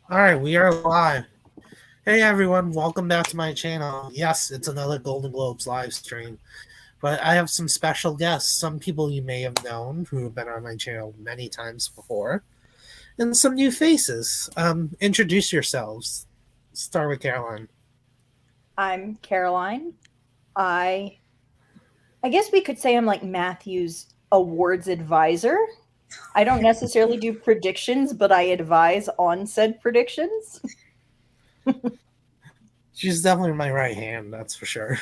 All right, we are live. Hey everyone, welcome back to my channel. Yes, it's another Golden Globes live stream, but I have some special guests, some people you may have known who have been on my channel many times before, and some new faces. Introduce yourselves. Start with Caroline. I'm Caroline. I I guess we could say I'm like Matthew's awards advisor. I don't necessarily do predictions, but I advise on said predictions. She's definitely my right hand, that's for sure.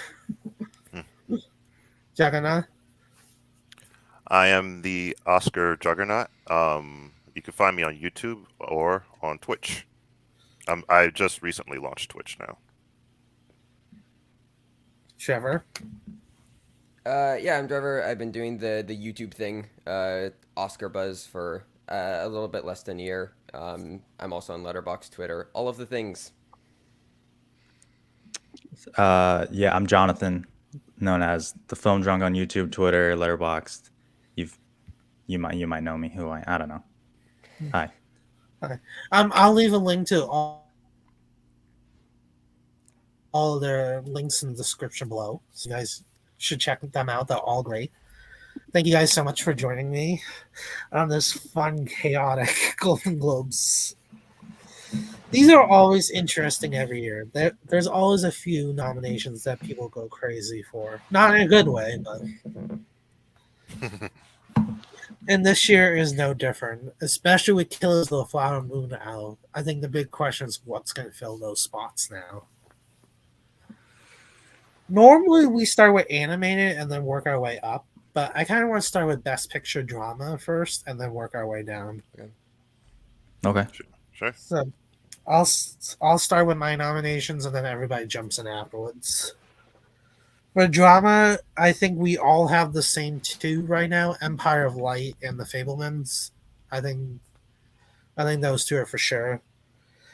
Juggernaut. I am the Oscar Juggernaut. You can find me on YouTube or on Twitch. I just recently launched Twitch now. Trevor. Yeah, I'm Trevor. I've been doing the YouTube thing, Oscar Buzz, for a little bit less than a year. I'm also on Letterboxd, Twitter, all of the things. Yeah, I'm Jonathan, known as the Film Drunk on YouTube, Twitter, Letterboxd. You might know me. Who I don't know. Hi. Hi. I'll leave a link to all their links in the description below, so you guys should check them out. They're all great. Thank you guys so much for joining me on this fun, chaotic Golden Globes. These are always interesting every year. There's always a few nominations that people go crazy for. Not in a good way, but... And this year is no different, especially with Killers of the Flower Moon out. I think the big question is what's going to fill those spots now. Normally, we start with animated and then work our way up, but I kind of want to start with Best Picture Drama first and then work our way down. Okay. Sure. So, I'll start with my nominations and then everybody jumps in afterwards. For drama, I think we all have the same two right now: Empire of Light and The Fabelmans. I think those two are for sure.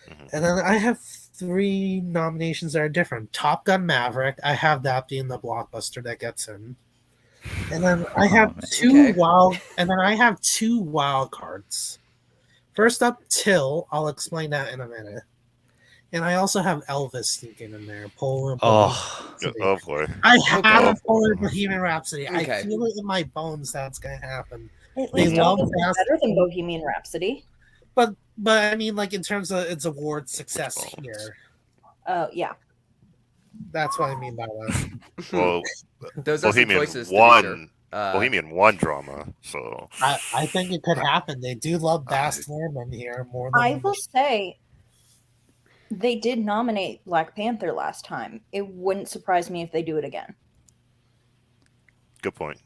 Mm-hmm. And then I have three nominations that are different. Top Gun Maverick, I have that being the blockbuster that gets in. And then I have two wild cards. First up, Till. I'll explain that in a minute. And I also have Elvis sneaking in there. Oh boy! I have a Polar Bohemian Rhapsody. Okay. I feel it in my bones that's going to happen. At least Elvis is better than Bohemian Rhapsody. But I mean, like in terms of its award success here. Oh yeah. That's what I mean by that. Well, those are Bohemian choices. Bohemian won drama, so I think it could happen. They do love Baz Luhrmann here more than I will say. They did nominate Black Panther last time. It wouldn't surprise me if they do it again. Good point.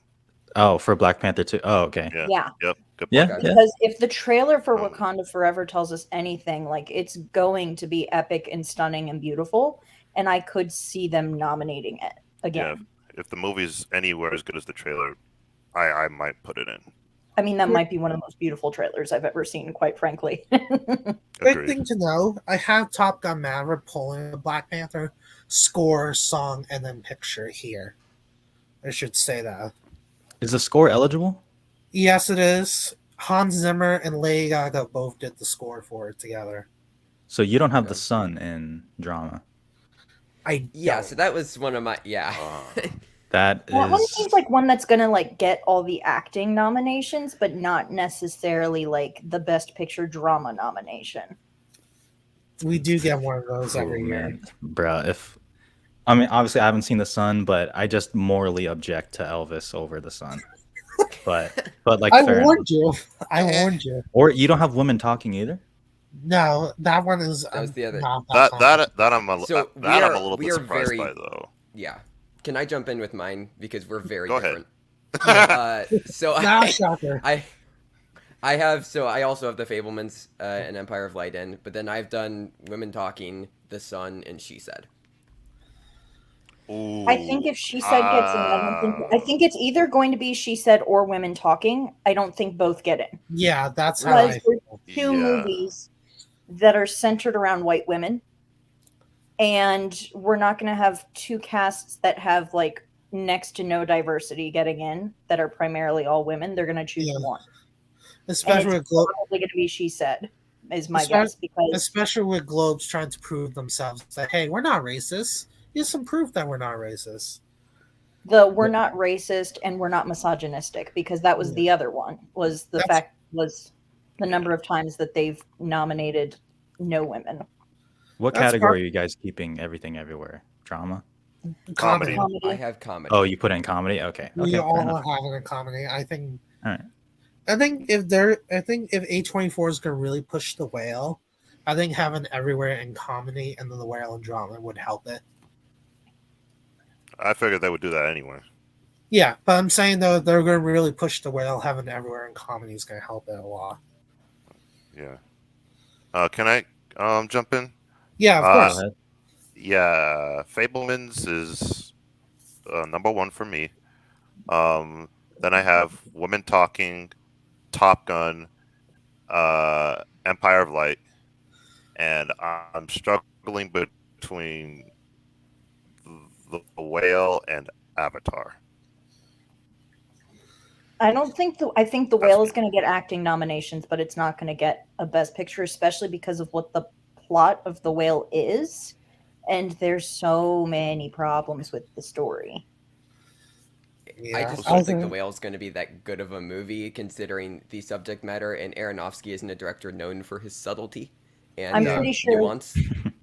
Oh, for Black Panther too. Oh, okay. Yeah. Yep. Good point. Yeah. Because if the trailer for Wakanda Forever tells us anything, like it's going to be epic and stunning and beautiful, and I could see them nominating it again. Yeah. If the movie's anywhere as good as the trailer, I might put it in. I mean, that might be one of the most beautiful trailers I've ever seen, quite frankly. Great thing to know. I have Top Gun Maverick pulling the Black Panther score, song, and then picture here. I should say that. Is the score eligible? Yes, it is. Hans Zimmer and Lady Gaga both did the score for it together. So you don't have the sun in drama. So that was one of my That one seems like one that's gonna like get all the acting nominations, but not necessarily like the Best Picture Drama nomination. We do get one of those every year, bro. Obviously I haven't seen The Sun, but I just morally object to Elvis over The Sun. But like I warned you. Or you don't have women talking either. No, that one is. That was the other. That I'm a little bit surprised by though. Yeah. Can I jump in with mine because we're very Go different? Ahead. I also have The Fabelmans and Empire of Light in, but then I've done Women Talking, The Sun, and She Said. Ooh, I think if She Said gets in, I think it's either going to be She Said or Women Talking. I don't think both get in. Yeah, that's how I feel. Two movies that are centered around white women. And we're not going to have two casts that have like next to no diversity getting in that are primarily all women. They're going to choose one. Especially probably going to be She Said. is my guess, because especially with Globes trying to prove themselves that, hey, we're not racist. Here's some proof that we're not racist. we're not racist and we're not misogynistic, because that was the other one, was the number of times that they've nominated no women. What category are you guys keeping everything everywhere? Drama? Comedy. I have comedy. Oh, you put in comedy? Okay. We okay, all have it in comedy. I think. All right. I think if A24 is going to really push The Whale, I think having everywhere in comedy and then The Whale in drama would help it. I figured they would do that anyway. Yeah, but I'm saying though, they're going to really push The Whale. Having everywhere in comedy is going to help it a lot. Yeah. Can I jump in? Yeah, of course. Yeah, Fablemans is number one for me. Then I have Women Talking, Top Gun, Empire of Light, and I'm struggling between The Whale and Avatar. I think The Whale is going to get acting nominations, but it's not going to get a Best Picture, especially because of what the plot of The Whale is, and there's so many problems with the story. Yeah. I just don't think The Whale is going to be that good of a movie, considering the subject matter, and Aronofsky isn't a director known for his subtlety and I'm pretty sure nuance.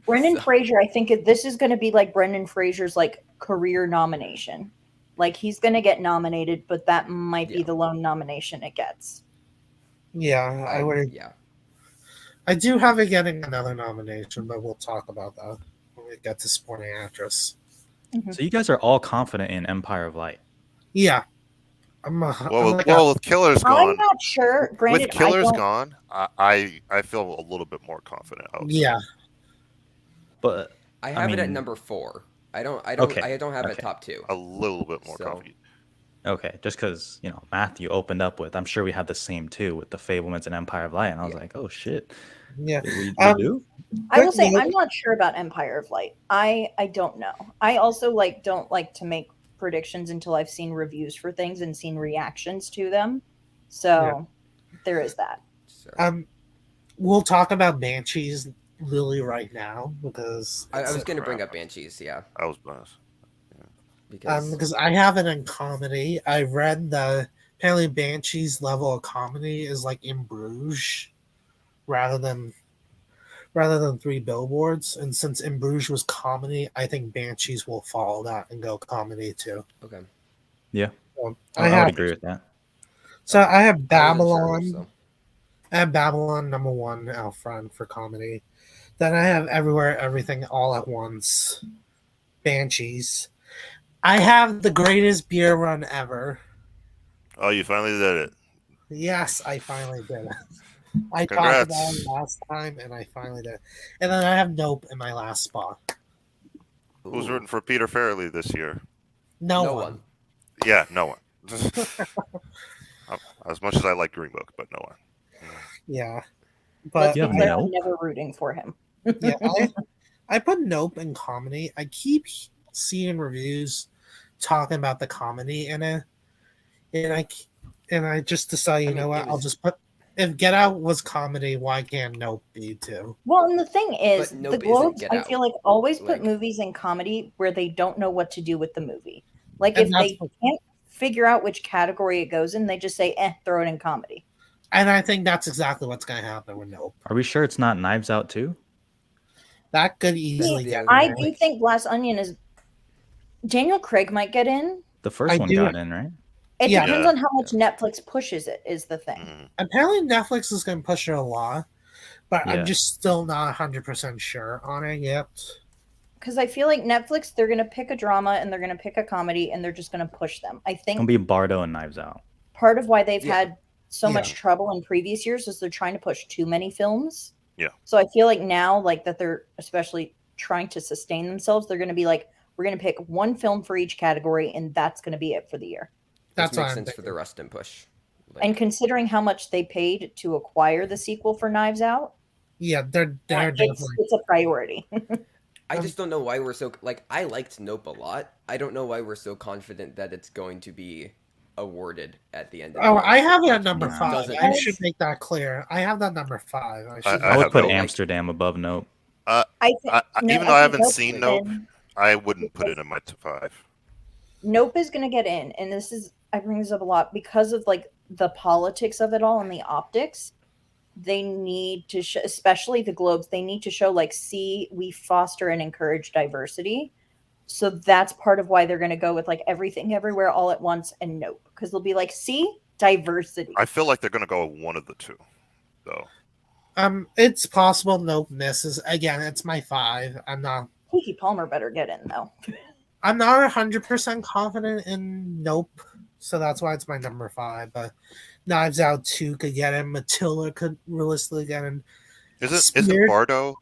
Brendan Fraser, I think this is going to be like Brendan Fraser's like career nomination. Like, he's going to get nominated, but that might be the lone nomination it gets. Yeah, I would. Yeah. I do have it getting another nomination, but we'll talk about that when we get to supporting actress. Mm-hmm. So you guys are all confident in Empire of Light? Yeah. With Killer's gone. I'm not sure. Granted, with Killer's gone, I feel a little bit more confident. Yeah. But I have it at number 4. I don't have it top 2. A little bit more confident. Okay, just because Matthew opened up with, I'm sure we had the same too with the Fablemans and Empire of Light, and I was like, oh shit. Yeah. We do? I will say I'm not sure about Empire of Light. I don't know. I also don't like to make predictions until I've seen reviews for things and seen reactions to them. So there is that. We'll talk about Banshees really right now, because I was going to bring up Banshees. Yeah, I was biased. Because I have it in comedy. I read that apparently Banshees' level of comedy is like In Bruges, rather than Three Billboards. And since In Bruges was comedy, I think Banshees will follow that and go comedy too. Okay. Yeah. So I would agree with that. So I have Babylon. Sure, so. I have Babylon number 1 out front for comedy. Then I have Everywhere, Everything, All at Once. Banshees. I have The Greatest Beer Run Ever. Oh, you finally did it. Yes, I finally did it. I Congrats. talked about it last time, and I finally did it. And then I have Nope in my last spot. Who's rooting for Peter Farrelly this year? No one. Yeah, no one. As much as I like Green Book, but no one. Yeah. Let's But be clear, I'm never rooting for him. yeah, I put Nope in comedy. I keep seeing reviews talking about the comedy in it, and I just decided, I'll just put. If Get Out was comedy, why can't Nope be too? Well, and the thing is, Nope the Globes, isn't Get I feel like, always put Like- movies in comedy where they don't know what to do with the movie. Like, if they can't figure out which category it goes in, they just say, throw it in comedy. And I think that's exactly what's going to happen with Nope. Are we sure it's not Knives Out too? That could easily get. I do think Glass Onion is. Daniel Craig might get in. The first one got in, right? It depends on how much Netflix pushes it, is the thing. Apparently, Netflix is going to push it a lot, but Yeah. I'm just still not 100% sure on it yet. Because I feel like Netflix, they're going to pick a drama and they're going to pick a comedy and they're just going to push them. I think It'll be Bardo and Knives Out. part of why they've had so much trouble in previous years is they're trying to push too many films. Yeah. So I feel like now, that they're especially trying to sustain themselves, they're going to be like, we're going to pick one film for each category and that's going to be it for the year. That makes sense for the rest and push. And considering how much they paid to acquire the sequel for Knives Out, yeah, they're definitely. It's a priority. I just don't know why we're so I liked Nope a lot. I don't know why we're so confident that it's going to be awarded at the end of Oh, the year. I have it at Like, number it 5. doesn't I make- should make that clear. I have that number 5. I I would have put Nope. Amsterdam above Nope. I think Even though I haven't Nope seen is Nope, in. I wouldn't put it in my top 5. Nope is going to get in, and this is I bring this up a lot because of like the politics of it all and the optics. They need to show, especially the Globes, they need to show like, see, we foster and encourage diversity. So that's part of why they're going to go with like Everything Everywhere All at Once and Nope, because they'll be like, see, diversity. I feel like they're going to go with one of the two, though. It's possible Nope misses. Again, it's my 5. Keke Palmer better get in though. I'm not 100% confident in Nope, so that's why it's my number 5. But Knives Out 2 could get in. Matilda could realistically get in. Isn't Spirit- Bardo?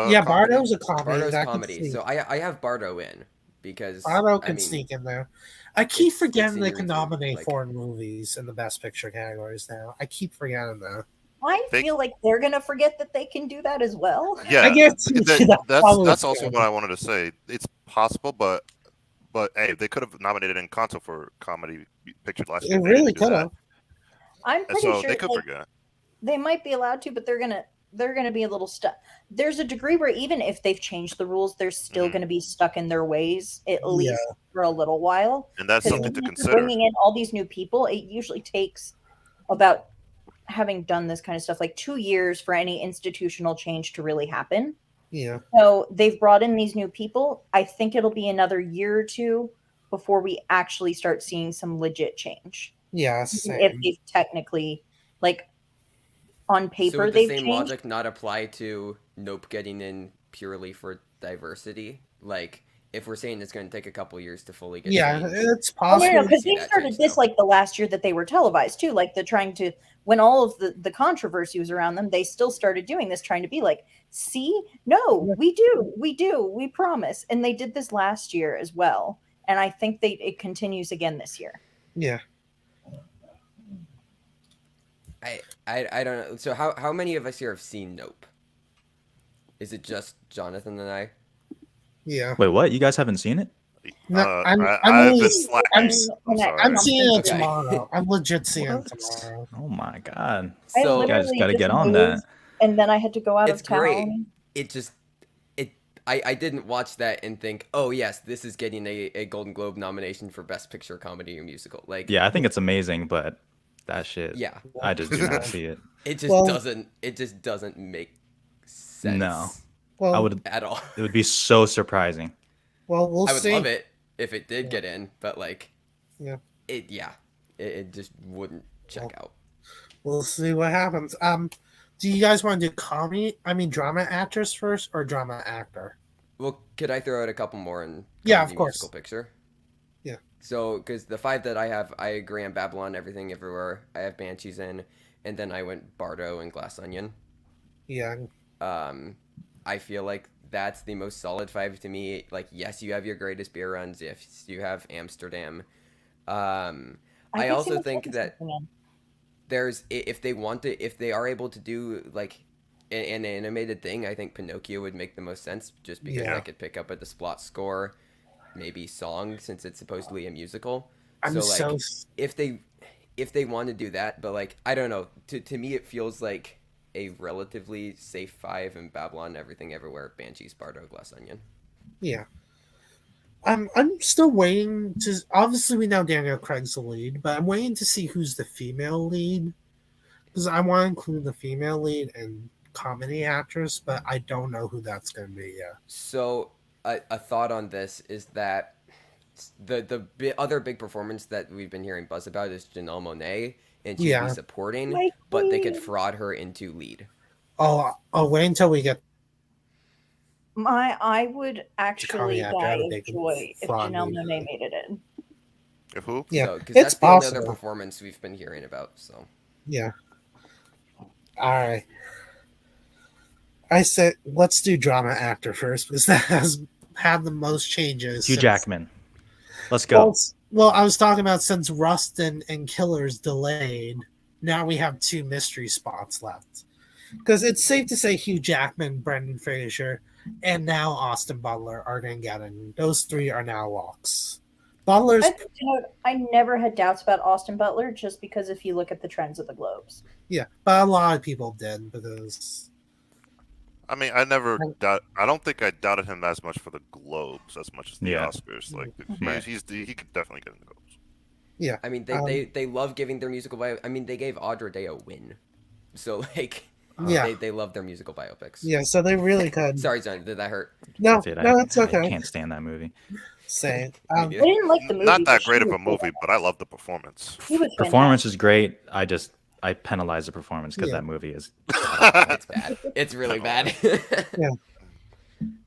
Yeah, comedy? Bardo's a comedy. Bardo's that could comedy. sneak. So I have Bardo in because Bardo I could mean, sneak in there. I keep it's forgetting they senior can review, nominate like- foreign movies in the Best Picture categories now. I keep forgetting that. I They- feel like they're going to forget that they can do that as well. Yeah, I guess that's also what I wanted to say. It's possible, but hey, they could have nominated Encanto for comedy picture last year. It They really didn't do could that. have. I'm pretty So sure they could like, forget. they might be allowed to, but they're gonna be a little stuck. There's a degree where even if they've changed the rules, they're still Mhm. going to be stuck in their ways at least for a little while. And that's 'Cause something to even if you're consider. bringing in all these new people, it usually takes about, having done this kind of stuff, like 2 years for any institutional change to really happen. Yeah. So they've brought in these new people. I think it'll be another year or two before we actually start seeing some legit change. Yeah. If Same. they've technically, like, on so paper, would the they've same changed. logic not apply to Nope getting in purely for diversity? Like, if we're saying it's going to take a couple years to fully get Yeah, changed, it's Oh, possible. no, because see they that started change this now. like the last year that they were televised too. Like they're trying to, when all of the controversy was around them, they still started doing this, trying to be like, see, no, we do, we promise. And they did this last year as well. And I think it continues again this year. Yeah. I don't know. So how many of us here have seen Nope? Is it just Jonathan and I? Yeah. Wait, what? You guys haven't seen it? No, I've only- been slacking. I'm I'm sorry. I'm seeing it Okay. tomorrow. I'm legit seeing it What? tomorrow. Oh my god. I So You guys literally got to just get on that. moved, and then I had to go out It's of town. great. I didn't watch that and think, oh yes, this is getting a Golden Globe nomination for Best Picture Comedy or Musical. Like, Yeah, I think it's amazing, but that shit, yeah, I just do not see it. it just Well- doesn't. It just doesn't make sense. No. Well, I would. At all. It would be so surprising. well, we'll I would see. love it if it did get in, but like, Yeah. it just wouldn't check out. We'll see what happens. Do you guys want to do drama actors first or drama actor? Well, could I throw out a couple more in Yeah, comedy of course. musical picture? Yeah. So, because the 5 that I have, I agree on Babylon, Everything Everywhere. I have Banshees in, and then I went Bardo and Glass Onion. Yeah. I feel like that's the most solid 5 to me. Like, yes, you have your greatest beer runs. Yes, you have Amsterdam. I could see also myself think that stepping in. there's, if they are able to do like an animated thing, I think Pinocchio would make the most sense, just because Yeah. I could pick up a Desplot score, maybe song, since it's supposedly a musical. I'm so like, so if they want to do that, but like, I don't know, to me it feels like a relatively safe 5 in Babylon, Everything Everywhere, Banshees, Bardo, Glass Onion. yeah. I'm still waiting to. Obviously, we know Daniel Craig's the lead, but I'm waiting to see who's the female lead because I want to include the female lead and comedy actress, but I don't know who that's going to be yet. So a thought on this is that other big performance that we've been hearing buzz about is Janelle Monáe, and she'd Yeah. be supporting, My but they could queen. fraud her into lead. Oh, wait until we get. I would actually actor, die I would of make him joy if fraud Janelle me. Monáe made it in. If who? Yeah, So, it's because that's the only other possible. performance we've been hearing about. So Yeah. All right. I said let's do drama actor first because that has had the most changes. Hugh since- Jackman. Let's go. Well, I was talking about since Rust and Killers delayed, now we have 2 mystery spots left. Because it's safe to say Hugh Jackman, Brendan Fraser, and now Austin Butler are going to get in. Those 3 are now locks. Butler's I never had doubts about Austin Butler, just because if you look at the trends of the Globes. yeah, but a lot of people did because I mean, I don't think I doubted him as much for the Globes as much as the Yeah. Oscars. Like, Right. he could definitely get in the Globes. yeah, I mean, they love giving their musical bio. I mean, they gave Audra Day a win, so like, yeah, they love their musical biopics. yeah. So they really could. Sorry, John, did that hurt? No, Dude, no, it's I okay. can't stand that movie. Say, Me I neither. didn't like the movie. Not but that she great of was a movie, but I love the performance. He was Performance fantastic. is great. I penalize the performance because Yeah. that movie is. It's bad. It's really bad.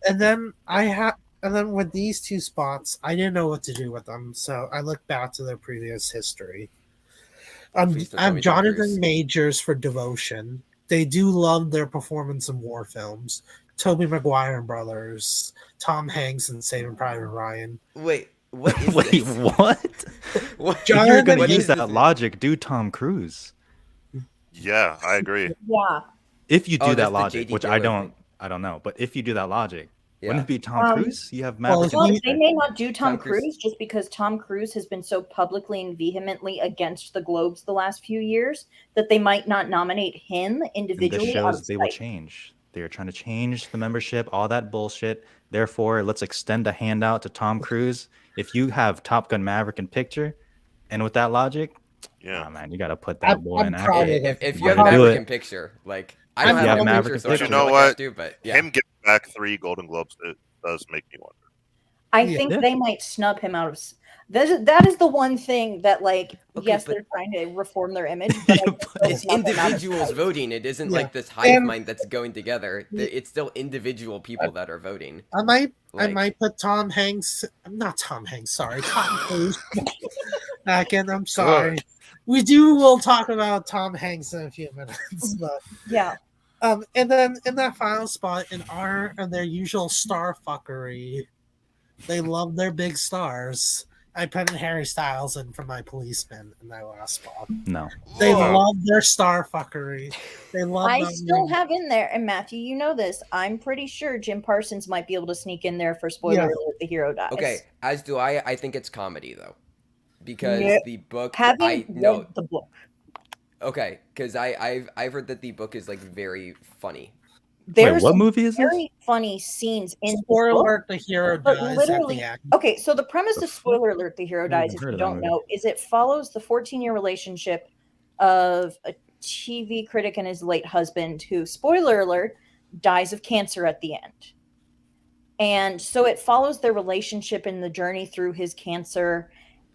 and then with these two spots, I didn't know what to do with them, so I looked back to their previous history. Please don't tell I'm me Tom Jonathan Cruise. Majors for Devotion. They do love their performance in war films. Tobey Maguire and Brothers, Tom Hanks and Saving Private Ryan. Wait, what is Wait, this? what? What? John- If you're gonna What use is that this? logic, do Tom Cruise. Yeah, I agree. Yeah. If you Oh, do that's that the logic, J.D. which Taylor I don't know, but if you do that logic, Yeah. wouldn't it be Tom Cruise? You have well, Maverick. if Well, you- they may not do Tom Tom Cruise- Cruise just because Tom Cruise has been so publicly and vehemently against the Globes the last few years that they might not nominate him and this individually. out shows of they will spite. change. They are trying to change the membership, all that bullshit. Therefore, let's extend a handout to Tom Cruise. If you have Top Gun Maverick in picture, and with that logic, Yeah. oh man, you got to put that boy in proud acting. of If it. you have Gotta do Maverick it. in picture, like I If don't you have have a Maverick picture, in so I picture. don't You know what what? I have to, but yeah. Him getting back 3 Golden Globes, it does make me wonder. I Yeah. think Yeah. they might snub him out of. That is the one thing that, like, Okay, yes, but- they're trying to reform their image, but I Yeah, think but they'll It's snub him out of individuals spite. voting. It isn't Yeah. like this hive And- mind that's going together. It's still individual people that are voting. I might Like, put Tom Hanks, not Tom Hanks, sorry, Tom Cruise back in. I'm sorry. We'll talk about Tom Hanks in a few minutes, but Yeah, and then in that final spot, in honor of their usual star fuckery, they love their big stars. I put in Harry Styles in for my policeman in that last spot. No. They Whoa. love their star fuckery. They love. I them. still have in there, and Matthew, you know this. I'm pretty sure Jim Parsons might be able to sneak in there for spoiler Yeah. alert: the hero dies. okay, as do I. I think it's comedy though, because Yeah. the book. Having I read no. the book, Okay, because I've heard that the book is like very funny. there's Wait, what some movie is this? very funny scenes in the Spoiler book. alert: the hero But dies at literally- the end. Okay, so the premise The of fuck? spoiler alert: the hero Never dies. even If heard you of that don't movie. know, is it follows the 14-year relationship of a TV critic and his late husband, who, spoiler alert, dies of cancer at the end. And so it follows their relationship and the journey through his cancer.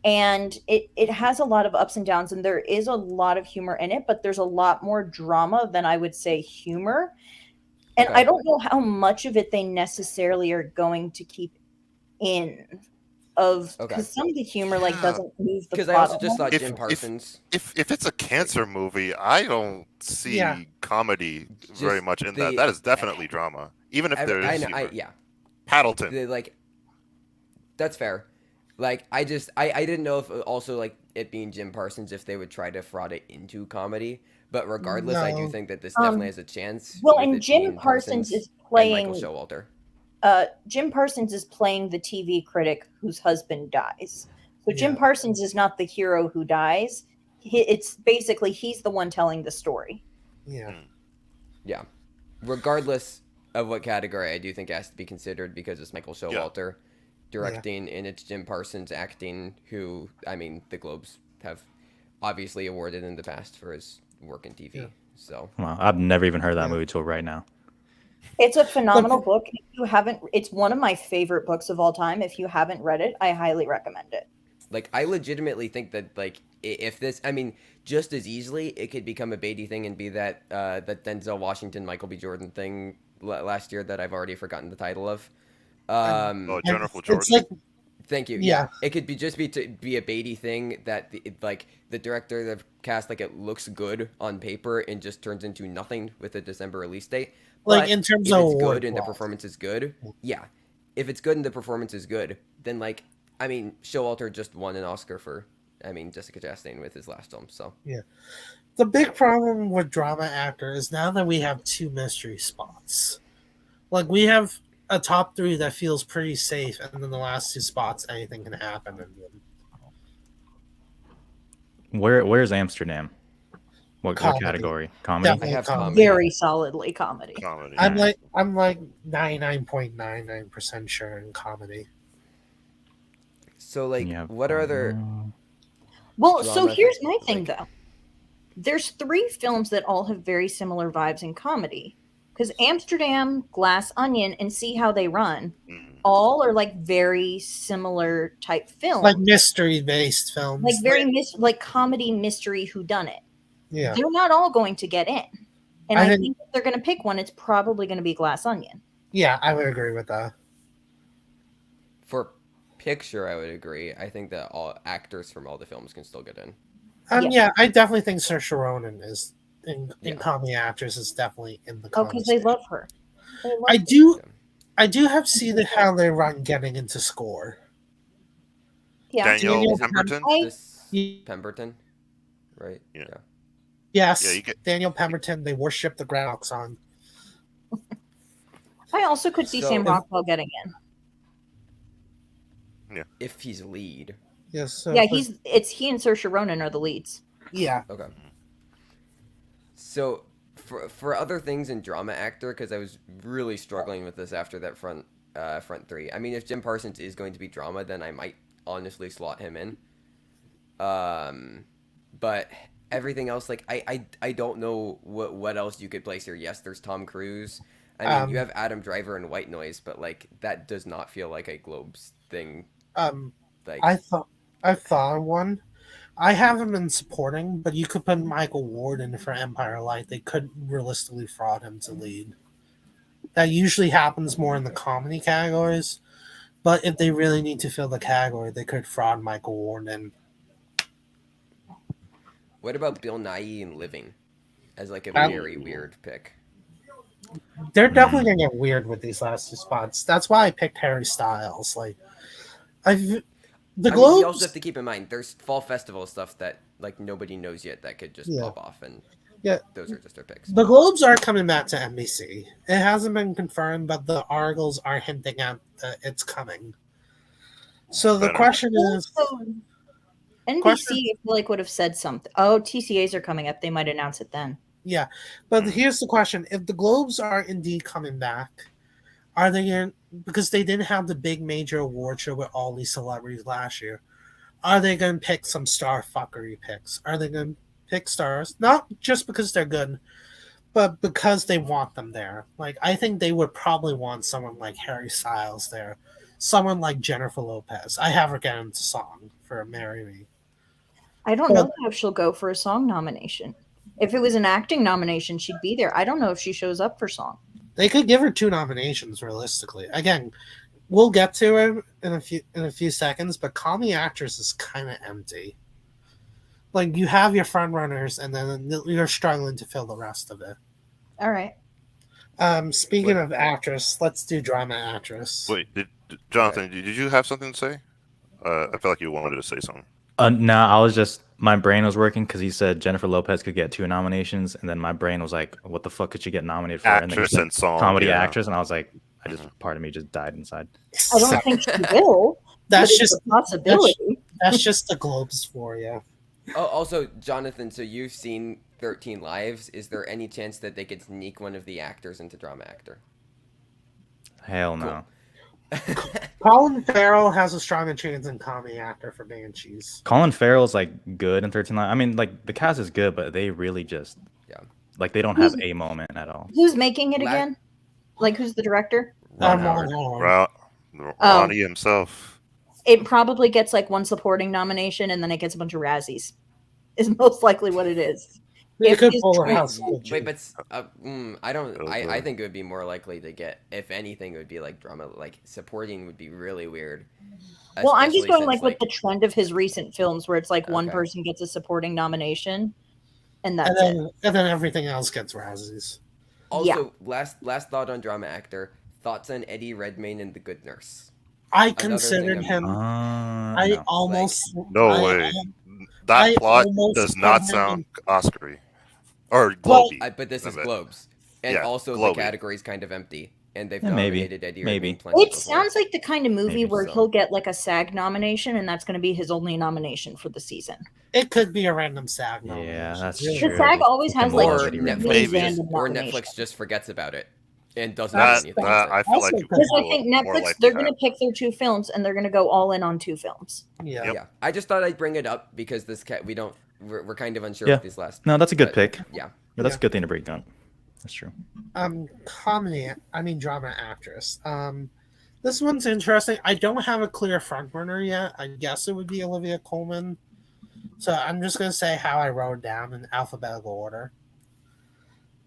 And it has a lot of ups and downs, and there is a lot of humor in it, but there's a lot more drama than I would say humor. And Okay. I don't know how much of it they necessarily are going to keep in of Okay. because some of the humor like Yeah. doesn't move the Because I plot. also just thought If- Jim if- Parsons. If it's a cancer movie, I don't see Yeah. comedy very Just much in the- that. That is definitely drama, even if there I is know, humor. yeah. Paddleton. Like that's fair. Like I didn't know if also like it being Jim Parsons if they would try to fraud it into comedy. But regardless, I do No. think that this definitely has a chance. Well, with and it Jim being Parsons is and playing Michael Showalter. Jim Parsons is playing the TV critic whose husband dies. So Jim Yeah. Parsons is not the hero who dies. It's basically he's the one telling the story. Yeah. Yeah. Regardless of what category, I do think it has to be considered because it's Michael Showalter directing and it's Jim Parsons acting, who, I mean, the Globes have obviously awarded in the past for his work in TV. Yeah. So, Wow, I've never even heard that Yeah. movie till right now. It's a phenomenal book. If you haven't, it's one of my favorite books of all time. If you haven't read it, I highly recommend it. like, I legitimately think that, like, if this, I mean, just as easily, it could become a Beatty thing and be that that Denzel Washington, Michael B. Jordan thing last year that I've already forgotten the title of. Oh, Jennifer It's Jordan. like Thank you. Yeah. It could be just be a Beatty thing that like the director, the cast, like it looks good on paper and just turns into nothing with a December release date. Like, But in terms if of it's award good and the wise. performance is good, yeah. If it's good and the performance is good, then like I mean, Showalter just won an Oscar for Jessica Chastain with his last film. So the big problem with drama actor is now that we have two mystery spots. Like we have a top 3 that feels pretty safe, and then the last 2 spots, anything can happen. Where's Amsterdam? What Comedy. category? Comedy? Definitely I have comedy. comedy. Very solidly comedy. Comedy. I'm like 99.99% sure in comedy. So like, Yeah. what are other? Well, so Drama, here's my thing like- though. There's 3 films that all have very similar vibes in comedy. Because Amsterdam, Glass Onion, and See How They Run all are like very similar type films. Like mystery-based films. Like very like comedy mystery whodunit. Yeah. They're not all going to get in. And I I think- think if they're going to pick one, it's probably going to be Glass Onion. Yeah, I would agree with that. For picture, I would agree. I think that all actors from all the films can still get in. Yeah, I definitely think Saoirse Ronan is in Yeah. comedy actress is definitely in the Oh, comedy. because they stage. love her. They love I her. do have See How They Run getting into score. Yeah. Daniel Pemberton. This Pemberton, right? Yeah. Yes, Yeah, you get- Daniel Pemberton. They worship the Groundhog song. I also could see So Sam if- Rockwell getting in. If he's lead. Yes. So Yeah, it's he and Saoirse Ronan are the leads. Yeah. Okay. So for other things in drama actor, because I was really struggling with this after that front 3. I mean, if Jim Parsons is going to be drama, then I might honestly slot him in. But everything else, like I don't know what else you could place here. Yes, there's Tom Cruise. I mean, you have Adam Driver and White Noise, but like that does not feel like a Globes thing. Like I thought of one. I have him in supporting, but you could put Michael Ward in for Empire Light. They could realistically fraud him to lead. That usually happens more in the comedy categories, but if they really need to fill the category, they could fraud Michael Ward in. what about Bill Nighy and Living as like a Um, very weird pick? They're definitely gonna get weird with these last 2 spots. That's why I picked Harry Styles. Like, the I mean, you Globes. also have to keep in mind there's fall festival stuff that like nobody knows yet that could just Yeah. pop off, and Yeah. those are just their picks. The Globes are coming back to NBC. It hasn't been confirmed, but the articles are hinting at that it's coming. So the Better. question is, Also, NBC, Question- I feel like would have said something. Oh, TCAs are coming up. They might announce it then. yeah. But here's the question: if the Globes are indeed coming back, are they going? Because they didn't have the big major award show with all these celebrities last year. Are they going to pick some star fuckery picks? Are they going to pick stars not just because they're good, but because they want them there? Like, I think they would probably want someone like Harry Styles there, someone like Jennifer Lopez. I have her get into song for "Marry Me." I don't know if she'll go for a song nomination. If it was an acting nomination, she'd be there. I don't know if she shows up for song. They could give her 2 nominations realistically. Again, we'll get to it in a few seconds, but comedy actress is kind of empty. Like, you have your front runners, and then you're struggling to fill the rest of it. All right. Speaking of actress, let's do drama actress. Wait, Jonathan, did you have something to say? I felt like you wanted to say something. No, I was just my brain was working because he said Jennifer Lopez could get 2 nominations, and then my brain was like, "What the fuck could she get nominated for?" And then he Actress said and song. comedy yeah. actress, and I was like, part of me just died inside. I don't think she will. That's but just it's a possibility. that's just the Globes for you. Oh, also, Jonathan, so you've seen 13 Lives. Is there any chance that they could sneak one of the actors into drama actor? Hell no. Colin Farrell has a stronger chance than comedy actor for Banshees. Colin Farrell's like good in 13 Lives. I mean, like the cast is good, but they really just like they don't have a moment at all. Who's making it La- again? Like, who's the director? Ron Ron Howard. Howard. Ronnie himself. It probably gets like 1 supporting nomination, and then it gets a bunch of Razzies. Is most likely what it is. They If could he's pull a trying- house. Wait, but I don't. Oh, I boy. think it would be more likely to get, if anything, it would be like drama. Like supporting would be really weird. Well, I'm just Especially going since, like with the trend of his recent films, where it's like one Okay. person gets a supporting nomination, and And that's it. then everything else gets Razzies. Also, last thought on drama actor. Thoughts on Eddie Redmayne and The Good Nurse? I thing considered I'm- him. I No. almost No I- way. I That plot almost does put not him sound Oscar-y. Or Well, Globey. But this is I bet. Globes, and Yeah, also Globey. the category's kind of empty. and they've Yeah, maybe. nominated Eddie Maybe. Redmayne plenty It before. sounds like the kind of movie Maybe where so. he'll get like a SAG nomination, and that's going to be his only nomination for the season. It could be a random SAG Yeah, nomination. that's Really. The true. SAG always He can has like love or Eddie really Redmayne. Maybe. random or nominations. Netflix just forgets about it and doesn't do That's- anything. That with it. I feel Also like could- people Because I think more Netflix, likely they're going have. to pick their 2 films, and they're going to go all in on 2 films. Yeah. Yep. Yeah, I just thought I'd bring it up because we're kind of unsure Yeah. of these last. No, that's a good but, pick. Yeah, But that's Yeah. a good thing to bring up. That's true. Drama actress. This one's interesting. I don't have a clear front runner yet. I guess it would be Olivia Colman. So I'm just gonna say how I wrote it down in alphabetical order.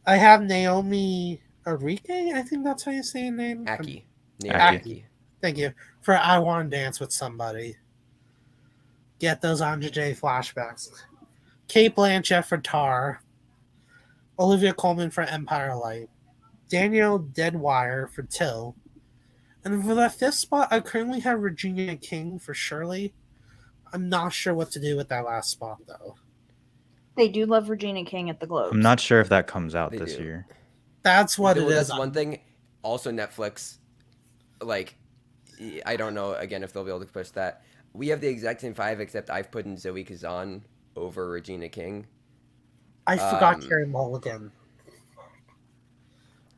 I have Naomi Enrique. I think that's how you say her name. Aki. Aki. Thank you for I Want to Dance with Somebody. Get those Andre J flashbacks. Kate Blanchett for Tar. Olivia Colman for Empire Light. Danielle Deadwire for Till. And for that 5th spot, I currently have Regina King for Shirley. I'm not sure what to do with that last spot, though. They do love Regina King at the Globes. I'm not sure if that comes out They this do. year. That's what it That's is. one thing. Also, Netflix, like, I don't know again if they'll be able to push that. We have the exact same 5, except I've put in Zoe Kazan over Regina King. I forgot um, Carey Mulligan.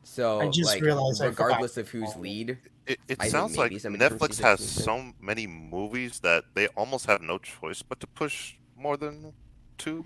So, I just like, realized I forgot. regardless of who's lead, It I think sounds like maybe somebody from Netflix season has 2 so many movies that they almost have no choice but to push more than 2.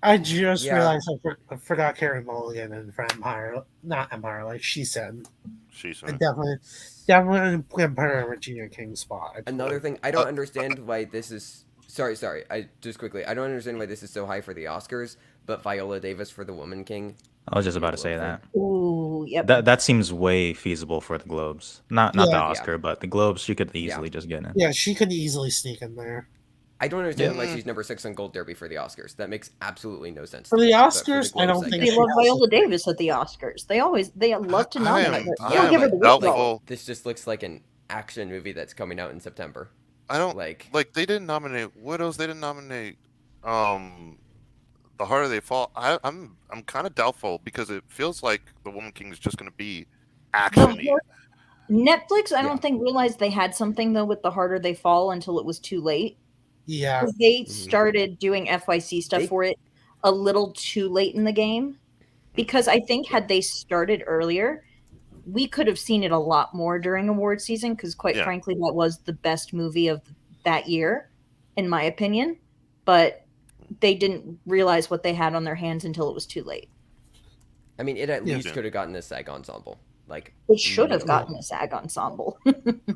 I just Yeah. realized I forgot Carey Mulligan and for Empire. Not Empire, like she said. She's I definitely put her in Regina King's spot. another thing, I don't understand why this is. Sorry. I just quickly, I don't understand why this is so high for the Oscars, but Viola Davis for The Woman King. I was just about to say that. Ooh, yep. That seems way feasible for the Globes. Not the Yeah. Oscar, but the Globes she could easily just get in. Yeah, she could easily sneak in there. I don't understand why Yeah. she's number 6 on Gold Derby for the Oscars. That makes absolutely no sense. For to the me, but Oscars, Globes, I don't think They she love has Viola to- Davis at the Oscars. They love to nominate her. I They don't am give her the doubtful. role. This just looks like an action movie that's coming out in September. I don't Like, they didn't nominate Widows. They didn't nominate The Harder They Fall. I'm kind of doubtful because it feels like The Woman King is just going to be actiony. Netflix, I Yeah. don't think realized they had something though with The Harder They Fall until it was too late. Yeah. 'Cause they started doing FYC stuff They- for it a little too late in the game. Because I think had they started earlier, we could have seen it a lot more during award season. Because quite Yeah. frankly, that was the best movie of that year, in my opinion. But they didn't realize what they had on their hands until it was too late. I mean, it at Yeah. least could have gotten a SAG ensemble. Like, They should have minimum, gotten a SAG ensemble.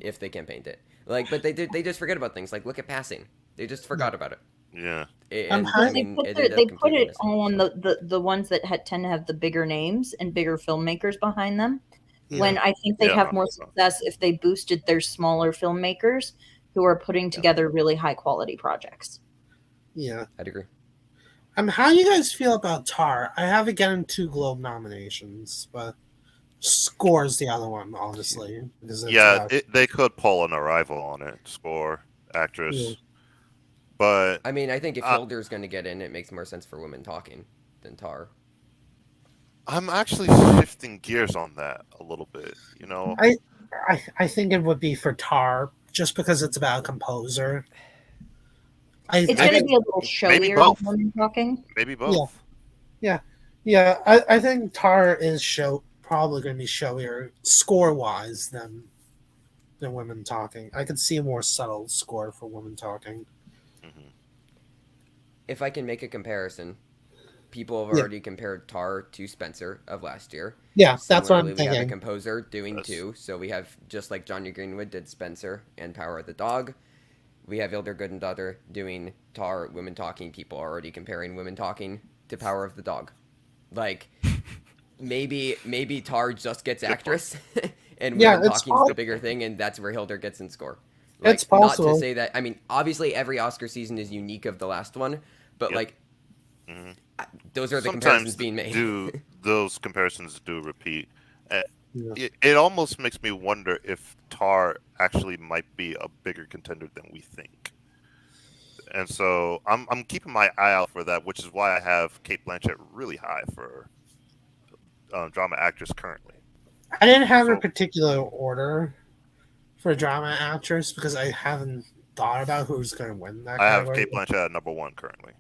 if they campaigned it. Like, but they just forget about things. Like, look at Passing. They just forgot about it. Yeah. And, how- I they mean, put, it their- ended they up put completely it missing. on the ones that tend to have the bigger names and bigger filmmakers behind them. Yeah. When I think they'd Yeah, have more 100%. success if they boosted their smaller filmmakers who are putting together really high quality projects. Yeah. I'd agree. How do you guys feel about Tar? I have it getting 2 Globe nominations, but Score's the other one, honestly. Because it's Yeah, about- they could pull an Arrival on it. Score, actress. Yeah. But I mean, I think if Hilder's going to get in, it makes more sense for women talking than Tar. I'm actually shifting gears on that a little bit. You know, I think it would be for Tar, just because it's about a composer. It's going to be a little maybe showier both. than women talking. maybe both. Yeah, I think Tar is probably going to be showier score-wise than women talking. I could see a more subtle score for women talking. If I can make a comparison, people have Yeah. already compared Tar to Spencer of last year. Yeah, that's what I'm Similarly, we have a thinking. composer doing Yes. 2. So we have, just like Johnny Greenwood did Spencer and Power of the Dog, we have Hildur Gudnadottir doing Tar, women talking. People are already comparing women talking to Power of the Dog. Like, maybe Tar just gets actress and Yeah, women it's talking's the bigger thing, and that's where Hildur gets in score. Like, It's possible. Not to say that, I mean, obviously every Oscar season is unique of the last one, but Yep. like, those are the Sometimes comparisons being made. those comparisons do repeat. Yeah. It almost makes me wonder if Tar actually might be a bigger contender than we think. And so I'm keeping my eye out for that, which is why I have Kate Blanchett really high for drama actress currently. I didn't have a So- particular order for drama actress because I haven't thought about who's going to win that I have category. Kate Blanchett at number 1 currently.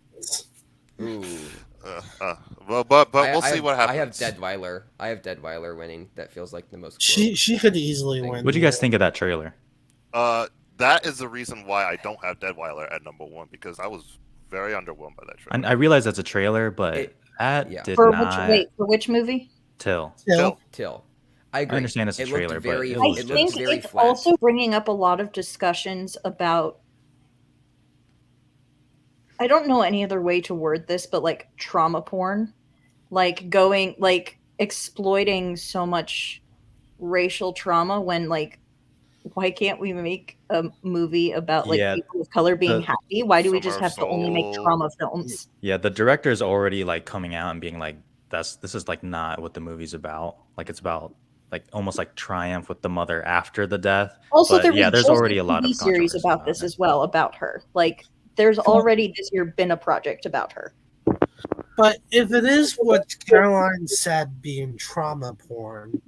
Ooh. Well, but we'll see what happens. I have Deadweiler. I have Deadweiler winning. That feels like the most. She could easily win. What do you guys think of that trailer? That is the reason why I don't have Deadweiler at number 1 because I was very underwhelmed by that trailer. I realize that's a trailer, but did For not. for which movie? Till. Till. I agree. I understand it's a trailer, but very, it I was think very it's flat. also bringing up a lot of discussions about. I don't know any other way to word this, but like trauma porn, like exploiting so much racial trauma when like, why can't we make a movie about like people of color being happy? Why do we just have to only make trauma films? Yeah, the director is already like coming out and being like, this is like not what the movie's about. Like it's about like almost like triumph with the mother after the death. Also, but, there's already a lot of series about this as well, about her. Like there's already this year been a project about her. But if it is what Caroline said being trauma porn,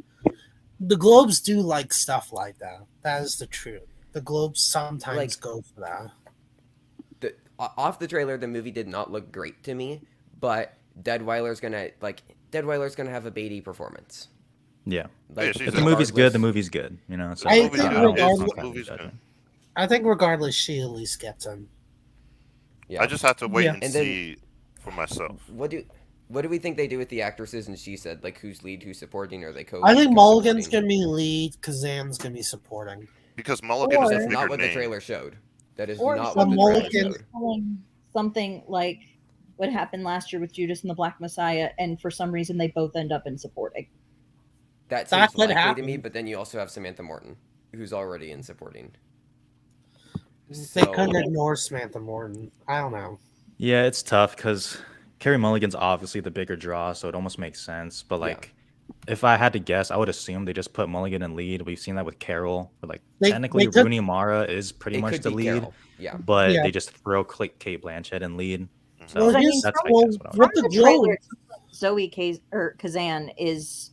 the Globes do like stuff like that. That is the truth. The Globes sometimes go for that. Off the trailer, the movie did not look great to me, but Deadweiler's gonna have a Beatty performance. Yeah. Like, if the movie's good, the movie's good. You know. So I think regardless, she at least gets him. Yeah. I just have to wait and see for myself. What do we think they do with the actresses? And she said, like, who's lead, who's supporting, or they co? I think Mulligan's gonna be lead, Kazan's gonna be supporting. Because Mulligan is a that's bigger not what name. the trailer showed. That is Or not what the trailer showed. Something like what happened last year with Judas and the Black Messiah, and for some reason they both end up in supporting. That seems likely to me, but then you also have Samantha Morton, who's already in supporting. They couldn't ignore Samantha Morton. I don't know. Yeah, it's tough because Carey Mulligan's obviously the bigger draw, so it almost makes sense. But like, if I had to guess, I would assume they just put Mulligan in lead. We've seen that with Carol. But like, technically, Rooney Mara is pretty much the lead. Carol. Yeah, but they just throw Kate Blanchett in lead. So well, that's I guess what I would trailer, Zoe Kazan is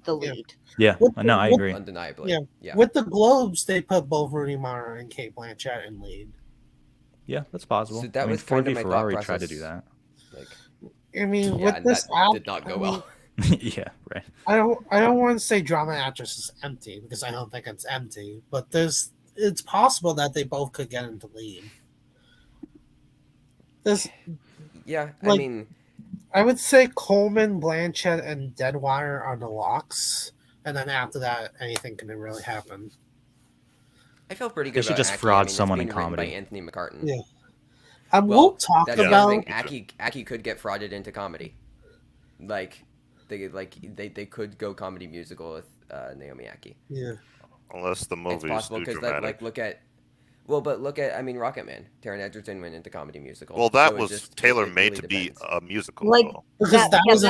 the lead. Yeah, no, I agree. Undeniably. Yeah. With the Globes, they put both Rooney Mara and Kate Blanchett in lead. Yeah, that's possible. So that was Ford kind v of my Ferrari thought tried to process. do that. Like, I mean, with this that did not go well. Yeah, right. I don't want to say drama actress is empty because I don't think it's empty, but it's possible that they both could get into lead. Yeah, like, I mean, I would say Coleman, Blanchett, and Deadweiler are the locks, and then after that, anything can really happen. I felt pretty good. They should about just Aki. fraud it's someone being in written comedy. by Anthony McCartan. Yeah, and we'll talk that's the about thing. Aki could get frauded into comedy. Like they could go comedy musical with Naomi Aki. Yeah, unless the movie it's possible because look at Rocketman. Taron Egerton went into comedy musical. Well, that so was tailor-made to be a musical. Like because that was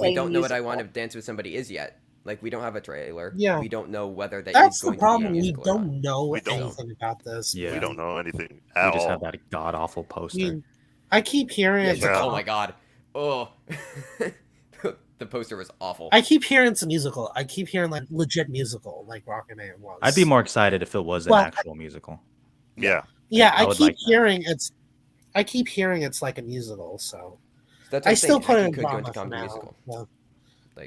we don't know what I Want to Dance with Somebody is yet. Like we don't have a trailer. Yeah, we don't know whether that's is the going problem. to be a musical. We don't know anything about this. Yeah, we don't know anything at all. We just have that god awful poster. I keep hearing it's oh my god. Oh. The poster was awful. I keep hearing it's a musical. I keep hearing like legit musical, like Rocketman was. I'd be more excited if it was an actual musical. Yeah. Yeah, I keep hearing it's. I keep hearing it's like a musical, so that's I still put it in could go drama into for comedy now. musical.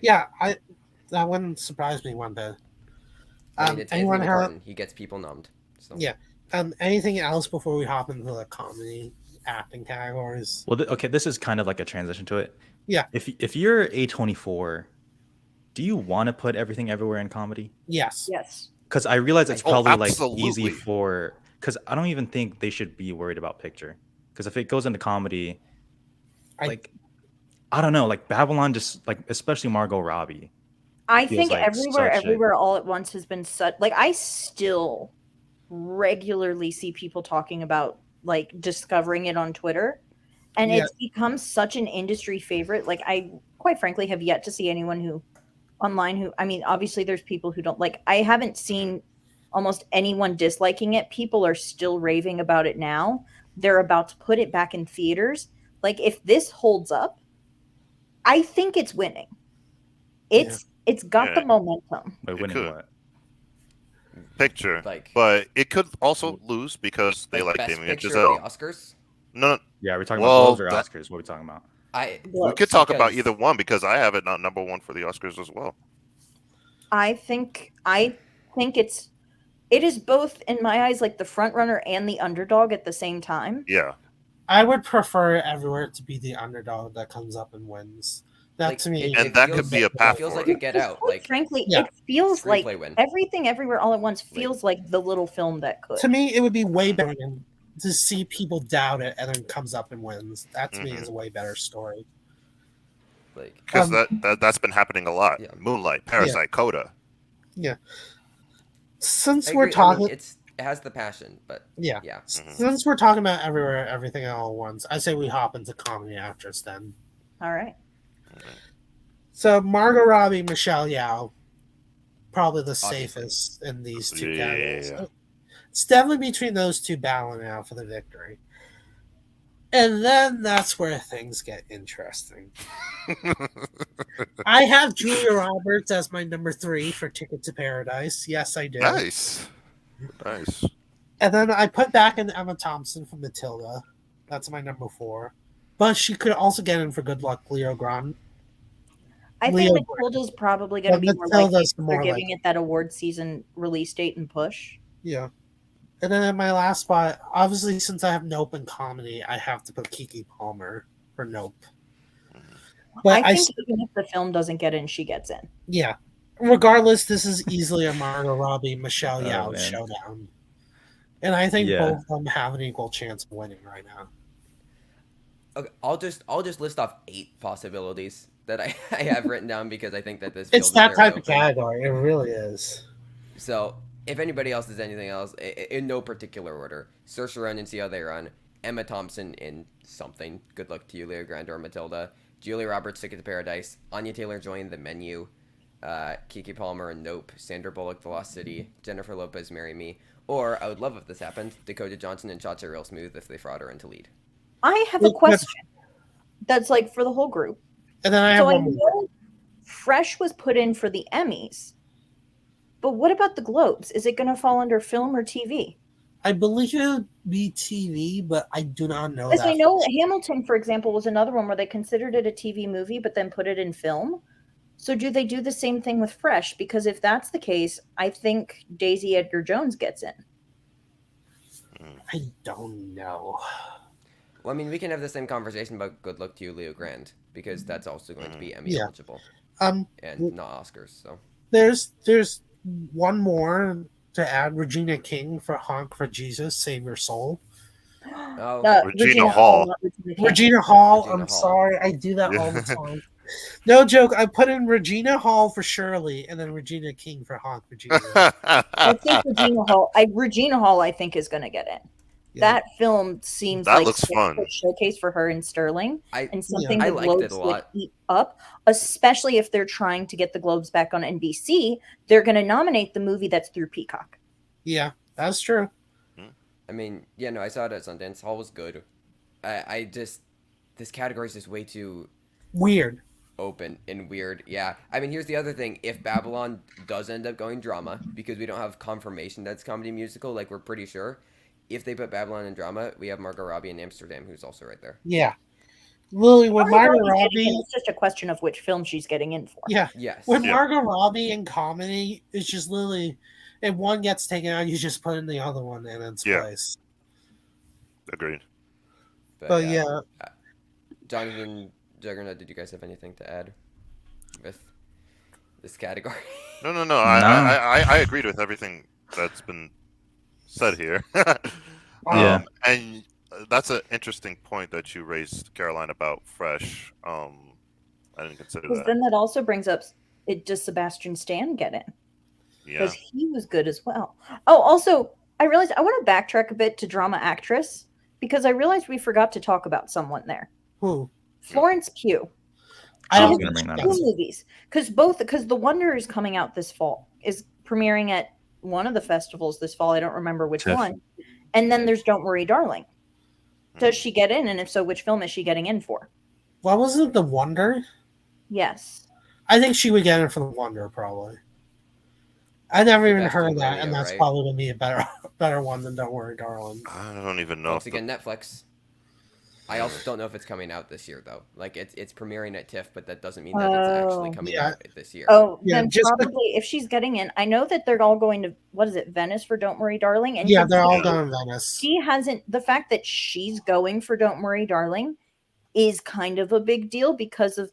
Yeah, that wouldn't surprise me one bit. I mean, it's anyone Anthony McCartan. He gets people numbed. So. Yeah. Anything else before we hop into the comedy acting categories? Well, okay, this is kind of like a transition to it. Yeah. If you're A24, do you want to put everything everywhere in comedy? Yes. Yes. Because I realize it's probably like absolutely. easy for. Because I don't even think they should be worried about picture. Because if it goes into comedy, I don't know, like Babylon, just like especially Margot Robbie. I think like everywhere, all at once has been such. Like I still regularly see people talking about like discovering it on Twitter, and it's become such an industry favorite. Like I, quite frankly, have yet to see anyone who I mean, obviously there's people who don't like. I haven't seen almost anyone disliking it. People are still raving about it now. They're about to put it back in theaters. Like if this holds up, I think it's winning. It's It's got the Yeah. momentum. Wait, It winning could. what? Picture, Like, but it could also lose because they like Best Damien Picture Giselle. at the Oscars. No, Yeah, we're talking well, about Globes or that- Oscars? What are we talking about? we could talk about because either one because I have it not number one for the Oscars as well. I think it is both in my eyes like the front runner and the underdog at the same time. Yeah, I would prefer everywhere to be the underdog that comes up and wins. That Like, to me, and it that feels- could be a it path feels for like it. a Get Because Out. quite Like, frankly, Yeah. it feels like Screenplay win. Everything Everywhere All at Once Like- feels like the little film that could. to me, it would be way better than to see people doubt it and then comes up and wins. That to me is a way better story. like Because that's been happening a lot. Yeah. Moonlight, Parasite, Coda. Since I we're agree. I mean, talking, it has the passion, but yeah. yeah. Since we're talking about everywhere, everything all at once, I say we hop into comedy actress then. All right. So Margot Robbie, Michelle Yeoh, probably the Obviously. safest in these two Yeah. categories. It's definitely between those two battling out for the victory. And then that's where things get interesting. I have Julia Roberts as my number 3 for Ticket to Paradise. Yes, I do. Nice. And then I put back in Emma Thompson from Matilda. That's my number 4. But she could also get in for Good Luck, Leo Grant. I Leo think Matilda's probably going to But be more likely Matilda's if they're more giving likely. it that award season release date and push. Yeah. And then at my last spot, obviously, since I have Nope in comedy, I have to put Keke Palmer for Nope. But I think even if the film doesn't get in, she gets in. yeah. Regardless, this is easily a Margot Robbie, Michelle Yeoh man. showdown. And I think Yeah. both of them have an equal chance of winning right now. Okay, I'll just list off 8 possibilities that I have written down because I think that this It's field that is type very of open. category. It really is. So if anybody else has anything else, in no particular order, Saoirse Ronan and See How They Run, Emma Thompson in something. Good luck to you, Leo Grande or Matilda. Julia Roberts, Ticket to Paradise. Anya Taylor-Joy, The Menu. Keke Palmer and Nope. Sandra Bullock, The Lost City. Jennifer Lopez, Marry Me. Or, I would love if this happened, Dakota Johnson and Cha-Cha Real Smooth if they fraud her into lead. I have a question that's like for the whole group. And then I have So I one more. know Fresh was put in for the Emmys, but what about the Globes? Is it going to fall under film or TV? I believe it would be TV, but I do not know Because that. I know Hamilton, for example, was another one where they considered it a TV movie, but then put it in film. So do they do the same thing with Fresh? Because if that's the case, I think Daisy Edgar Jones gets in. I don't know. Well, I mean, we can have the same conversation about Good Luck to You, Leo Grande, because that's also going to be Emmy Yeah. eligible Um, and not Oscars. So there's one more to add. Regina King for Honk for Jesus, Save Your Soul. oh, Regina Hall. not Regina King. Regina Hall. Regina I'm Hall. sorry, I do that all the Yeah. time. No joke. I put in Regina Hall for Shirley, and then Regina King for Honk for Jesus. I think Regina Hall, I think, is going to get in. Yeah. That film seems That like looks such fun. a showcase for her in Sterling, I and something I the liked it Globes a would lot. eat up, especially if they're trying to get the Globes back on NBC. They're going to nominate the movie that's through Peacock. Yeah, that's true. I mean, yeah, no, I saw it at Sundance. Hall was good. I just this category is just way too Weird. open and weird. Yeah, I mean, here's the other thing: if Babylon does end up going drama, because we don't have confirmation that's comedy musical, like we're pretty sure. If they put Babylon in drama, we have Margot Robbie in Amsterdam, who's also right there. Yeah. Lily, with Margot Robbie, It's just a question of which film she's getting in for. yeah. Yes. With Yeah. Margot Robbie in comedy, it's just literally, if one gets taken out, you just put in the other one in its Yeah. place. Agreed. But yeah, Jonathan, Juggernaut, did you guys have anything to add with this category? No. I agreed with everything that's been said here. Yeah. And that's an interesting point that you raised, Caroline, about Fresh. I didn't consider Because that. then that also brings up, does Sebastian Stan get in? Yeah. Because he was good as well. Oh, also, I realized I want to backtrack a bit to drama actress, because I realized we forgot to talk about someone there. who? Florence Pugh. I She don't has gonna bring that two up. movies. Because The Wonder is coming out this fall, is premiering at one of the festivals this fall. I don't remember which TIFF. one. And then there's Don't Worry, Darling. Does she get in? And if so, which film is she getting in for? What was it? The Wonder? Yes. I think she would get it for the Wonder, probably. I never The even best heard in that, Romeo, and that's right? probably going to be a better one than Don't Worry, Darling. I don't even know. Once again, Netflix. I also don't know if it's coming out this year though. Like it's premiering at TIFF, but that doesn't mean that it's actually coming Yeah. out this year. Oh, Yeah, then just probably if she's getting in, I know that they're all going to what is it, Venice for Don't Worry, Darling? And yeah, they're all Yeah. going to Venice. she hasn't. The fact that she's going for Don't Worry, Darling, is kind of a big deal because of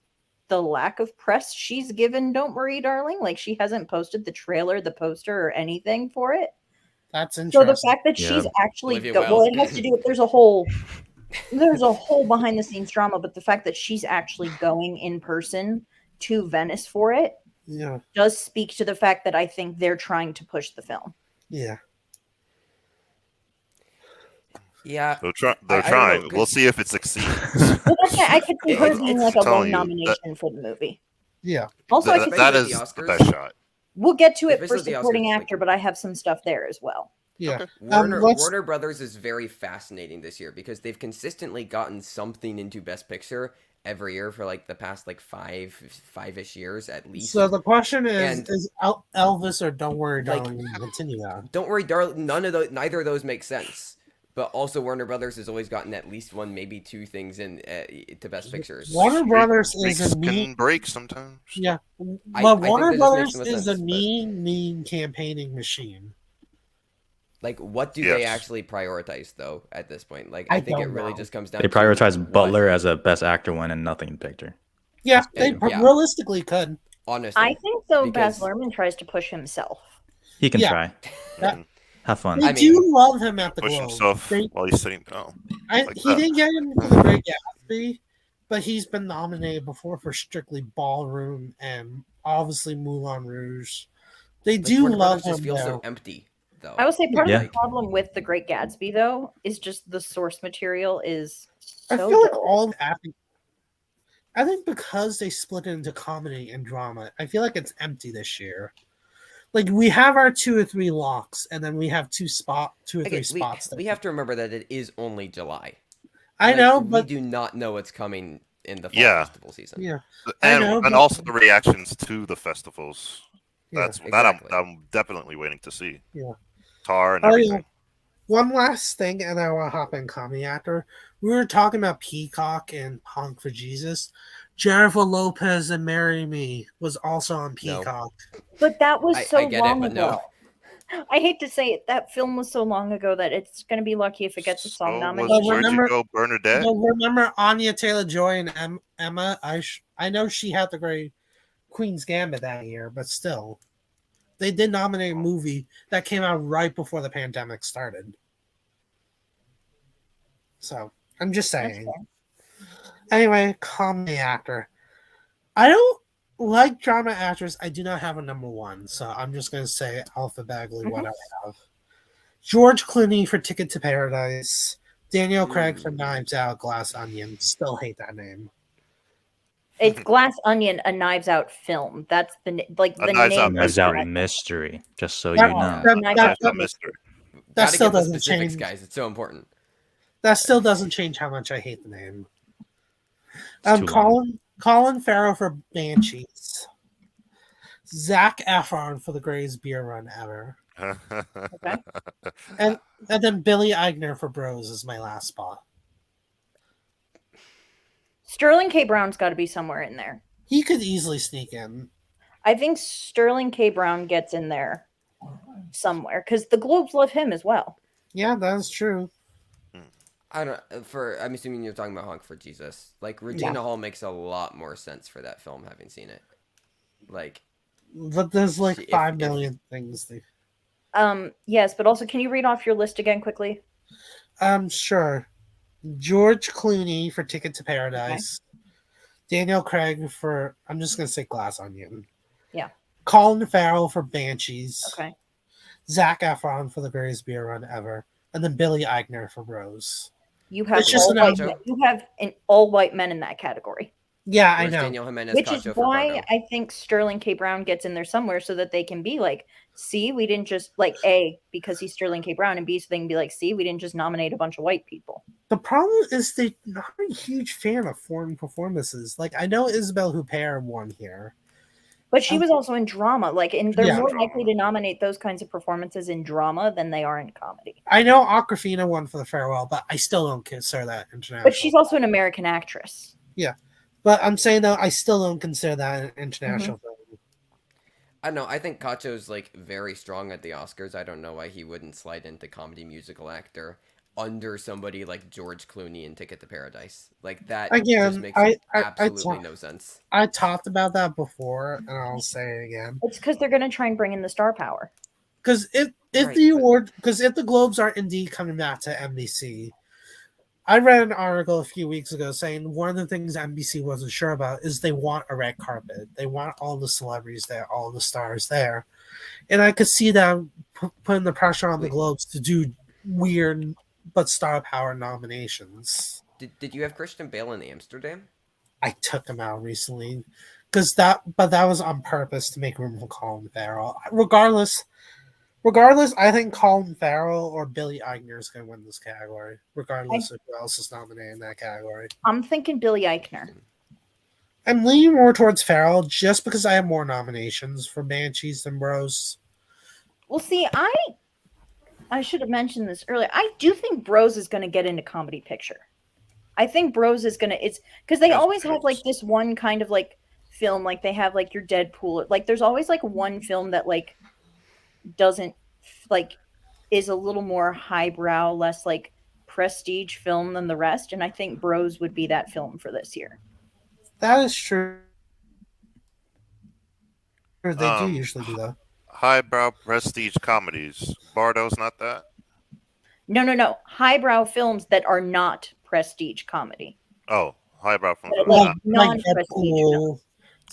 the lack of press she's given Don't Worry, Darling. Like she hasn't posted the trailer, the poster, or anything for it. That's So interesting. the fact that Yeah. she's actually Olivia well, Wilde. it has to do with there's a whole behind the scenes drama, but the fact that she's actually going in person to Venice for it Yeah, does speak to the fact that I think they're trying to push the film. yeah. Yeah, They're I don't know, trying. 'cause- We'll see if it succeeds. Well, that's why I could see her It's- being it's like a low telling you that- nomination for the movie. Yeah. Also, I That- could Especially that with is the the Oscars. best shot. we'll get to it for Especially the supporting Oscars, like- actor, but I have some stuff there as well. Yeah. Okay. Warner Brothers is very fascinating this year because they've consistently gotten something into Best Picture every year for like the past like five-ish years at least. So the question is: And- is Elvis or Don't Worry, Like- Darling going to continue that? Don't worry, darling. Neither of those make sense. But also, Warner Brothers has always gotten at least one, maybe two things in to Best Pictures. Warner Brothers Streaks is a mean. can break sometimes. Yeah, I but think Warner that just Brothers makes no is sense, a but- mean campaigning machine. Like, what do they Yes. actually prioritize though at this point? Like, I I think it don't really know. just comes down. They to prioritize what- Butler as a Best Actor win and nothing picture. Yeah, they Yeah. realistically could. Honestly, I think though because- Baz Luhrmann tries to push himself. He can Yeah. try. Mhm. Have fun. They I do mean, love him at the Push Globe. himself They- while he's sitting down. like he that. didn't get in for the Great Gatsby, but he's been nominated before for Strictly Ballroom and obviously Moulin Rouge. They like, do Warner love Brothers him just feels there. so empty though. I will say part Yeah. of the problem with The Great Gatsby though is just the source material is I so feel like dull. all the acting. I think because they split it into comedy and drama, I feel like it's empty this year. Like we have our 2 or 3 locks, and then we have 2 or 3 Again, spots. we have to remember that it is only July. I Like, know, we but do not know what's coming in the fall Yeah. festival season. yeah, I And know, and but- also the reactions to the festivals. yeah. That's that Exactly. I'm definitely waiting to see. Yeah. Tar and Oh, yeah. everything. One last thing, and I want to hop in comedy actor. We were talking about Peacock and Honk for Jesus. Jennifer Lopez and Marry Me was also on No. Peacock. But that was I so get it, long but ago. no. I hate to say it, that film was so long ago that it's going to be lucky if it gets a song So nomination. was Where'd Remember- You Go, Bernadette? But remember Anya Taylor-Joy and Emma? I know she had the great Queen's Gambit that year, but still, they did nominate a movie that came out right before the pandemic started. So I'm just That's saying. fair. Anyway, comedy actor. I don't like drama actors. I do not have a number one, so I'm just going to say alphabetically what I have. George Clooney for Ticket to Paradise. Daniel Craig for Knives Out, Glass Onion. Still hate that name. It's Glass Onion, a Knives Out film. That's the A the Knives name. Out Knives is Out Knives mystery, just so you That- know. that- Knives that- Out. That's a mystery. That Gotta still get the doesn't specifics, change. guys. It's so important. That still doesn't change how much I hate the name. It's too long. Colin Farrell for Banshees. Zach Efron for the greatest beer run ever. And then Billy Eichner for Bros is my last spot. Sterling K. Brown's got to be somewhere in there. He could easily sneak in. I think Sterling K. Brown gets in there somewhere because the Globes love him as well. Yeah, that is true. I don't. I'm assuming you're talking about Honk for Jesus. Like Regina Hall makes a lot more sense for that film, having seen it. Like, But there's like If- 5 if- million things. Yes, but also, can you read off your list again quickly? Sure. George Clooney for Ticket to Paradise. Daniel Craig for, I'm just going to say Glass Onion. Yeah. Colin Farrell for Banshees. Okay. Zach Efron for the greatest beer run ever. And then Billy Eichner for Rose. You have It's just all an white outro. men, you have all white men in that category, Yeah, I where's know. Daniel Jimenez which is Cacho for why Fargo? I think Sterling K. Brown gets in there somewhere so that they can be like, see, we didn't just like A, because he's Sterling K. Brown, and B, so they can be like, see, we didn't just nominate a bunch of white people. The problem is they're not a huge fan of foreign performances. Like, I know Isabelle Huppert won here, But she was also in drama, and they're Yeah. more likely to nominate those kinds of performances in drama than they are in comedy. I know Awkwafina won for The Farewell, but I still don't consider that international. But she's also an American actress. Yeah. But I'm saying, though, I still don't consider that an international film. I don't know. I think Cacho's very strong at the Oscars. I don't know why he wouldn't slide into comedy musical actor under somebody like George Clooney in Ticket to Paradise. That just makes absolutely no sense. I talked about that before, and I'll say it again. It's because they're going to try and bring in the star power. Because if the Globes are indeed coming back to NBC, I read an article a few weeks ago saying one of the things NBC wasn't sure about is they want a red carpet. They want all the celebrities there, all the stars there. And I could see them putting the pressure on the Globes to do weird but star power nominations. Did you have Christian Bale in Amsterdam? I took him out recently. But that was on purpose to make room for Colin Farrell. Regardless, I think Colin Farrell or Billy Eichner is going to win this category, regardless of who else is nominated in that category. I'm thinking Billy Eichner. I'm leaning more towards Farrell just because I have more nominations for Banshees than Bros. Well, see, I should have mentioned this earlier. I do think Bros is going to get into comedy picture. I think Bros is going to... It's because they always have this one kind of film, they have your Deadpool. There's always one film that doesn't is a little more highbrow, less prestige film than the rest, and I think Bros would be that film for this year. That is true. They do usually do that. Highbrow prestige comedies. Bardo's not that? No. Highbrow films that are not prestige comedy. Oh, highbrow films. Non-prestige.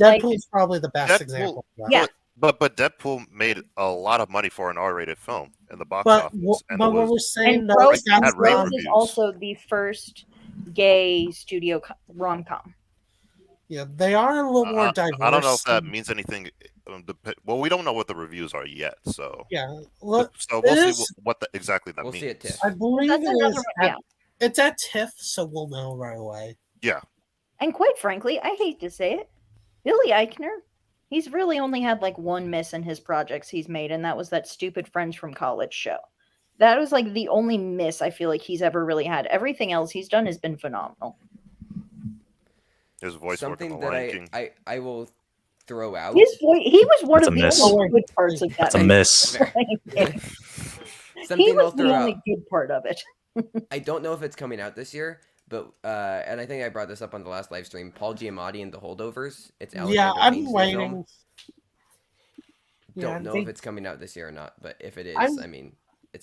Deadpool's probably the best example of that. Yeah. But Deadpool made a lot of money for an R-rated film in the box office. But what we're saying, Bros is also the first gay studio rom-com. Yeah, they are a little more diverse. I don't know if that means anything. Well, we don't know what the reviews are yet, so yeah. So we'll see what exactly that means. See it TIFF. I believe it's at TIFF, so we'll know right away. Yeah. And quite frankly, I hate to say it, Billy Eichner, he's really only had one miss in his projects he's made, and that was that stupid Friends from College show. That was the only miss I feel like he's ever really had. Everything else he's done has been phenomenal. His voice something that I will throw out. His voice, he was one of the only good parts of that. That's a miss. He was the only good part of it. I don't know if it's coming out this year, but and I think I brought this up on the last live stream. Paul Giamatti and The Holdovers. It's Alexander Payne's new film. Don't know if it's coming out this year or not, but if it is, it's Alexander Payne.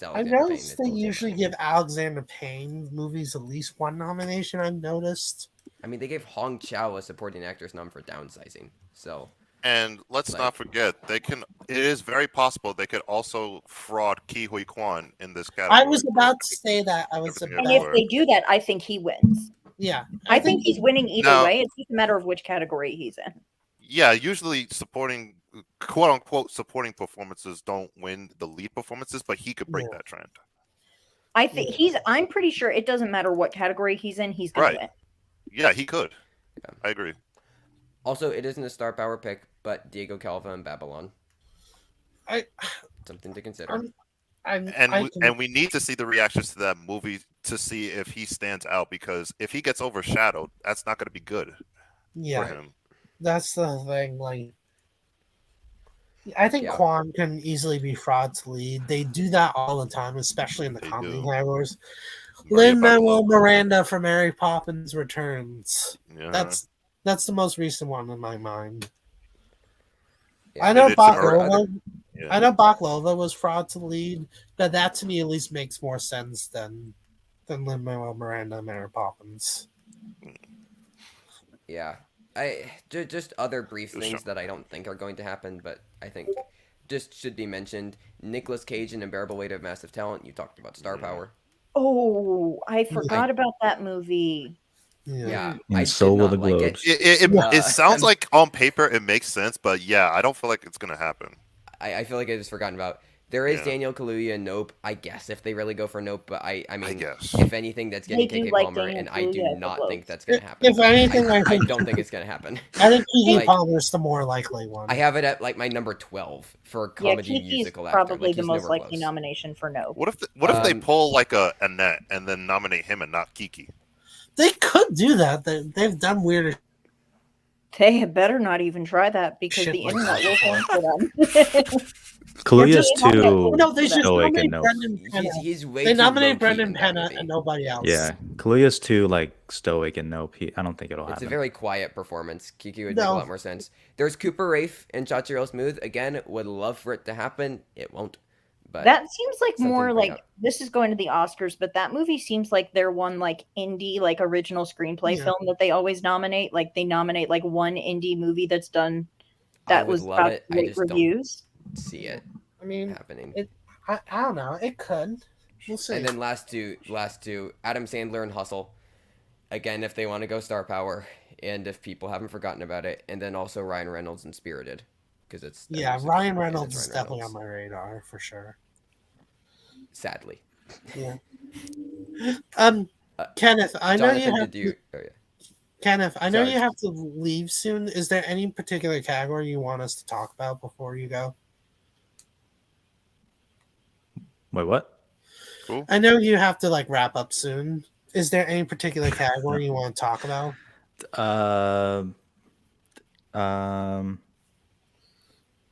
I noticed they usually give Alexander Payne movies at least one nomination. I've noticed. They gave Hong Chow a supporting actress nom for Downsizing. So. And let's not forget, it is very possible they could also fraud Ke Huy Quan in this category. I was about to say that. And if they do that, I think he wins. Yeah. I think he's winning either way. It's just a matter of which category he's in. Yeah, usually supporting, quote unquote, supporting performances don't win the lead performances, but he could break that trend. I think I'm pretty sure it doesn't matter what category he's in, he's going to win. Yeah, he could. Yeah. I agree. Also, it isn't a star power pick, but Diego Calva and Babylon. Something to consider. And we need to see the reactions to that movie to see if he stands out, because if he gets overshadowed, that's not going to be good for him. That's the thing. I think Quan can easily be fraud to lead. They do that all the time, especially in the comedy categories. Lin-Manuel Miranda for Mary Poppins Returns. Yeah. That's the most recent one in my mind. Yeah, I know Baklava was fraud to lead, but that to me at least makes more sense than Lin-Manuel Miranda and Mary Poppins. Yeah. Just other brief things that I don't think are going to happen, but I think just should be mentioned. Nicolas Cage in Unbearable Weight of Massive Talent. You talked about star power. Oh, I forgot about that movie. Yeah, and so will the Globes. It sounds like on paper it makes sense, but I don't feel like it's gonna happen. I feel like I just forgotten about There is Yeah. Daniel Kaluuya in Nope, I guess, if they really go for Nope. But I mean, guess. if anything, that's getting They do KK like Palmer, Daniel and I do Kaluuya at the not think Globes. that's going to happen. If anything, I don't think it's going to happen. I think Keke Like- Palmer's the more likely one. I have it at like my number 12 for a Yeah, comedy Kiki's musical actor. probably Like, the he's most nowhere likely close. nomination for no. What if they pull like a Annette and then nominate him and not Kiki? They could do that. They've done weirder. They had better not even try that because Shit the like internet will that. fall for them. Kaluuya's just- too No, they just stoic nominate and Nope. Brendan Penna. He's way They too nominate low-key Brendan in that Penna movie. and nobody else. Yeah, Kaluuya's too like stoic and Nope. I don't think it'll It's happen. a very quiet performance. Kiki would make a No. lot more sense. There's Cooper Rafe and Shot Real Smooth. Again, would love for it to happen. It won't. But That seems like something more to bring like up. this is going to the Oscars, but that movie seems like their one like indie like original screenplay Yeah. film that they always nominate. Like they nominate like one indie movie that's done I that would was love got it. I great just reviews. don't see it I mean, happening. I don't know. It could. We'll see. And then last two, Adam Sandler and Hustle. Again, if they want to go star power, and if people haven't forgotten about it, and then also Ryan Reynolds and Spirited, because it's Yeah, it's- Ryan it's Reynolds is Ryan definitely Reynolds, on my radar for sure. Sadly, Yeah. Uh, Kenneth, I know you Jonathan, have did you? to, Oh yeah. Kenneth, I know Sorry. you have to leave soon. Is there any particular category you want us to talk about before you go? Wait, what? Cool. I know you have to like wrap up soon. Is there any particular category you want to talk about?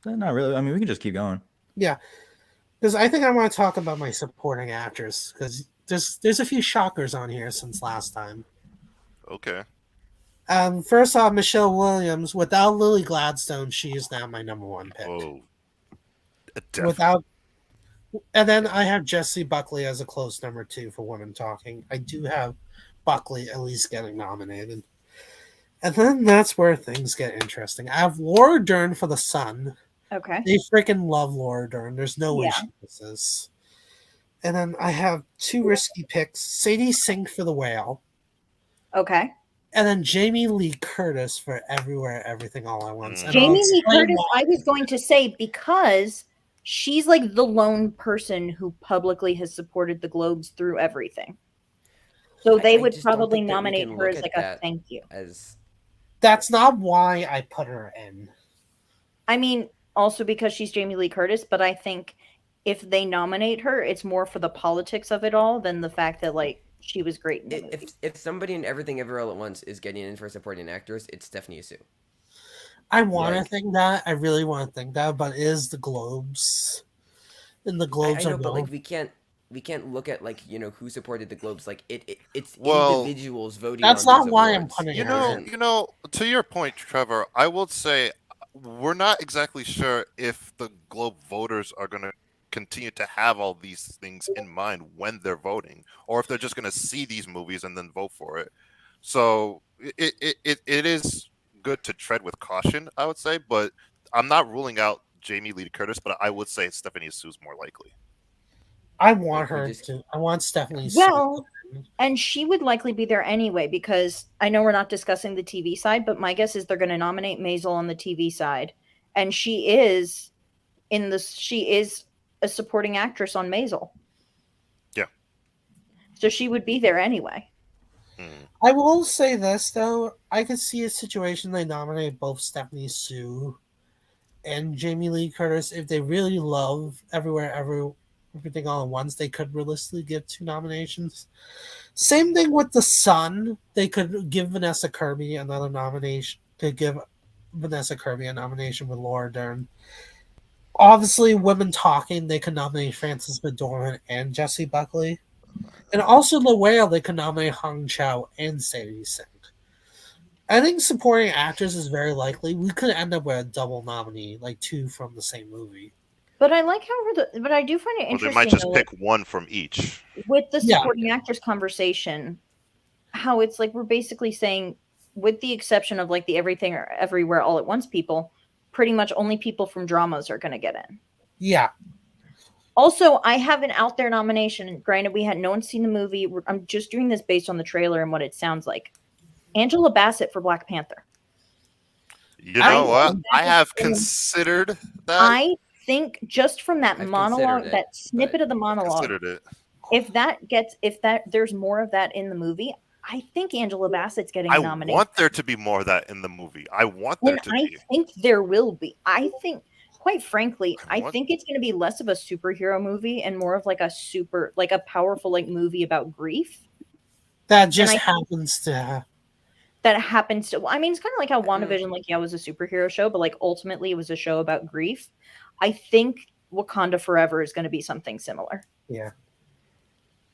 Not really. I mean, we can just keep going. Yeah, because I think I want to talk about my supporting actress because there's a few shockers on here since last time. Okay. First off, Michelle Williams. Without Lily Gladstone, she is now my number one pick. Oh. Without, and then I have Jessie Buckley as a close number two for Women Talking. I do have Buckley at least getting nominated, and then that's where things get interesting. I have Laura Dern for The Sun. Okay. They freaking love Laura Dern. There's no way Yeah. she misses. And then I have two risky picks: Sadie Sink for The Whale, Okay. and then Jamie Lee Curtis for Everywhere, Everything, All at Once. And I'll Jamie Lee explain Curtis, why. I was going to say because she's like the lone person who publicly has supported the Globes through everything. So they I would just don't probably think that we nominate can her look as at like a that thank you. As That's not why I put her in. I mean, also because she's Jamie Lee Curtis, but I think if they nominate her, it's more for the politics of it all than the fact that like she was great in the movie. if somebody in Everything Everywhere All at Once is getting in for supporting actress, it's Stephanie Sue. I want to Like- think that. I really want to think that, but it is the Globes. And the I Globes know, are but known. like we can't look at like who supported the Globes. Like it's Well, individuals voting. that's on not these why I'm awards. putting You her know, in. to your point, Trevor, I will say we're not exactly sure if the Globe voters are going to continue to have all these things in mind when they're voting, or if they're just going to see these movies and then vote for it. So it is good to tread with caution, I would say, but I'm not ruling out Jamie Lee Curtis, but I would say Stephanie Sue's more likely. I want Like, we her just- to. I want Stephanie. Well, and she would likely be there anyway because I know we're not discussing the TV side, but my guess is they're going to nominate Maisel on the TV side, and she is a supporting actress on Maisel. Yeah. So she would be there anyway. I will say this though, I could see a situation they nominate both Stephanie Sue and Jamie Lee Curtis if they really love Everything All at Once. They could realistically give two nominations. Same thing with The Sun. They could give Vanessa Kirby another nomination. Could give Vanessa Kirby a nomination with Laura Dern. Obviously, Women Talking, they could nominate Frances McDormand and Jessie Buckley. And also The Whale, they could nominate Hong Chow and Sadie Sink. I think supporting actors is very likely. We could end up with a double nominee, like two from the same movie. But I like how but I do find it Or they interesting might just though, pick one from each. with the Yeah. supporting actors conversation, how it's like we're basically saying, with the exception of like the Everything or Everywhere All at Once people, pretty much only people from dramas are going to get in. Yeah. Also, I have an out there nomination. Granted, no one's seen the movie. I'm just doing this based on the trailer and what it sounds like. Angela Bassett for Black Panther. You know what? think I that have is- considered that. I think just from that I've monologue, considered it, that snippet of the monologue, Considered it. if there's more of that in the movie, I think Angela Bassett's getting a I nomination. want there to be more of that in the movie. I want there And to I be. think there will be. I think, quite frankly, I I want- think it's going to be less of a superhero movie and more of like a powerful like movie about grief That just I- happens to. that happens to. I mean, it's kind of like how WandaVision, like, yeah, was a superhero show, but like ultimately it was a show about grief. I think Wakanda Forever is going to be something similar. Yeah.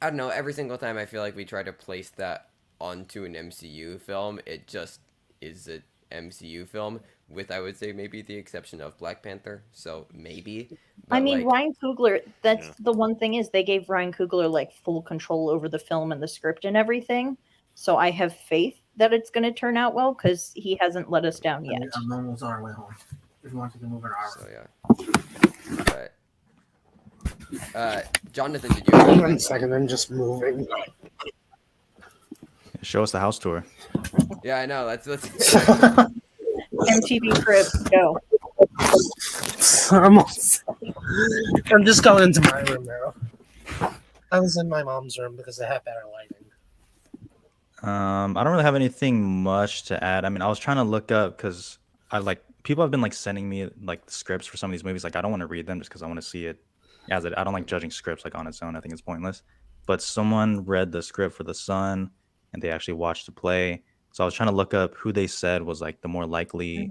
I don't know. Every single time I feel like we try to place that onto an MCU film, it just is an MCU film, with, I would say, maybe the exception of Black Panther. So maybe. But I mean, like, Ryan Coogler, that's Yeah. the one thing is they gave Ryan Coogler like full control over the film and the script and everything. So I have faith that it's going to turn out well because he hasn't let us down yet. I'm almost on our way home. If you want to move an hour. So yeah. Jonathan, did you? Have 1 second, I'm just moving. Show us the house tour. Yeah, I know. Let's. MTV Crib, go. I'm just going into my room now. I was in my mom's room because they have better lighting. I don't really have anything much to add. I mean, I was trying to look up because people have been like sending me like scripts for some of these movies. Like, I don't want to read them just because I want to see it as it. I don't like judging scripts like on its own. I think it's pointless. But someone read the script for The Sun, and they actually watched the play. So I was trying to look up who they said was like the more likely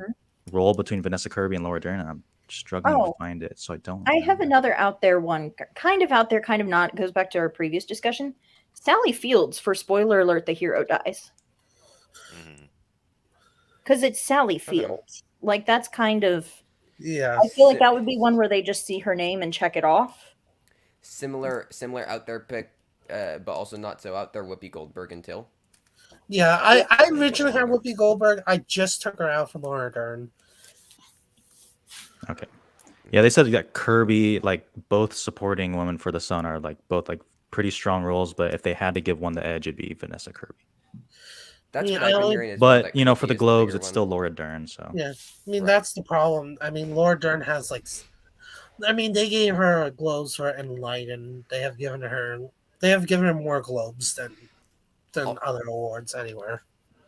role between Vanessa Kirby and Laura Dern, and I'm struggling to find it. So I don't. I have another out there one, kind of out there, kind of not. It goes back to our previous discussion. Sally Fields, for spoiler alert, the hero dies. Because it's Sally Fields. Like, that's kind of. Yeah. I feel like that would be one where they just see her name and check it off. Similar out there pick, but also not so out there. Whoopi Goldberg and Till. Yeah, I originally had Whoopi Goldberg. I just took her out for Laura Dern. Okay. Yeah, they said that Kirby, like both supporting women for The Sun, are like both like pretty strong roles. But if they had to give one the edge, it'd be Vanessa Kirby. That's Yeah, what I've been hearing. As well, But that for Kirby the is Globes, bigger it's one. still Laura Dern. So Yeah, I mean Right. that's the problem. I mean, Laura Dern has like, I mean, they gave her Globes for Enlightened. They have given her more Globes than other awards anywhere.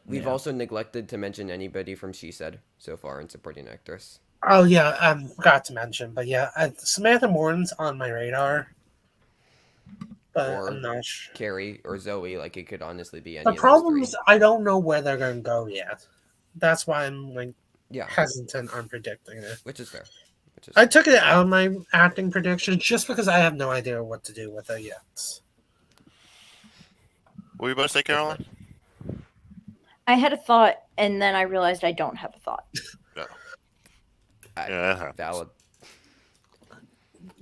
We've also neglected to mention anybody from She Said so far in supporting actress. Oh yeah, I forgot to mention, but yeah, Samantha Morton's on my radar, but Or I'm not sure. Carrie or Zoe, like it could honestly be any The of those problem three. is I don't know where they're going to go yet. That's why I'm like Yeah, hesitant on predicting it. which is fair. I took it out of my acting predictions just because I have no idea what to do with it yet. What were you about to say, Caroline? I had a thought, and then I realized I don't have a thought. Yeah. Valid.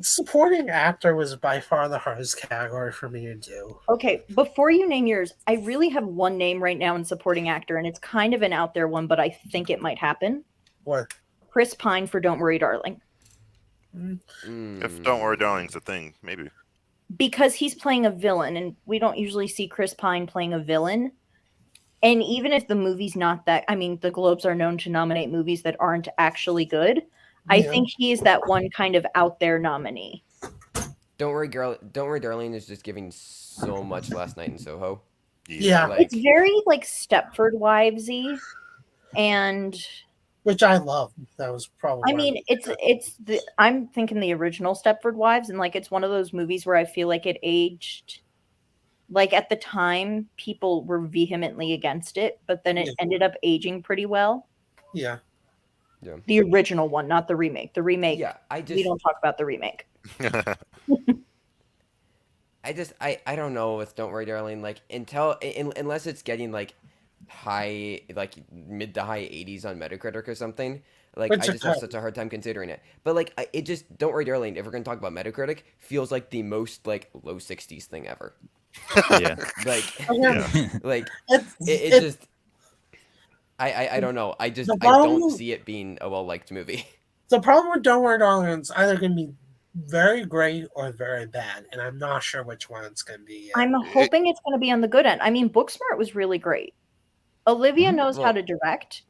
Supporting actor was by far the hardest category for me to do. Okay, before you name yours, I really have one name right now in supporting actor, and it's kind of an out there one, but I think it might happen. What? Chris Pine for Don't Worry, Darling. If Don't Worry, Darling's a thing, maybe. Because he's playing a villain, and we don't usually see Chris Pine playing a villain. And even if the movie's not that, I mean, the Globes are known to nominate movies that aren't actually good. I think he is that one kind of out there nominee. Don't Worry, Darling is just giving so much Last Night in Soho. Yeah. Like, It's very like Stepford Wivesy, and Which I love. That was probably. I mean, I'm thinking the original Stepford Wives, and like it's one of those movies where I feel like it aged. Like at the time, people were vehemently against it, but then it ended up aging pretty well. Yeah. The original one, not the remake. The remake. yeah, We don't talk about the remake. I don't know with Don't Worry, Darling. Like unless it's getting like high, like mid to high 80s on Metacritic or something. Like Which I just have such a hard time considering it. But like it just Don't Worry, Darling. If we're gonna talk about Metacritic, feels like the most like low 60s thing ever. yeah. Like like it just. I don't know. I don't see it being a well-liked movie. The problem with Don't Worry, Darling is either going to be very great or very bad, and I'm not sure which one it's going to be yet. I'm hoping it's going to be on the good end. I mean, Booksmart was really great. Olivia knows how to direct.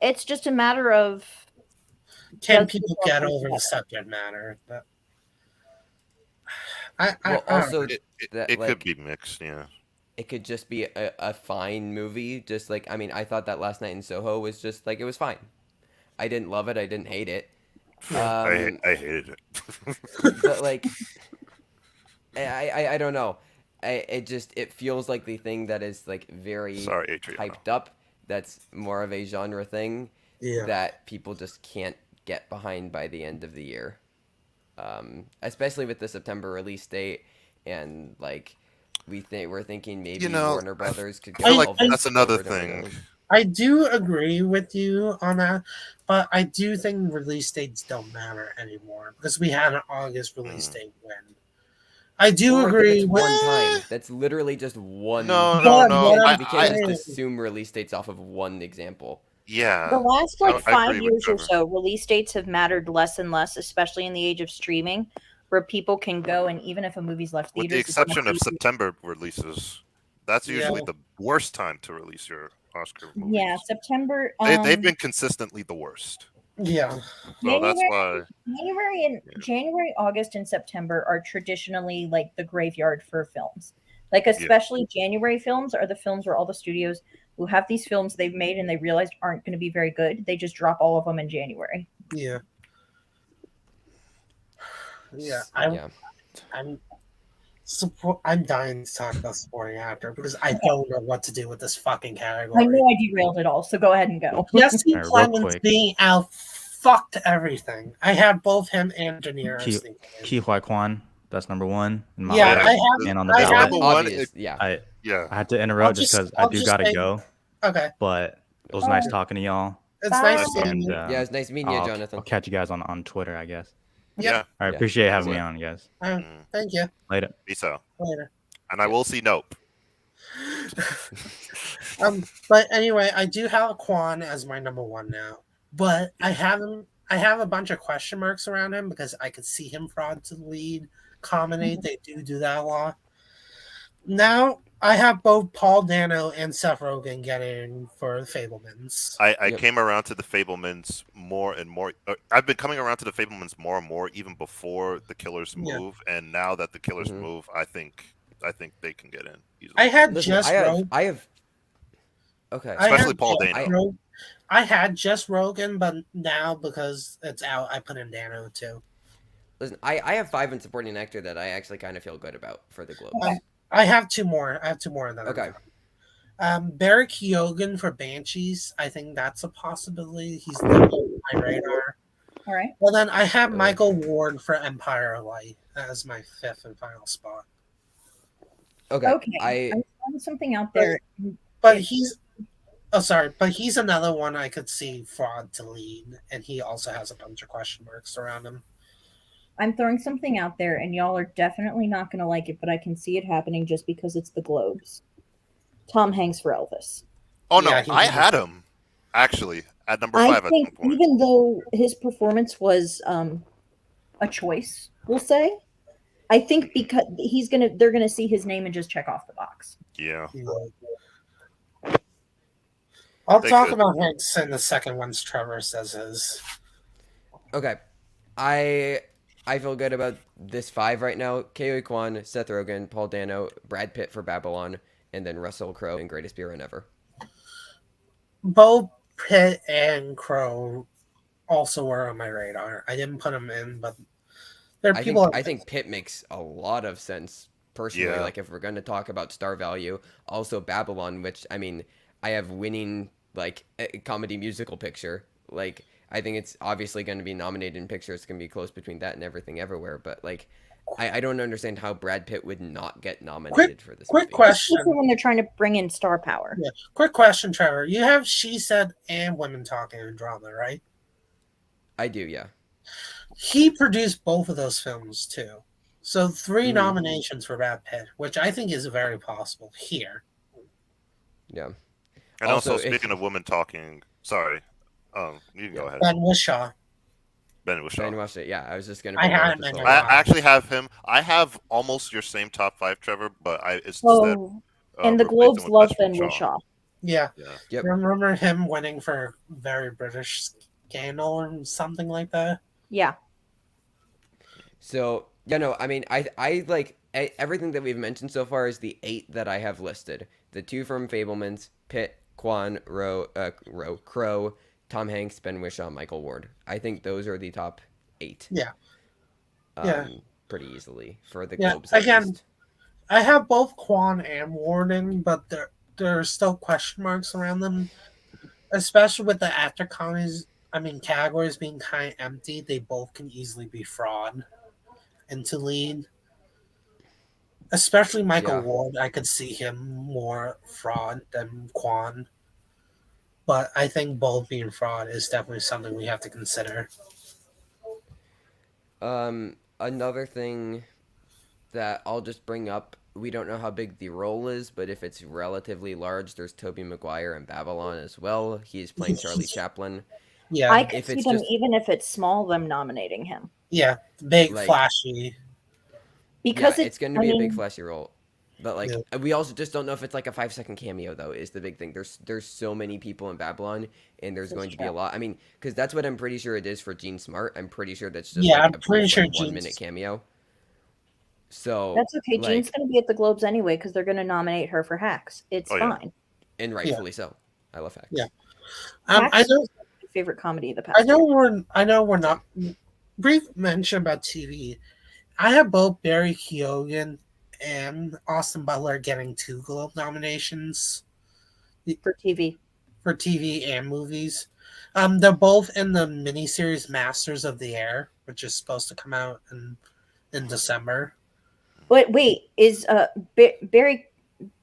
It's just a matter of can does people piss get off over the people. subject matter? But Well, also It that could like be mixed, yeah. it could just be a fine movie. Just like, I mean, I thought that Last Night in Soho was just like, it was fine. I didn't love it. I didn't hate it. I hated it. But like, I don't know. It feels like the thing that is like very Sorry, Adriano. hyped up. That's more of a genre thing yeah, that people just can't get behind by the end of the year. Especially with the September release date, and like we're thinking maybe You know, Warner Brothers could I go feel like 12 that's months another forward, and who thing. knows? I do agree with you on that, but I do think release dates don't matter anymore because we had an August release date when. I do Well, but agree that's with. one time. That's literally just one. No, But no. what I'm We can't just saying- assume release dates off of one example. Yeah. The last I like 5 agree with years or Trevor. so, release dates have mattered less and less, especially in the age of streaming, where people can go and even if a movie's left With theaters, the it's much exception of easier. September releases, that's usually Yeah. the worst time to release your Oscar movies. Yeah, September. They've been consistently the worst. Yeah, So that's why. January, August, and September are traditionally like the graveyard for films. Like especially January films are the films where all the studios who have these films they've made and they realized aren't going to be very good. They just drop all of them in January. yeah, yeah. I'm dying to talk about supporting actor because I don't know what to do with this fucking category. I know I derailed it all, so go ahead and go. Jesse Alright, real Plemons quick. being out fucked everything. I had both him and De Niro. Ki Hua Kwan, that's number one in my Yeah, list. I have. And on the I ballot. have- Number one, Obvious, yeah. I Yeah. had to interrupt just because I I'll do just gotta say- go. Okay, But it was nice talking to y'all. it's Bye. nice seeing And you. Yeah, it's nice meeting you, Jonathan. I'll catch you guys on Twitter, I guess. Yeah. Yeah. All right, Yeah. appreciate having me Yeah. on, guys. Thank you. Later. Peace out. Later. And I will see Nope. But anyway, I do have Quan as my number one now, but I have a bunch of question marks around him because I could see him fraud to the lead, comedy. They do that a lot. Now I have both Paul Dano and Seth Rogen getting for Fablemans. I Yep. came around to the Fablemans more and more. I've been coming around to the Fablemans more and more, even before the Killers Yeah. move. And now that the Killers Mhm. move, I think they can get in easily. I had Listen, just Rogen. I have. Okay. I Especially had Paul just Dano. Ro- I had just Rogen, but now because it's out, I put in Dano too. Listen, I have 5 in supporting actor that I actually kind of feel good about for the Globes. I have two more. I have two more in that. Okay. Barry Keoghan for Banshees. I think that's a possibility. He's not on my radar. All right. Well, then I have Michael Ward for Empire Light as my fifth and final spot. Okay. Okay. I'm throwing something out there. But he's another one I could see fraud to lead, and he also has a bunch of question marks around him. I'm throwing something out there, and y'all are definitely not going to like it, but I can see it happening just because it's the Globes. Tom Hanks for Elvis. Oh no, Yeah, he I was- had him actually at number I 5 at think some point. even though his performance was a choice, we'll say, I think because they're gonna see his name and just check off the box. Yeah. I'll They talk could. about Hanks in the second once Trevor says his. Okay. I feel good about this 5 right now. Ke Kwan, Seth Rogen, Paul Dano, Brad Pitt for Babylon, and then Russell Crowe in Greatest Bureau Ever. Both Pitt and Crow also were on my radar. I didn't put them in, but there are people. I think Pitt makes a lot of sense personally. Yeah. Like if we're going to talk about star value, also Babylon, which I mean, I have winning like a comedy musical picture. Like I think it's obviously going to be nominated in picture. It's going to be close between that and Everything Everywhere. But like, I don't understand how Brad Pitt would not get nominated for this. Quick movie. question. Especially when they're trying to bring in star power. Yeah. Quick question, Trevor. You have She Said and Women Talking in drama, right? I do, yeah. He produced both of those films too. So 3 Mhm. nominations for Brad Pitt, which I think is very possible here. Yeah. And also, Also, if- speaking of women talking, sorry, you can go ahead. Ben Whishaw. Ben Whishaw. Ben watched it. Yeah, I was just going to. I had him in I actually have him. I have almost your same top 5, Trevor, but it's Oh, and the replaced him Globes with love Best Ben Shaw. Whishaw. Yeah. Yeah. Yep. Remember him winning for very British Scandal or something like that. Yeah. So yeah, no, I mean, I like everything that we've mentioned so far is the 8 that I have listed. The 2 from Fablemans, Pitt, Quan, Crow, Tom Hanks, Ben Whishaw, Michael Ward. I think those are the top 8. Yeah. Yeah. Pretty easily for the Yeah. Globes at Again, least. I have both Quan and Warden, but there are still question marks around them, especially with the actor categories being kind of empty. They both can easily be fraud into lead. Especially Michael Yeah. Ward, I could see him more fraud than Quan. But I think both being fraud is definitely something we have to consider. Another thing that I'll just bring up, we don't know how big the role is, but if it's relatively large, there's Tobey Maguire in Babylon as well. He's playing Charlie Chaplin. Yeah. I could If see it's them, just even if it's small, them nominating him. Yeah. Big, Like- flashy. Because yeah, it's going to I be a mean, big flashy role. But like we also just don't know if it's like a 5-second cameo though is the big thing. There's so many people in Babylon and there's That's going to be true. a lot. I mean, because that's what I'm pretty sure it is for Gene Smart. I'm pretty sure that's just Yeah, like I'm a pretty brief sure like, 1 minute Gene's- cameo. So That's okay. like, Jean's going to be at the Globes anyway because they're going to nominate her for Hacks. It's Oh, yeah. fine. and rightfully so. I love Hacks. Yeah. Hacks I know is my favorite comedy of the past. I know we're not brief mention about TV. I have both Barry Keoghan and Austin Butler getting 2 Globe nominations for TV. for TV and movies. They're both in the miniseries Masters of the Air, which is supposed to come out in December. But wait, is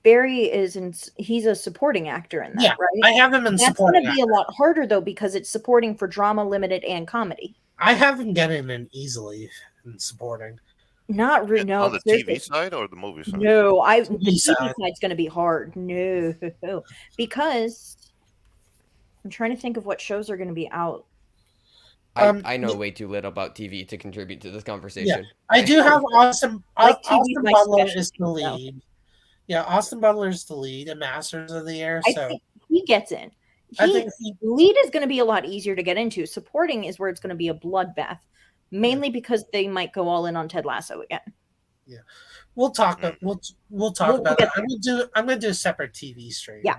Barry is in? He's a supporting actor in that, Yeah, right? I have him in That's going supporting. to be a lot harder though because it's supporting for drama, limited, and comedy. I have him getting in easily in supporting. Not really. No, On the TV side or the movie side? No, the TV TV side. side's going to be hard. No, because I'm trying to think of what shows are going to be out. I know way too little about TV to contribute to this conversation. I do have Austin. Like TV's Austin my Butler specialty, is the lead. Yeah, Austin Butler is the lead in Masters of the Air. I So think he gets in. I think Lead is going to be a lot easier to get into. Supporting is where it's going to be a bloodbath, mainly because they might go all in on Ted Lasso again. we'll talk. We'll talk We'll about get it. I'm gonna do a separate TV stream. Yeah.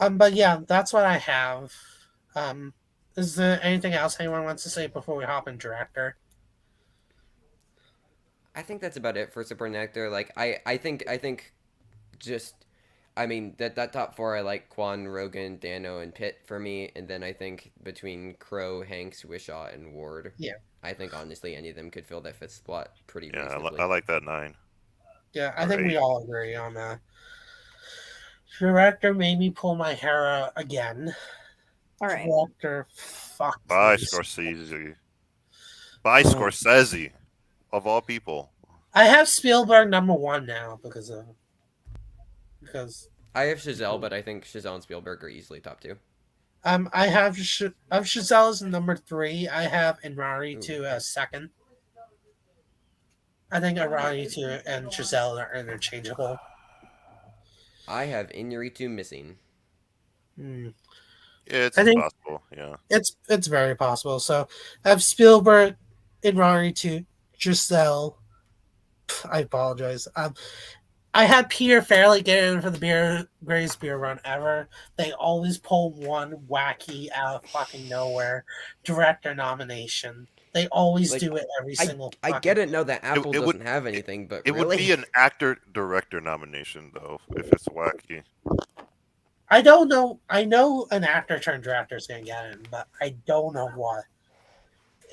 But yeah, that's what I have. Is there anything else anyone wants to say before we hop in director? I think that's about it for supporting actor. Like I think just I mean that top 4 I like Quan, Rogan, Dano, and Pitt for me, and then I think between Crow, Hanks, Wishaw, and Ward. Yeah. I think honestly any of them could fill that 5th spot pretty Yeah, reasonably. I like that 9. Yeah, I Or think we 8. all agree on that. Director made me pull my hair out again. All right. Director, fuck. By please. Scorsese. By Scorsese, of all people. I have Spielberg number 1 now because I have Chazelle, but I think Chazelle and Spielberg are easily top 2. I have Chazelle as number 3. I have Inarritu as second. I think Inarritu and Chazelle are interchangeable. I have Inarritu missing. It's I think- possible, yeah. It's very possible. So I have Spielberg, Inarritu, Giselle. I apologize. I had Peter Farrelly get in for the greatest beer run ever. They always pull one wacky out of fucking nowhere director nomination. They always Like, do it every single. I get it now that Apple it would- doesn't have anything, but It really? would be an actor-director nomination, though, if it's wacky. I don't know. I know an actor turned director is gonna get in, but I don't know what.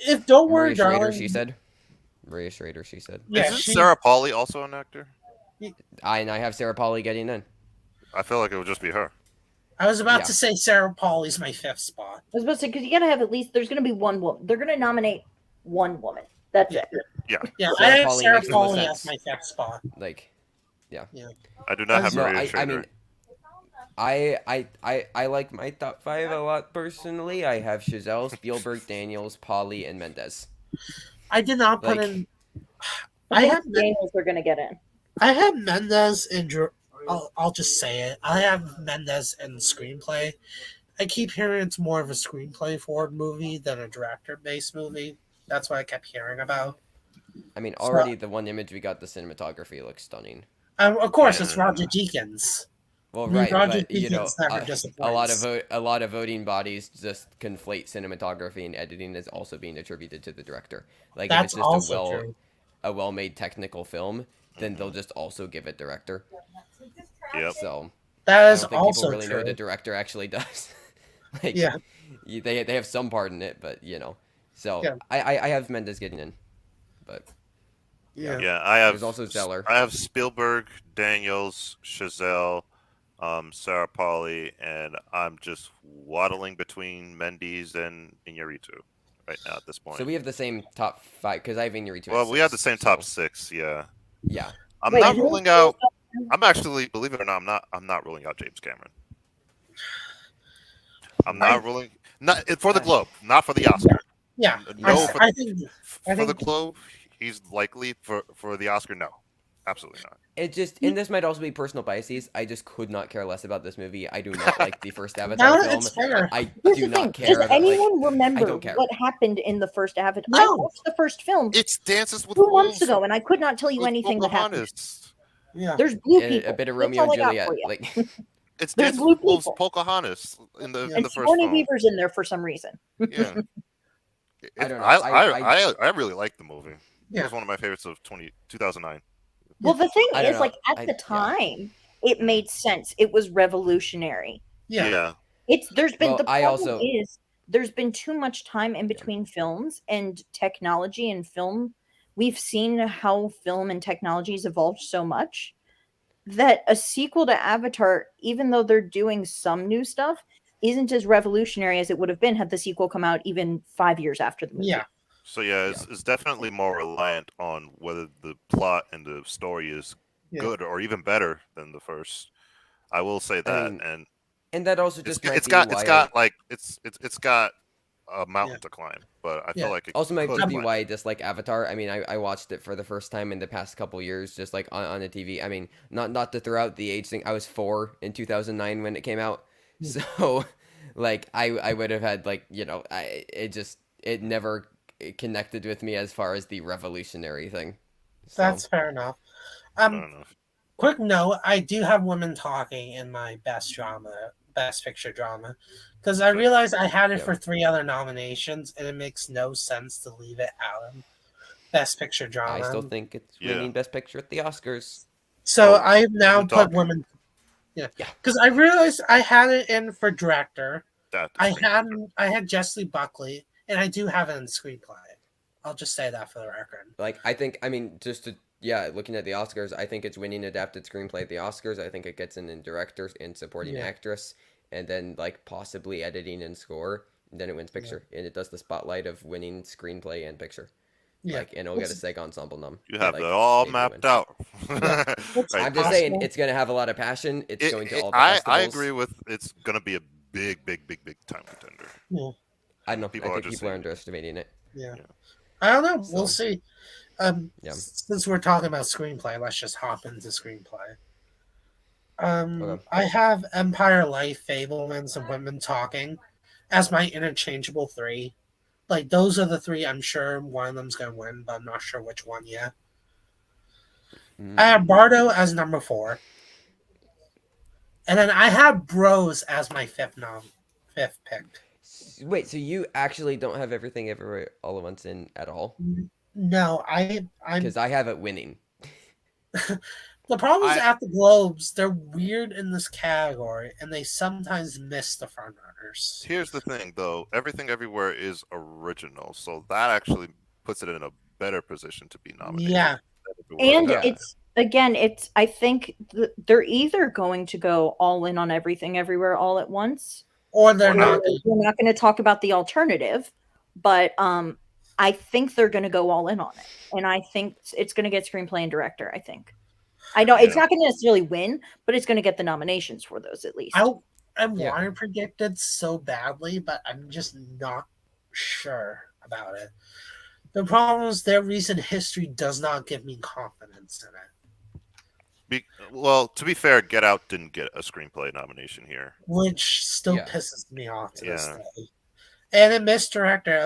If Don't Worry, Maria Schrader, Darling, she said. Maria Schrader, she said. yeah, Isn't she, Sarah Pauli also an actor? I have Sarah Pauli getting in. I feel like it would just be her. I was about Yeah. to say Sarah Pauli's my 5th spot. I was about to say because you got to have at least. There's going to be one woman. They're going to nominate one woman. That's it. Yeah, Sarah I have Pauli Sarah makes the most Pauli sense. as my 5th spot. Like, I do not have No, Maria I Schrader. mean, I like my top 5 a lot personally. I have Chazelle, Spielberg, Daniels, Pauli, and Mendez. I did not put Like- in. I I have think Daniels are going to get in. I have Mendez in. I'll just say it. I have Mendez in screenplay. I keep hearing it's more of a screenplay forward movie than a director based movie. That's what I kept hearing about. I mean, So, already the one image we got, the cinematography looks stunning. of course, it's Roger Deakins. Well, I mean, right, Roger but you know, Deakins never disappoints. a lot of voting bodies just conflate cinematography and editing as also being attributed to the director. Like if That's it's just also true. a well-made technical film, then they'll just also give it director. Yep. So That I is don't think people also really know what the true. director actually does. Like, Yeah. they have some part in it, but you know. So Yeah. I have Mendes getting in, but Yeah. Yeah, I have. there's also Zeller. I have Spielberg, Daniels, Chazelle, Sarah Polly, and I'm just waddling between Mendes and Iñárritu right now at this point. So we have the same top 5 because I have Iñárritu. Well, we have the same top so, 6. Yeah. Yeah. I'm Wait, not who- ruling out. I'm actually, believe it or not, I'm not ruling out James Cameron. I'm not ruling not for the Globe, not for the Oscar. Yeah. No, I think for the Globe, he's likely for the Oscar. No, absolutely not. It just, and this might also be personal biases. I just could not care less about this movie. I do not like the first no, Avatar film. it's fair. I Here's do the thing. not care Does about. anyone I remember don't care. what happened in the first Avatar? No. I watched the first film It's Dances with 2 Wolves months ago, and I could not tell you with anything that happened. Pocahontas. Yeah. There's blue And people. a bit of That's Romeo all and I got Juliet. for you. Like, It's There's Dances blue with Wolves, people. Pocahontas in the And first Sigourney film. Weaver's in there for some reason. Yeah. I don't know. I really like the movie. It Yeah. was one of my favorites of 2009. Well, the thing I don't is, like know. at the time, it made sense. It was revolutionary. Yeah. There's been Well, the I problem also- is there's been too much time in between films and technology and film. We've seen how film and technology has evolved so much that a sequel to Avatar, even though they're doing some new stuff, isn't as revolutionary as it would have been had the sequel come out even 5 years after the movie. Yeah. So yeah, it's definitely more reliant on whether the plot and the story is good or even better than the first. I will say that, mean, and that also just might it's be got why it's got a mountain to climb, but I feel like it also might could just be climb why I it. dislike Avatar. I mean, I watched it for the first time in the past couple years, just like on the TV. I mean, not to throw out the age thing. I was 4 in 2009 when it came out, so like I would have had like it never connected with me as far as the revolutionary thing. So. That's fair enough. I don't know. Quick note: I do have women talking in my best picture drama, because I realized I had it for 3 other nominations, and it makes no sense to leave it out of best picture drama. I still think it's winning best picture at the Oscars. So I've now put women. Yeah. Because I realized I had it in for director. That's I had Jessie Buckley, and I do have it in screenplay. I'll just say that for the record. Like, looking at the Oscars, I think it's winning adapted screenplay at the Oscars. I think it gets in directors and supporting actress, and then like possibly editing and score. And then it wins picture, and it does the spotlight of winning screenplay and picture. Yeah, like, and it'll get a SEG ensemble nom. You have that all mapped out. Right. I'm just saying it's going to have a lot of passion. It's going to all the festivals. I agree with it's going to be a big time contender. Yeah. I don't know. I think people are underestimating it. Yeah. I don't know. We'll see. Since we're talking about screenplay, let's just hop into screenplay. Okay. I have Empire Life, Fablemans, and Women Talking as my interchangeable 3. Like, those are the 3 I'm sure one of them's going to win, but I'm not sure which one yet. I have Bardo as number 4. And then I have Bros as my 5th pick. Wait, so you actually don't have Everything Everywhere All at Once in at all? No, because I have it winning. The problem is at the Globes, they're weird in this category, and they sometimes miss the front runners. Here's the thing, though: Everything Everywhere is original, so that actually puts it in a better position to be nominated. Yeah, and it's I think they're either going to go all in on Everything Everywhere All at Once, or they're not. We're not going to talk about the alternative, but I think they're going to go all in on it, and I think it's going to get screenplay and director. I think. I know it's not going to necessarily win, but it's going to get the nominations for those at least. I want to predict it so badly, but I'm just not sure about it. The problem is their recent history does not give me confidence in it. Well, to be fair, Get Out didn't get a screenplay nomination here. which still Yeah. pisses me off to this Yeah. day. And it missed director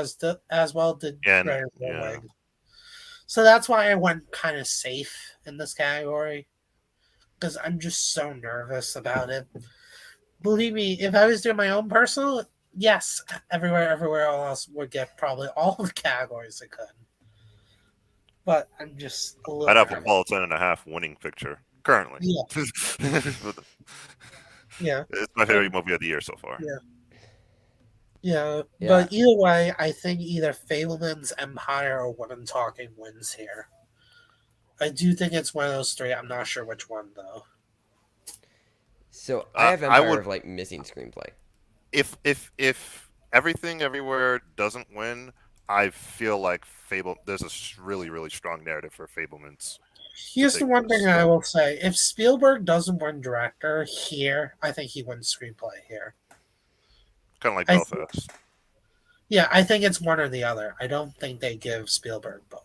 as well did And Greta yeah. Gerwig. So that's why I went kind of safe in this category, because I'm just so nervous about it. Believe me, if I was doing my own personal, yes, everywhere else would get probably all the categories it could. But I'm just a little I'd have a nervous. ball 10.5 winning picture currently. Yeah. Yeah. It's my favorite movie of the year so far. Yeah. Yeah, Yeah. but either way, I think either Fableman's Empire or Women Talking wins here. I do think it's one of those three. I'm not sure which one though. So I have I Empire would- of like missing screenplay. If Everything Everywhere doesn't win, I feel like there's a really strong narrative for Fableman's. Here's the take one this. thing I will say: if Spielberg doesn't win director here, I think he wins screenplay here. Kind of like I Belfast. Yeah, I think it's one or the other. I don't think they give Spielberg both.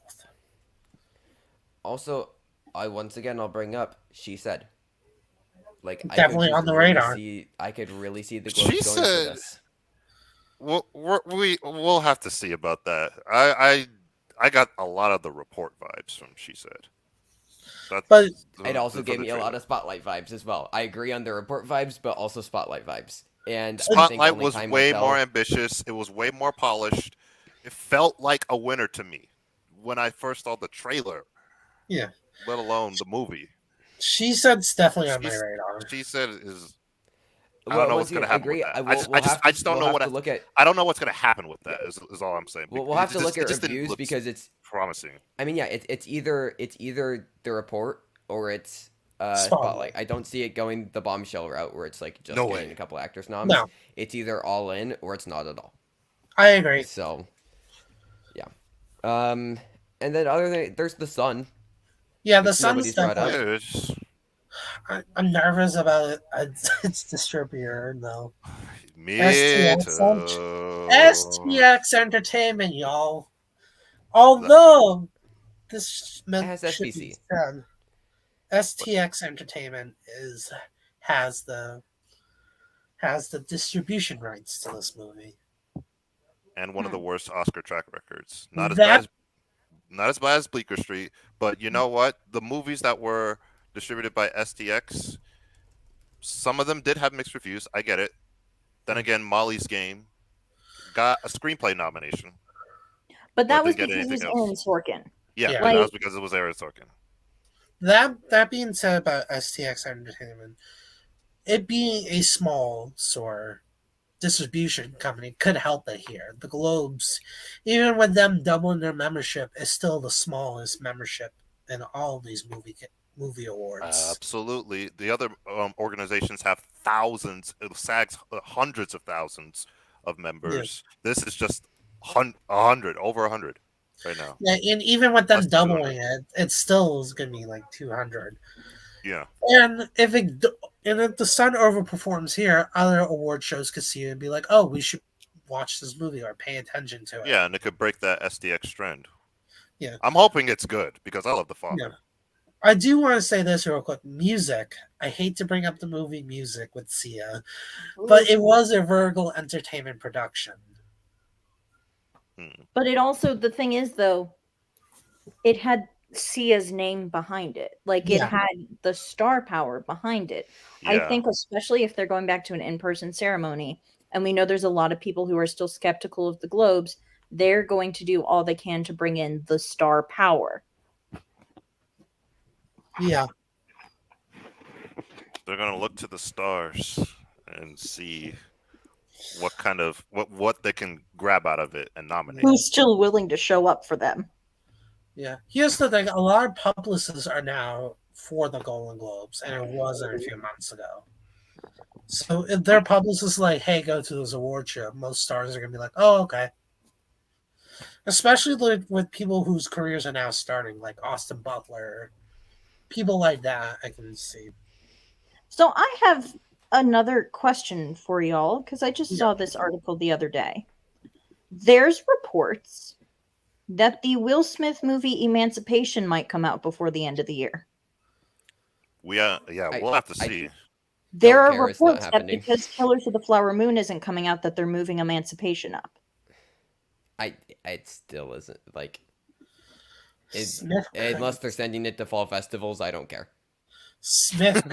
Also, I'll bring up She Said. Like Definitely on the radar. I could really see the Globes She going for Said- this. We'll have to see about that. I got a lot of the report vibes from She Said. But It also gave me a lot of Spotlight vibes as well. I agree on the report vibes, but also Spotlight vibes. And I think Spotlight only was time will way tell. more ambitious. It was way more polished. It felt like a winner to me when I first saw the trailer. Yeah. Let alone the movie. She Said's definitely on my She's- radar. She Said is. I Well, don't know once what's going to again, happen with agree. that. I just don't know what. Look at. I don't know what's going to happen with that. Is all I'm saying. We'll have to It look at just didn't reviews look because it's. promising. I mean, yeah, it's either the report or it's Spotlight. Spotlight. I don't see it going the bombshell route where it's like just No getting way. a couple actors noms. No. It's either all in or it's not at all. I agree. So, yeah. And then other than there's the Sun. Yeah, the Which Sun's nobody's brought definitely. up. Yeah, it's I'm nervous about it. Its distributor though. me STX too. STX Entertainment, y'all. Although this It has should be SBC. said, STX Entertainment has the distribution rights to this movie. And one of the worst Oscar track records. Not as That- bad as Bleecker Street, but you know what? The movies that were distributed by STX, some of them did have mixed reviews. I get it. Then again, Molly's Game got a screenplay nomination. But that But was didn't get because it was anything Aaron Sorkin. Yeah, Yeah. but Like- that was because it was Aaron Sorkin. That being said about STX Entertainment, it being a small store distribution company could help it here. The Globes, even with them doubling their membership, is still the smallest membership in all of these movie awards. Absolutely. The other organizations have thousands, SAG's hundreds of thousands of members. This is just 100, over 100 right now. Yeah, and even with them Less than doubling it, it still is going to be like 200. Yeah. And if the Sun overperforms here, other award shows could see it and be like, "Oh, we should watch this movie or pay attention to it." Yeah, and it could break that SDX trend. Yeah. I'm hoping it's good because I love The Father. Yeah. I do want to say this real quick. Music. I hate to bring up the movie Music with Sia, but it was a Virgil Entertainment production. But it also, the thing is though, it had Sia's name behind it. Like it Yeah. had the star power behind it. Yeah. I think especially if they're going back to an in-person ceremony, and we know there's a lot of people who are still skeptical of the Globes, they're going to do all they can to bring in the star power. Yeah. They're gonna look to the stars and see what kind of what they can grab out of it and nominate. Who's still willing to show up for them? Yeah. Here's the thing. A lot of publicists are now for the Golden Globes, and it wasn't a few months ago. So if their publicists like, "Hey, go to this award show," most stars are going to be like, "Oh, okay." Especially with people whose careers are now starting, like Austin Butler. People like that, I can see. So I have another question for y'all because I just saw this article the other day. There's reports that the Will Smith movie Emancipation might come out before the end of the year. we'll have to see. There Don't are care, it's not reports that happening. because Killers of the Flower Moon isn't coming out, that they're moving Emancipation up. It still isn't like. Smith Unless they're sending it to fall festivals, I don't care. Smith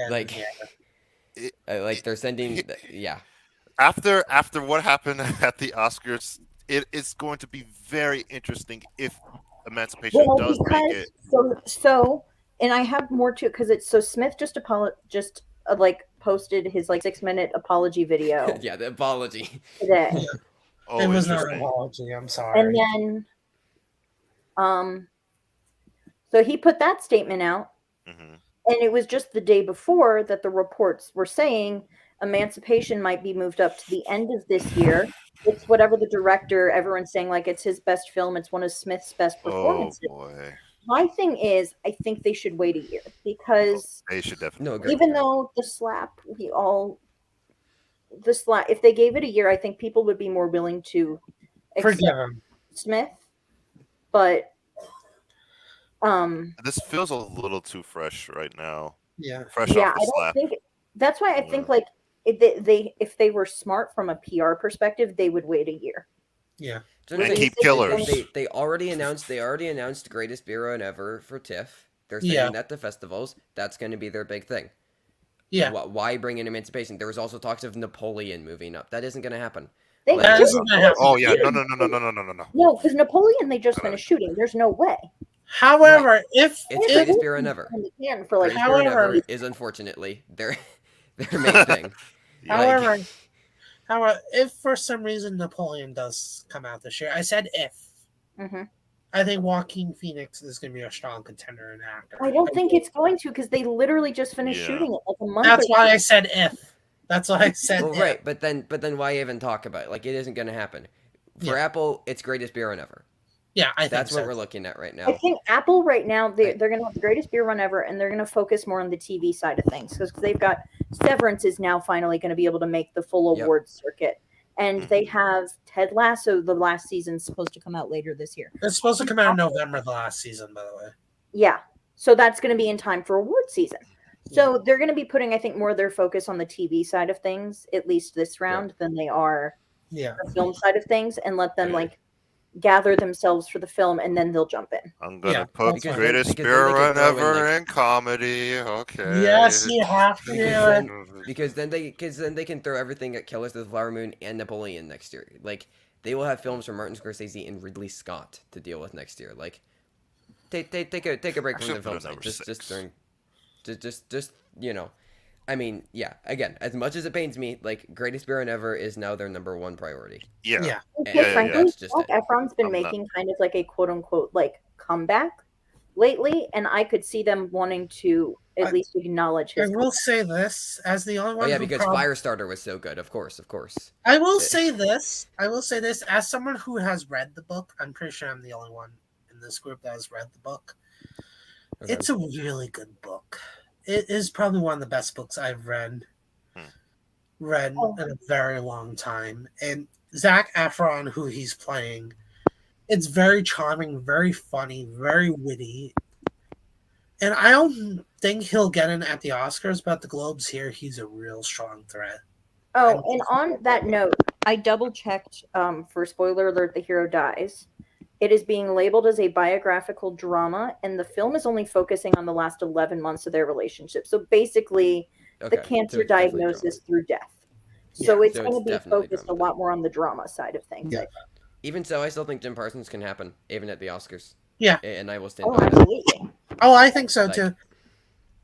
Like, like they're sending, After what happened at the Oscars, it is going to be very interesting if Emancipation does make it. So, and I have more to it because it's so Smith just posted his 6-minute apology video. yeah, the apology today. Oh, it was not an apology. I'm sorry. And then, so he put that statement out, and it was just the day before that the reports were saying Emancipation might be moved up to the end of this year. It's whatever the director, everyone's saying it's his best film. It's one of Smith's best performances. Oh boy. My thing is, I think they should wait a year because they should definitely. Even though the slap, if they gave it a year, I think people would be more willing to forgive him, Smith. But this feels a little too fresh right now. Yeah, fresh off the slap. That's why I think if they were smart from a PR perspective, they would wait a year. Yeah. And keep Killers. They already announced Greatest Bureau Ever for TIFF. They're sending that to festivals. That's going to be their big thing. Yeah. Why bring in Emancipation? There was also talks of Napoleon moving up. That isn't going to happen. Oh yeah, no. No, because Napoleon they just finished shooting. There's no way. However, if it's Greatest Bureau Ever, Greatest Bureau Ever is unfortunately their main thing. However, if for some reason Napoleon does come out this year, I said if. I think Joaquin Phoenix is going to be a strong contender and actor. I don't think it's going to because they literally just finished shooting it a month. That's why I said if. That's why I said well, right, but then why even talk about it? It isn't going to happen. For Apple, it's Greatest Bureau Ever. Yeah, I think that's what we're looking at right now. I think Apple right now they're going to have the Greatest Beer Run Ever, and they're going to focus more on the TV side of things because they've got Severance is now finally going to be able to make the full awards circuit, and they have Ted Lasso. The last season's supposed to come out later this year. It's supposed to come out in November. The last season, by the way. Yeah, so that's going to be in time for award season. So they're going to be putting, I think, more of their focus on the TV side of things, at least this round, than they are the film side of things, and let them gather themselves for the film, and then they'll jump in. I'm gonna put Greatest Beer Run Ever in comedy. Okay. Yes, you have to. Because then they can throw everything at Killers of the Flower Moon and Napoleon next year. They will have films from Martin Scorsese and Ridley Scott to deal with next year. Take a break from the film side. Just I mean, again, as much as it pains me, Greatest Beer Run Ever is now their number one priority. Yeah. Frankly, Efron's been making kind of a quote unquote comeback lately, and I could see them wanting to at least acknowledge his. I will say this as the only one. Because Firestarter was so good. Of course. I will say this as someone who has read the book. I'm pretty sure I'm the only one in this group that has read the book. Okay. It's a really good book. It is probably one of the best books I've read in a very long time. And Zac Efron, who he's playing, it's very charming, very funny, very witty. And I don't think he'll get in at the Oscars, but at the Globes here, he's a real strong threat. Oh, and on that note, I double-checked for spoiler alert, the hero dies. It is being labeled as a biographical drama, and the film is only focusing on the last 11 months of their relationship. So basically, the cancer diagnosis through death. So it's going to be focused a lot more on the drama side of things. Yeah. Even so, I still think Jim Parsons can happen, even at the Oscars. Yeah. And I will stand by that. Oh, I think so, too.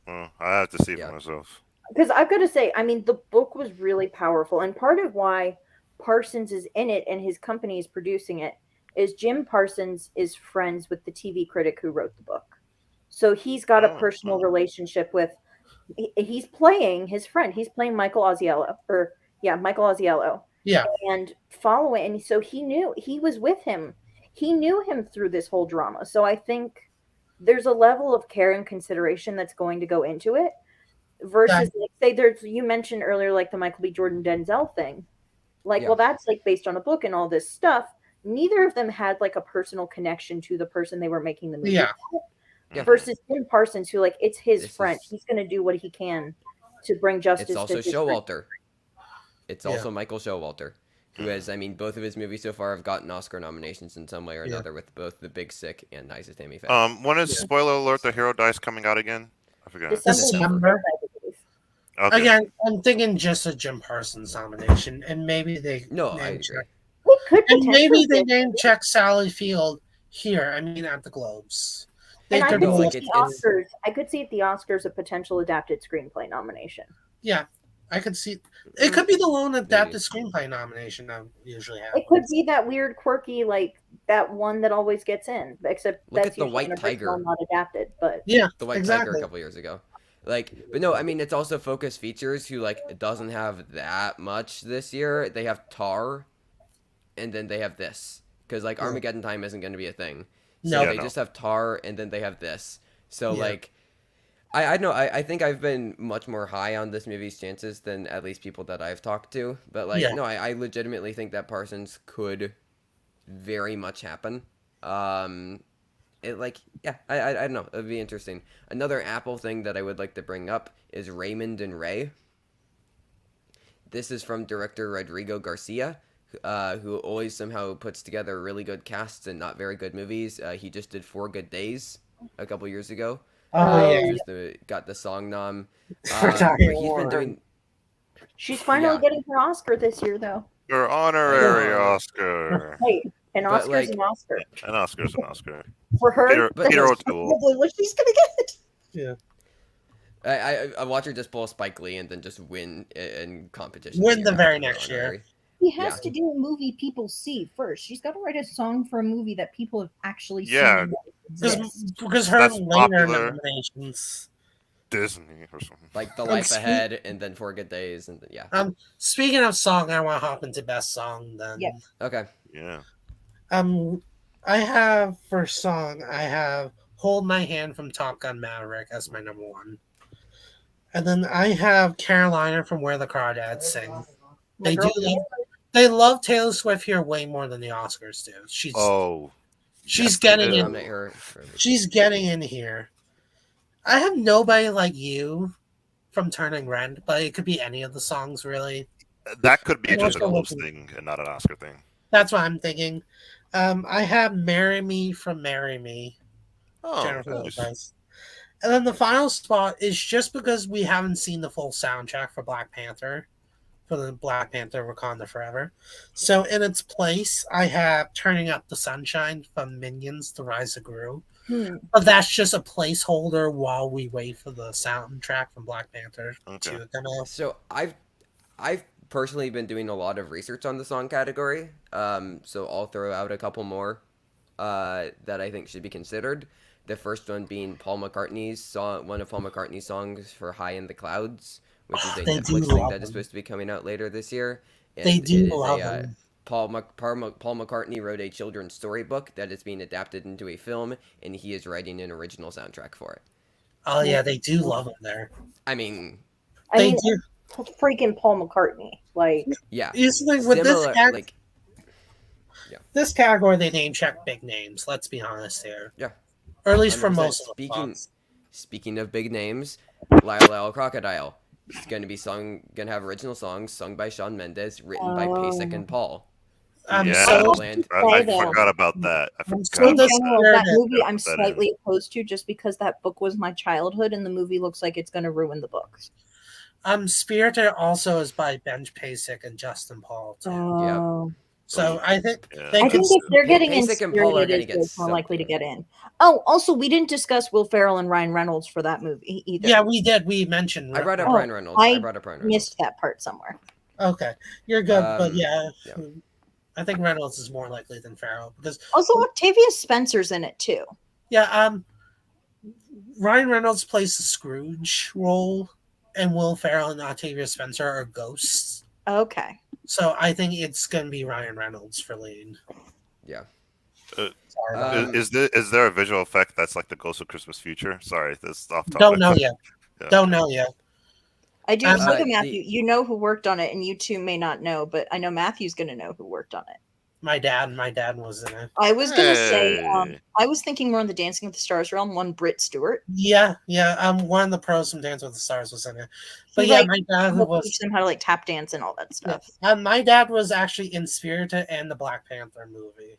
I have to see for myself. Because I've got to say, I mean, the book was really powerful, and part of why Parsons is in it and his company is producing it is Jim Parsons is friends with the TV critic who wrote the book. So he's got a personal relationship with, he's playing his friend. He's playing Michael Asiello. Yeah. And following, and so he was with him. He knew him through this whole drama. So I think there's a level of care and consideration that's going to go into it versus you mentioned earlier, the Michael B. Jordan Denzel thing. Well, that's based on a book and all this stuff. Neither of them had a personal connection to the person they were making the movie. Yeah. versus Jim Parsons, who like it's his This friend. is- He's going to do what he can to bring justice. It's also to his friend. Showalter. It's also Michael Showalter, who has, I mean, both of his movies so far have gotten Oscar nominations in some way or another, with both The Big Sick and Nicest Amy Fast. When is spoiler alert? The Hero Dice coming out again? I forgot. December. Okay. Again, I'm thinking just a Jim Parsons nomination, and maybe they I agree. check. It could And maybe they potentially name check Sally Field here. I mean, at the Globes. They And I could could No, see look- at the Oscars. I could see at the Oscars a potential adapted screenplay nomination. Yeah, I could see. It could be the lone adapted screenplay nomination that usually happens. It could be that weird, quirky, like that one that always gets in. Except Look that's at The usually White an original, Tiger. not adapted. But Yeah, The White exactly. Tiger a couple years ago. Like, but no, I mean, it's also Focus Features, who, like, doesn't have that much this year. They have Tar, and then they have this. Because, like, Armageddon Time isn't going to be a thing. So No. they just have Tar, and then they have this. So, Yeah. like, I know, I think I've been much more high on this movie's chances than at least people that I've talked to. But, like, Yeah. no, I legitimately think that Parsons could very much happen. It like I don't know, it'd be interesting. Another Apple thing that I would like to bring up is Raymond and Ray. This is from director Rodrigo Garcia, who always somehow puts together really good casts and not very good movies. He just did 4 Good Days a couple years ago. Oh, yeah. Which is got the song nom. For But Diane he's been Warren. doing she's finally Yeah. getting her Oscar this year, though. Your honorary Yeah. Oscar. Hey, an But, Oscar's like- an Oscar An Oscar's an Oscar. for her. Peter that's O'Toole. probably what she's gonna get. Yeah. I watch her just pull Spike Lee and then just win in competition. Win the year very after next year. honorary. She has Yeah. to do a movie people see first. She's got to write a song for a movie that people have actually Yeah. seen. Because her That's later popular. nominations. Disney or something. Like The I'm Life spe- Ahead, and then 4 Good Days, and then, yeah. Speaking of song, I want to hop into best song then. Yeah. Okay. Yeah. I have for song, I have Hold My Hand from Top Gun Maverick as my number 1. And then I have Carolina from Where the Crawdads Sing. They do they love Taylor Swift here way more than the Oscars do. She's Yes, getting they do. in. Nominate her for- She's getting in here. I have Nobody Like You from Turning Red, but it could be any of the songs really. That could be I'm just a also Globes looking- thing and not an Oscar thing. That's what I'm thinking. I have Marry Me from Marry Me. Oh, Jennifer nice. Lopez. And then the final spot is just because we haven't seen the full soundtrack for Black Panther, for the Black Panther Wakanda Forever. So in its place, I have Turning Up the Sunshine from Minions, The Rise of Gru. But that's just a placeholder while we wait for the soundtrack from Black Panther Okay. to come out. So I've personally been doing a lot of research on the song category. So I'll throw out a couple more that I think should be considered. The first one being Paul McCartney's song, one of Paul McCartney's songs for "High in the Clouds," which is a They do Netflix thing love that is them. supposed to be coming out later this year. And They it do is love a, them. Paul McCartney wrote a children's storybook that is being adapted into a film, and he is writing an original soundtrack for it. Oh yeah, they do love them there. I mean, I They mean, do. freaking Paul McCartney. Like, yeah, Usually with this similar, like this category, they name check big names. Let's be honest here. Yeah. Or at least for 100%. most of the spots. Speaking of big names, Lyle Lyle Crocodile. It's gonna have original songs sung by Shawn Mendes, written by Pasek and Paul. I'm Yeah. so Land- I though. forgot about that. I I'm forgot so in about general, scared that of movie I'm that slightly opposed to just because that book was my childhood and the movie looks like it's going to ruin the books. Spirited also is by Ben Pasek and Justin Paul too. Oh. So I think Yeah. they I could. think if they're getting in Pasek and Paul are Spirited, gonna is get what's more so likely to good. get in. Oh, also, we didn't discuss Will Ferrell and Ryan Reynolds for that movie either. Yeah, we did. We mentioned. I brought up Oh, Ryan Reynolds. I brought up Ryan Reynolds. Missed that part somewhere. Okay, you're good, but Yeah. I think Reynolds is more likely than Farrell because Also, Octavia Spencer's in it too. Ryan Reynolds plays the Scrooge role, and Will Ferrell and Octavia Spencer are ghosts. Okay. So I think it's going to be Ryan Reynolds for lead. Yeah. Sorry about that. Is there a visual effect that's like the Ghost of Christmas Future? Sorry, this is off topic. Don't know yet. Yeah. Don't know yet. I do. Um, So the- Matthew, you know who worked on it, and you two may not know, but I know Matthew's going to know who worked on it. My dad was in it. I was gonna say, Hey. I was thinking more on the Dancing with the Stars realm. One Britt Stewart. Yeah. One of the pros from Dance with the Stars was in it. But He, yeah, like, my dad will was. teach them how to like tap dance and all that Yeah. stuff. My dad was actually in Spirited and the Black Panther movie.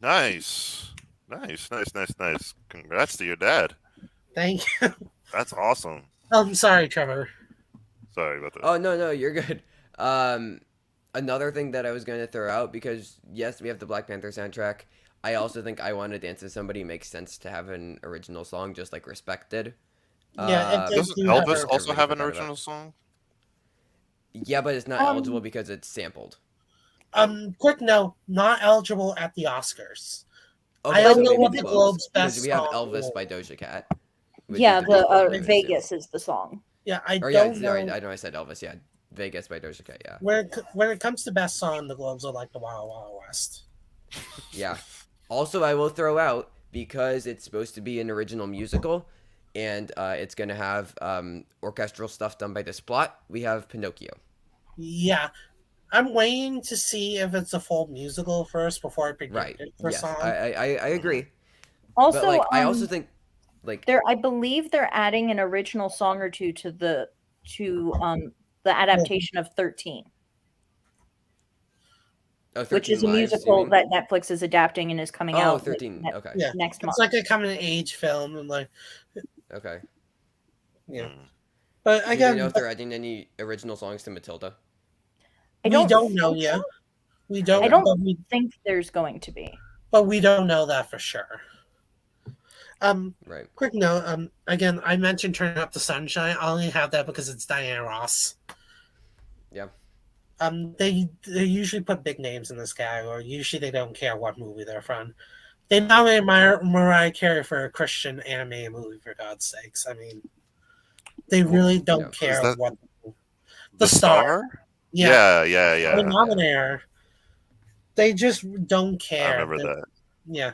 Nice. Congrats to your dad. Thank you. That's awesome. Sorry, Trevor. Sorry about that. Oh no, you're good. Another thing that I was going to throw out, because yes, we have the Black Panther soundtrack. I also think I Want to Dance with Somebody makes sense to have an original song, just like Respect did. Yeah, it Doesn't do have Elvis a- also have an forgot about original song? Yeah, but it's not eligible because it's sampled. Quick note, not eligible at the Oscars. Okay, I so don't know maybe what the the Globes, Globe's because best we have song Elvis is. by Doja Cat. which Yeah, is the best song, I the would Vegas assume. is the song. Yeah, I Or yeah, don't know. sorry, I know I said Elvis. Yeah, Vegas by Doja Cat. Yeah, When it comes to best song, the Globes are like the Wild Wild West. yeah. Also, I will throw out, because it's supposed to be an original musical, and it's gonna have orchestral stuff done by this plot. We have Pinocchio. Yeah, I'm waiting to see if it's a full musical first before I predict Right. it for Yes, song. I agree. Also, But like, I also think like I believe they're adding an original song or two to the adaptation of 13, which is a 13 Lives, you musical mean? that Netflix is adapting and is coming Oh, out 13. Okay. Yeah, next month. it's like a coming of age film, and like, Okay. yeah. Hmm. But Do they again, know if they're adding any original songs to Matilda? I we don't don't know think yet. so. We don't. I don't but we, think there's going to be. but we don't know that for sure. Right. Quick note. Again, I mentioned Turn Up the Sunshine. I only have that because it's Diana Ross. Yeah. They usually put big names in this category. Usually, they don't care what movie they're from. They nominated Mariah Carey for a Christian animated movie, for God's sakes. I mean, they really don't Yeah. care Is that what. The Star? Yeah. Yeah. They nominate her. They just don't care. I remember that. Yeah.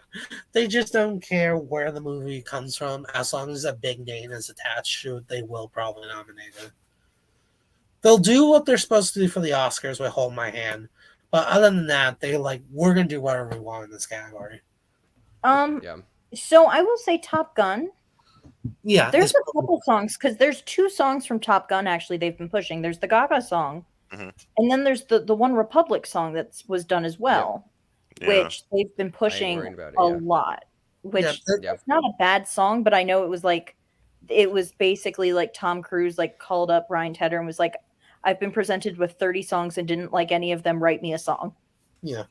They just don't care where the movie comes from. As long as a big name is attached to it, they will probably nominate it. They'll do what they're supposed to do for the Oscars with Hold My Hand. But other than that, we're going to do whatever we want in this category. Yeah. So I will say Top Gun. Yeah. There's a couple songs, because there's 2 songs from Top Gun actually they've been pushing. There's the Gaga song, and then there's the One Republic song that was done as well, Yeah. which they've been pushing worried about it, a yeah. lot. Which Yeah. it's not a bad song, but I know it was basically like Tom Cruise like called up Ryan Tedder and was like, "I've been presented with 30 songs and didn't like any of them. Write me a song." Yeah.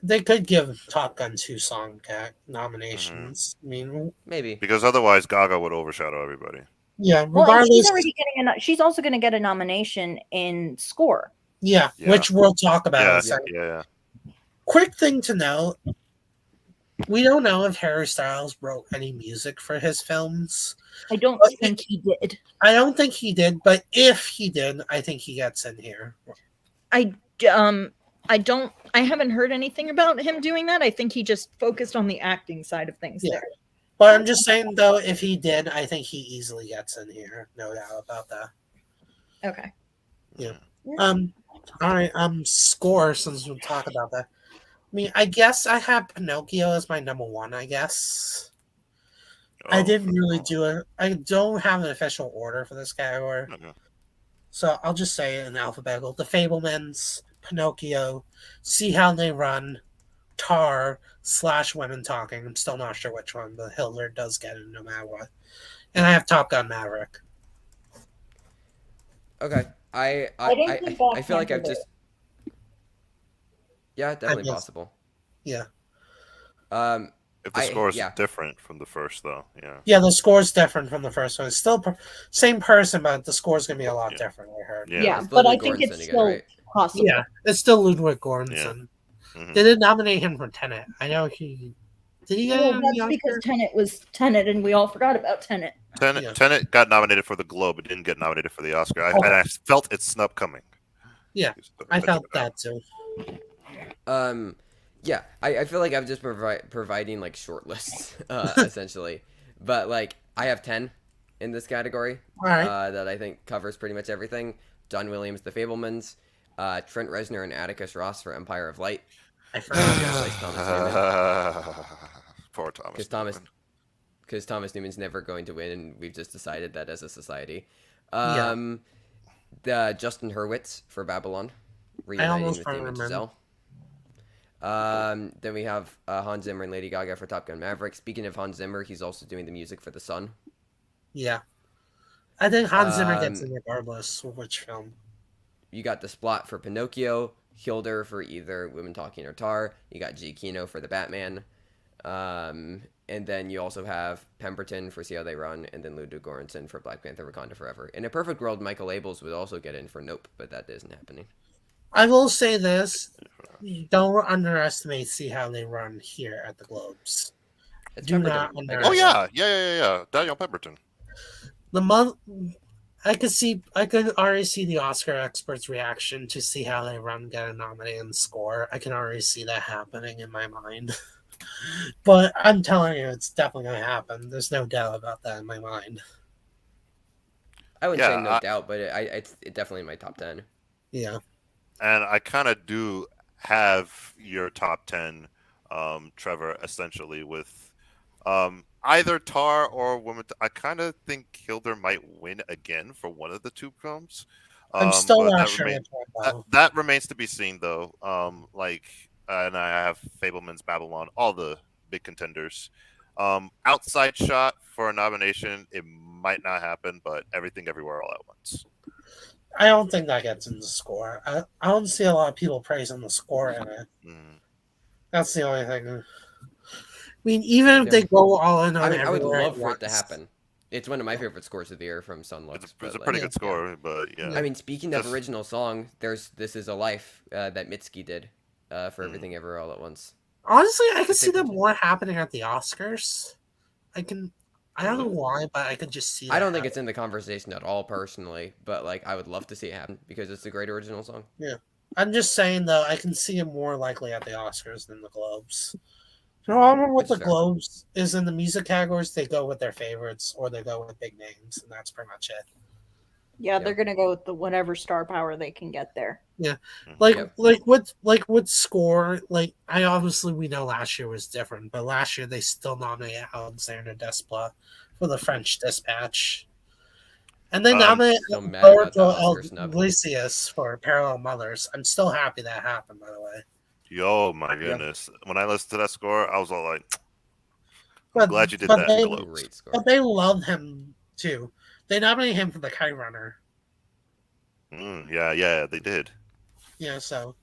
They could give Top Gun 2 song nominations. I mean, Maybe. Because otherwise, Gaga would overshadow everybody. yeah, Well, and regardless. she's already getting she's also going to get a nomination in score. Yeah, Yeah. which we'll talk about in a Yeah, second. yeah. Quick thing to know. We don't know if Harry Styles wrote any music for his films. I don't But think he did. I don't think he did, but if he did, I think he gets in here. I haven't heard anything about him doing that. I think he just focused on the acting side of things Yeah. there. But I'm just saying, though, if he did, I think he easily gets in here. No doubt about that. Okay. All right. Score, since we'll talk about that. I mean, I guess I have Pinocchio as my number 1, I guess. I didn't really do it. I don't have an official order for this category. Okay. So I'll just say it in alphabetical. The Fablemans, Pinocchio, See How They Run, Tar, / Women Talking. I'm still not sure which one, but Hilder does get it no matter what. And I have Top Gun Maverick. Okay. I didn't think Black feel like Panther I've just. Yeah, definitely guess. possible. Yeah. If the score is yeah. different from the first, though, yeah. Yeah, the score's different from the first one. It's still same person, but the score's going to be a lot different, I heard. Yeah. It's But I Ludwig think Göransson it's again, still right? possible. Yeah, it's still Ludwig Göransson. Mhm. They did nominate him for Tenet. I know he... Did he get Well, an that's Oscar? because Tenet was Tenet, and we all forgot about Tenet. Yeah. Tenet got nominated for the Globe. It didn't get nominated for the Oscar. And I felt its snub coming. Yeah, I felt that too. Yeah, I feel like I'm just providing like short lists, essentially. But like I have 10 in this category All right. that I think covers pretty much everything. John Williams, The Fablemans, Trent Reznor and Atticus Ross for Empire of Light. I forgot. Replace Thomas Newman. Poor Thomas. Because Thomas Newman's never going to win, and we've just decided that as a society. Yeah. The Justin Hurwitz for Babylon, I reuniting almost with Damien remember. Chazelle. Then we have Hans Zimmer and Lady Gaga for Top Gun Maverick. Speaking of Hans Zimmer, he's also doing the music for The Sun. Yeah. I think Hans Zimmer gets in regardless of which film. You got the Splot for Pinocchio, Hilder for either Women Talking or Tar. You got Giacchino for The Batman. And then you also have Pemberton for See How They Run, and then Ludwig Göransson for Black Panther Wakanda Forever. In a perfect world, Michael Abels would also get in for Nope, but that isn't happening. I will say this. Don't underestimate See How They Run here at the Globes. It's Do Pemberton. not Oh underestimate. yeah. Daniel Pemberton. The month I could already see the Oscar experts' reaction to See How They Run get a nominated and score. I can already see that happening in my mind. But I'm telling you, it's definitely going to happen. There's no doubt about that in my mind. I wouldn't say no doubt, but it's definitely in my top 10. Yeah. And I kind of do have your top 10, Trevor, essentially with either Tar or Woman. I kind of think Hilder might win again for one of the two films. I'm still but not sure. That remains to be seen, though. And I have Fableman's Babylon, all the big contenders. Outside Shot for a nomination, it might not happen, but Everything Everywhere All at Once. I don't think that gets in the score. I don't see a lot of people praising the score in it. That's the only thing. I mean, even if they go all in on I would love for it once, to happen. It's one of my favorite scores of the year from Sunlux. It's a pretty good score, but yeah. I mean, speaking of original song, there's This Is a Life that Mitski did for Everything Everywhere All at Once. Honestly, I could see that more happening at the Oscars. I don't know why, but I could just see that. I don't think it's in the conversation at all, personally, but like I would love to see it happen because it's a great original song. Yeah. I'm just saying, though, I can see it more likely at the Oscars than the Globes. The problem with the Globes is in the music categories, they go with their favorites or they go with big names, and that's pretty much it. Yeah, they're gonna go with the whatever star power they can get there. Yeah, like with score, like we know last year was different, but last year they still nominated Alexander Desplat for The French Dispatch, and they nominated Roberto Iglesias for Parallel Mothers. I'm still happy that happened, by the way. Yo, my goodness! When I listened to that score, I was all like, "I'm glad you did that." But they love him too. They nominated him for The Kite Runner. Yeah, they did. Yeah, so.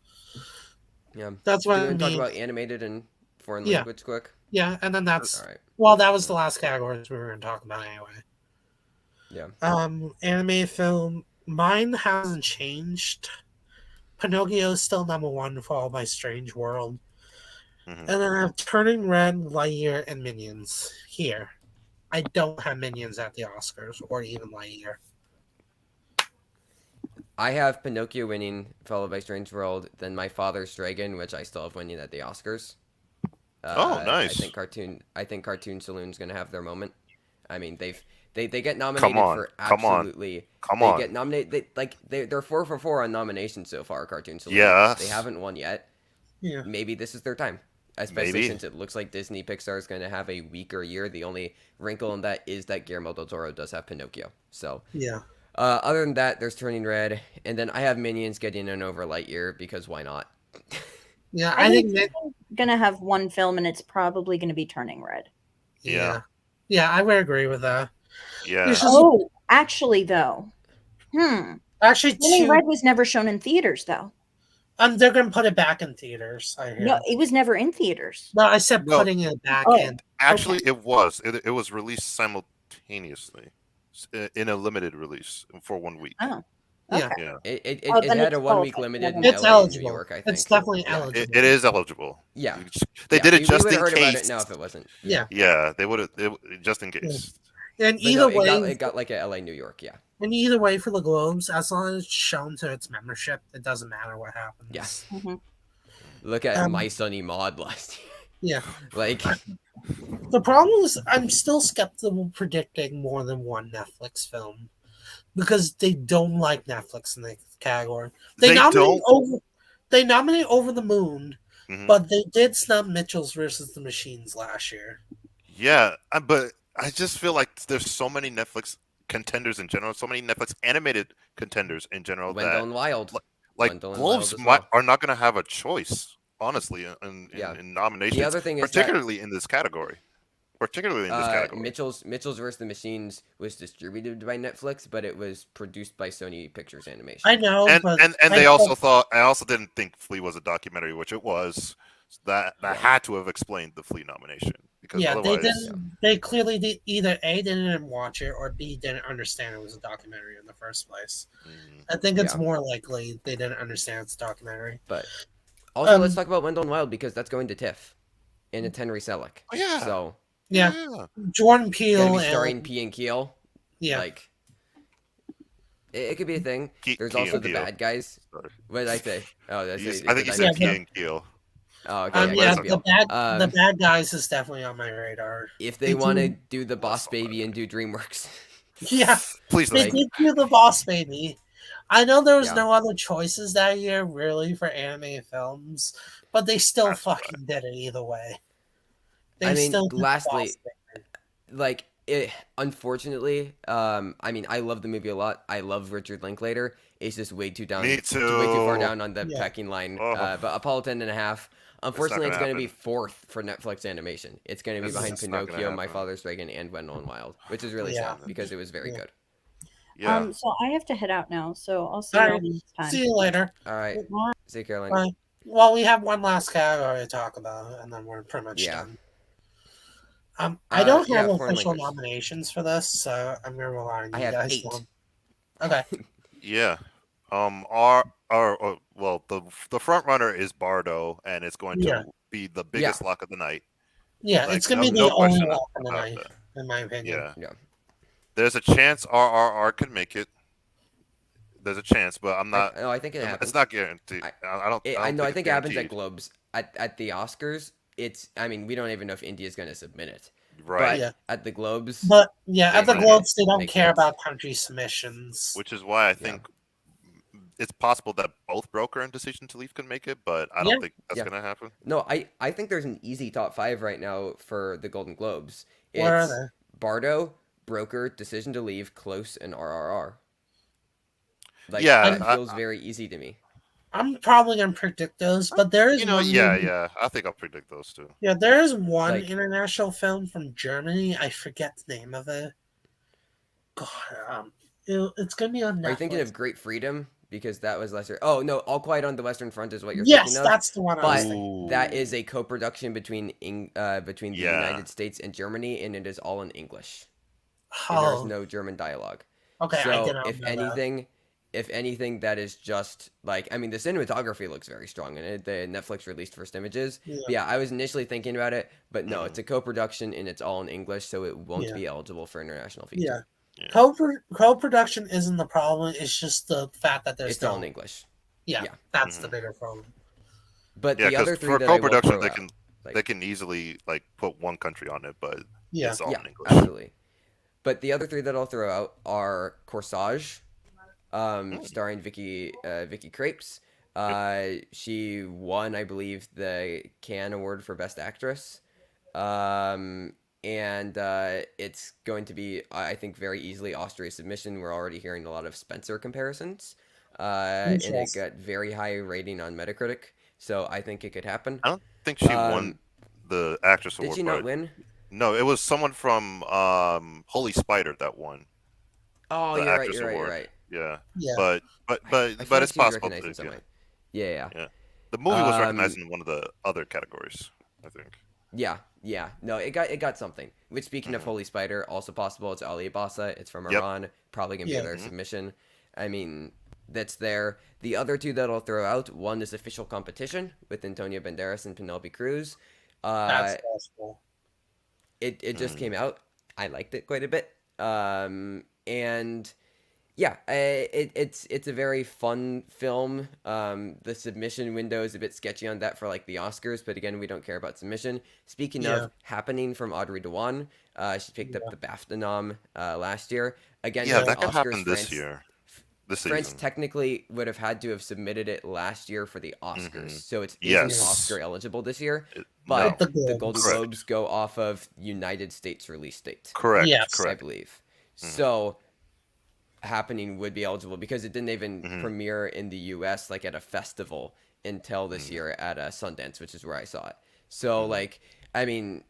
Yeah. That's what I mean. Talk about animated and foreign language quick? Yeah, and then that's... All right. Well, that was the last categories we were going to talk about anyway. Yeah. Animated film. Mine hasn't changed. Pinocchio is still number one, followed by Strange World. And then I have Turning Red, Lightyear, and Minions here. I don't have Minions at the Oscars or even Lightyear. I have Pinocchio winning, followed by Strange World, then My Father's Dragon, which I still have winning at the Oscars. Nice. I think Cartoon Saloon's gonna have their moment. I mean, they get nominated for absolutely. They get nominated. They're 4 for 4 on nominations so far. Cartoon Saloon. Yeah. They haven't won yet. Yeah. Maybe this is their time. Especially since it looks like Disney Pixar is going to have a weaker year. The only wrinkle in that is that Guillermo del Toro does have Pinocchio. So yeah. Other than that, there's Turning Red, and then I have Minions getting in over Lightyear because why not? Yeah, I think they're gonna have one film, and it's probably gonna be Turning Red. Yeah, I would agree with that. Yeah. Actually, though, actually, Turning Red was never shown in theaters, though. They're gonna put it back in theaters. I hear. No, it was never in theaters. No, I said putting it back in. Actually, it was. It was released simultaneously in a limited release for 1 week. Oh. Okay. Yeah. It had a 1 week limited in it's LA eligible. New York, I think. It's definitely eligible. It is eligible. Yeah. They did it just in heard case. About it now if it wasn't. Yeah. Yeah, they would have just in case. And either way, it got like a LA New York, yeah. And either way for the Globes, as long as it's shown to its membership, it doesn't matter what happens. Yes. Look at My Sunny Maud last Yeah. year. Like the problem is I'm still skeptical predicting more than one Netflix film. because they don't like Netflix in the category. They nominate don't? They nominate Over the Moon, Mhm. but they did snub Mitchell's versus the Machines last year. Yeah, but I just feel like there's so many Netflix contenders in general, so many Netflix animated contenders in general Wendell that and Wild. like Wendell and Globes Wild as well. are not going to have a choice, honestly, Yeah. in nominations. The other thing is that particularly in this category. Particularly in this category. Mitchell's vs. the Machines was distributed by Netflix, but it was produced by Sony Pictures Animation. I know, And but they also thought, I also didn't think Flea was a documentary, which it was. So that had to have explained the Flea nomination, because otherwise, they didn't. They clearly either A, didn't watch it, or B, didn't understand it was a documentary in the first place. I think it's more likely they didn't understand it's a documentary. But also, let's talk about Wendell and Wild, because that's going to TIFF, and it's Henry Selick. Oh, yeah. So yeah, Jordan Peele gonna be starring P and Keel. Yeah, like it could be a thing. There's Key also and the Peele. Bad Guys. What did I say? Oh, I think you said Key and Keel. Oh, okay. yeah, the Bad Guys is definitely on my radar. If they want to do the Boss Baby and do DreamWorks, yeah, please. They did do the Boss Baby. I know there was no other choices that year, really, for animated films, but they still fucking did it either way. They still did lastly, like it. Unfortunately, I mean, I love the movie a lot. I love Richard Linklater. It's just way too down. Me too. Way too far down on the pecking line. But Apollo 10.5. Unfortunately, it's going to be fourth for Netflix animation. It's going to be behind Pinocchio, My Father's Dragon, and Wendell and Wild, which is really sad because it was very good. Yeah. So I have to head out now. So I'll see you all next time. See you later. All right. See you, Caroline. Bye. Well, we have one last category to talk about, and then we're pretty much done. I don't have official nominations for this, so I'm gonna rely on you guys. I have 8. Okay. Yeah. Well, the front runner is Bardo, and it's going to be the biggest lock of the night. Yeah, it's gonna be the only lock of the night, in my opinion. Yeah. There's a chance RRR could make it. There's a chance, but I'm not. I think it happens. It's not guaranteed. I think it happens at Globes. At the Oscars, I mean, we don't even know if India's going to submit it. Right. But at the Globes. But at the Globes, they don't care about country submissions. Which is why I think it's possible that both Broker and Decision to Leave can make it, but I don't think that's going to happen. No, I think there's an easy top 5 right now for the Golden Globes. What are they? Bardo, Broker, Decision to Leave, Close, and RRR. Like, it feels very easy to me. I'm probably gonna predict those, but there is one. I think I'll predict those too. Yeah, there is one international film from Germany. I forget the name of it. God, it's gonna be on Netflix. Are you thinking of Great Freedom? Because that was lesser. Oh no, All Quiet on the Western Front is what you're thinking of. Yes, that's the one. But that is a co-production between the United States and Germany, and it is all in English. And there's no German dialogue. Okay, so I didn't know if anything, that is just like, I mean, the cinematography looks very strong in it. The Netflix released first images. Yeah, I was initially thinking about it, but no, it's a co-production and it's all in English, so it won't be eligible for international feature. Yeah. Co-production isn't the problem. It's just the fact that it's all in English. Yeah, that's the bigger problem. But the other three for that co-production, I will they can easily put one country on it, but it's all in English. Absolutely. But the other 3 that I'll throw out are Corsage, starring Vicky Krieps. She won, I believe, the Cannes Award for Best Actress. And it's going to be, I think, very easily Austria's submission. We're already hearing a lot of Spencer comparisons. And it got very high rating on Metacritic. So I think it could happen. I don't think she won the actress award. Did she not win? No, it was someone from Holy Spider that won. Oh, you're right. Yeah. But it's possible. Yeah. The movie was recognized in one of the other categories, I think. Yeah. No, it got something. Which, speaking of Holy Spider, also possible. It's Ali Abassa. It's from Iran. Probably gonna be their submission. I mean, that's there. The other 2 that I'll throw out. One is Official Competition with Antonio Banderas and Penelope Cruz. That's possible. It just came out. I liked it quite a bit. And Yeah, it's a very fun film. The submission window is a bit sketchy on that for like the Oscars, but again, we don't care about submission. Speaking Yeah. of happening from Audrey Dewan, she picked up the BAFTA nom last year. Again, Yeah, for the that could Oscars, happen this year. This France season. technically would have had to have submitted it last year for the Oscars, so it Yes. isn't Oscar eligible this year. No. But The the Globes. Golden Correct. Globes go off of United States release date, Correct. Yes. I Correct. believe. So happening would be eligible because it didn't even premiere in the US like at a festival until this year at Sundance, which is where I saw it. So like, I mean,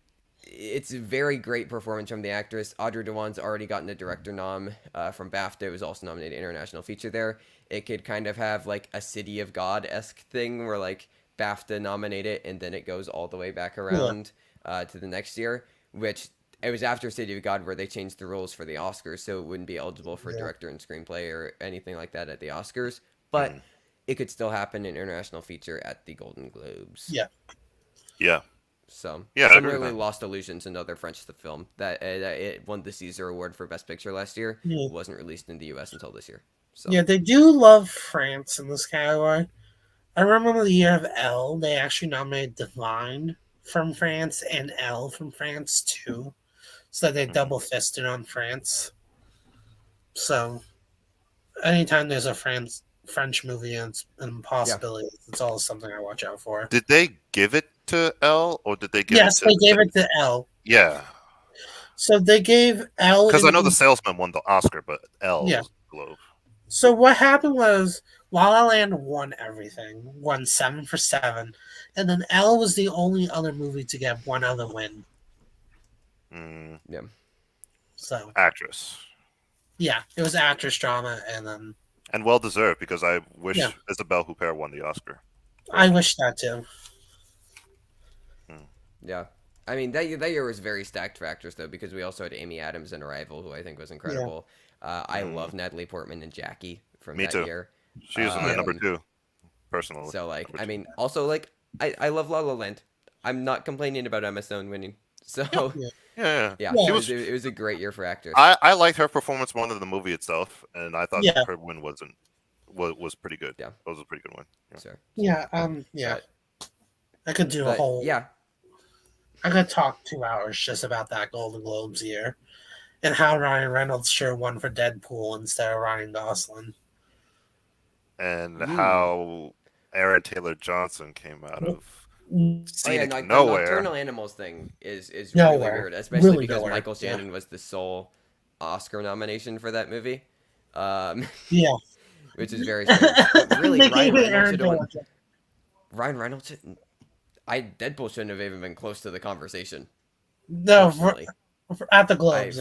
it's a very great performance from the actress. Audrey Dewan's already gotten a director nom from BAFTA. It was also nominated international feature there. It could kind of have like a City of God-esque thing where like BAFTA nominate it and then it goes all the way back around to the next year, which it was after City of God where they changed the rules for the Oscars, so it wouldn't be eligible for director and screenplay or anything like that at the Oscars. But it could still happen in international feature at the Golden Globes. Yeah. Yeah. So Yeah, I agree with similarly, that. Lost Illusions, another French film that it won the Caesar Award for Best Picture last year, Yeah. wasn't released in the U.S. until this year. So Yeah, they do love France in this category. I remember the year of Elle, they actually nominated Divine from France and Elle from France too. So they double fisted on France. So anytime there's a French movie and it's an impossibility, it's always something I watch out for. Did they give it to Elle or did they give Yes, it to? they gave it to Elle. Yeah, So they gave Elle. because I know The Salesman won the Oscar, but Elle Yeah. was the Globe. So what happened was La La Land won everything, won 7 for 7, and then Elle was the only other movie to get one other win. yeah, So Actress. yeah, it was actress drama, and then And well deserved because I wish Yeah. Isabelle Huppert won the Oscar. I wish that too. yeah. I mean that year was very stacked for actors though because we also had Amy Adams in Arrival, who I think was incredible. I love Natalie Portman and Jackie from Me that too. year. She was my number 2, personally. So like, Number I two. mean, also like, I love La La Land. I'm not complaining about Emma Stone winning. So Yeah. yeah, Yeah. it was a great year for actors. I liked her performance more than the movie itself, and I thought Yeah. her win was pretty good. Yeah. It was a pretty good win. Yeah. So, Yeah. I could do a but, whole. yeah, I could talk 2 hours just about that Golden Globes year, and how Ryan Reynolds sure won for Deadpool instead of Ryan Gosling. And how Aaron Taylor Johnson came out of oh yeah, scenic like, the nowhere. Nocturnal Animals thing is Nowhere. really weird, especially Really because nowhere. Michael Shannon was the sole Oscar nomination for that movie. Yeah. Which is very strange. But really, They Ryan gave it Reynolds Aaron should have won. Taylor. Ryan Reynolds, Deadpool shouldn't have even been close to the conversation. No, Personally. at the Globes.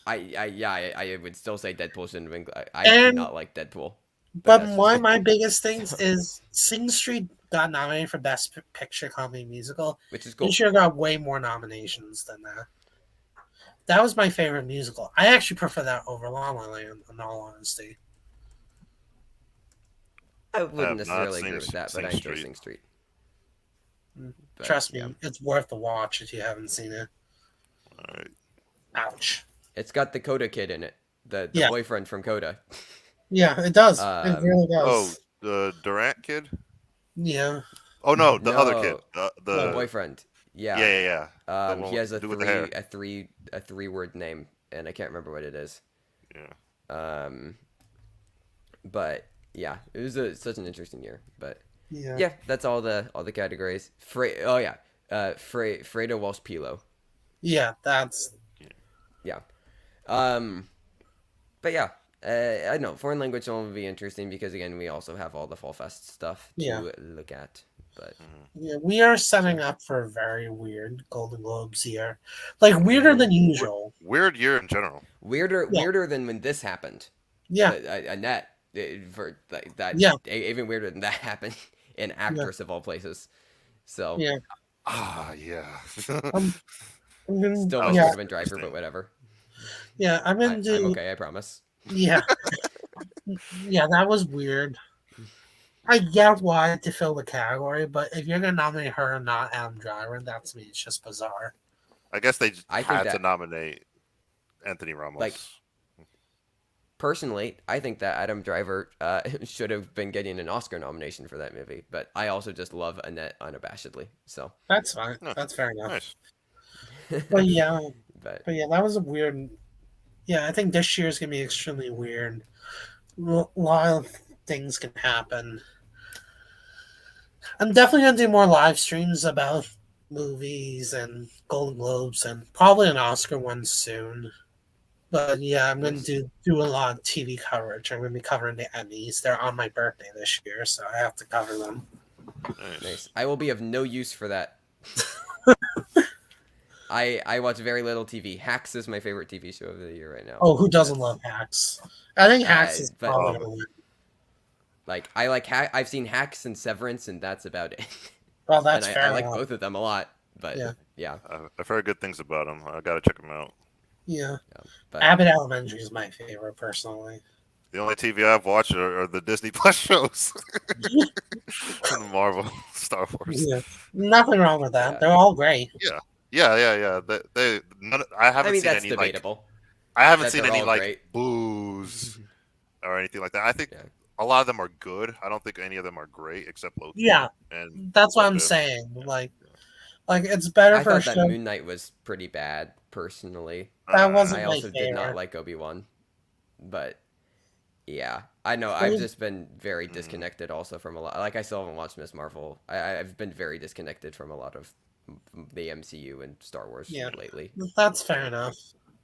I would still say Deadpool shouldn't have been. I And- do not like Deadpool. But that's one just of my biggest things is Sing Street got nominated for Best Picture Comedy Musical. Which is cool. It sure got way more nominations than that. That was my favorite musical. I actually prefer that over La La Land, in all honesty. I have wouldn't not necessarily seen agree with that, Sing but I enjoy Street. Sing Street. But, Trust me, yeah. it's worth the watch if you haven't seen it. All right. Ouch. It's got the Coda kid in it, the Yeah. boyfriend from Coda. Yeah, it does. It really Oh, does. the Durant kid? Yeah. Oh no, the other No. kid. The The boyfriend. Yeah. yeah. The one He has with the hair. a three-word name, and I can't remember what it is. Yeah. But yeah, it was such an interesting year. But Yeah. yeah, that's all the categories. Fredo Walsh Pilo. Yeah, that's Yeah. But yeah, I know foreign language will be interesting because again, we also have all the Fall Fest stuff to look at. But yeah, we are setting up for a very weird Golden Globes year. Like weirder than usual. Weird year in general. weirder than when this happened. Yeah. Annette for that. Yeah. Even weirder than that happened in actress of all places. So Yeah. Ah, yeah. I'm gonna, still Oh, wish it yeah. would have been Driver, but whatever. Yeah, I'm gonna do I'm okay, I promise. Yeah. Yeah, that was weird. I get why to fill the category, but if you're gonna nominate her and not Adam Driver, that to me it's just bizarre. I guess they I think had to that- nominate Anthony Ramos. Like, personally, I think that Adam Driver should have been getting an Oscar nomination for that movie. But I also just love Annette unabashedly. So That's fine. No. That's fair enough. Nice. But yeah, but that was a weird. Yeah, I think this year is gonna be extremely weird. A lot of things can happen. I'm definitely gonna do more live streams about movies and Golden Globes and probably an Oscar one soon. But yeah, I'm gonna do a lot of TV coverage. I'm gonna be covering the Emmys. They're on my birthday this year, so I have to cover them. nice. I will be of no use for that. I watch very little TV. Hacks is my favorite TV show of the year right now. Oh, who doesn't love Hacks? I think Hacks is but- probably gonna win. Like I like I've seen Hacks and Severance, and that's about it. Well, that's and fair. I like enough. both of them a lot. But Yeah. yeah. I've heard good things about them. I gotta check them out. Yeah. But Abbott Elementary is my favorite, personally. The only TV I've watched are the Disney Plus shows. And the Marvel, Star Wars. Yeah. Nothing wrong with that. Yeah. They're all great. Yeah. I haven't I mean seen that's any debatable. I haven't that seen they're any all like great. boos or anything like that. I think Yeah. a lot of them are good. I don't think any of them are great except Loki. Yeah. And That's what I'm What if? saying. Like it's better I for a thought that show. Moon Knight was pretty bad, personally. That wasn't I my also did not favorite. like Obi-Wan. But yeah, I know I've just been very disconnected also from a lot. Like I still haven't watched Miss Marvel. I've been very disconnected from a lot of the MCU and Star Wars lately. That's fair enough.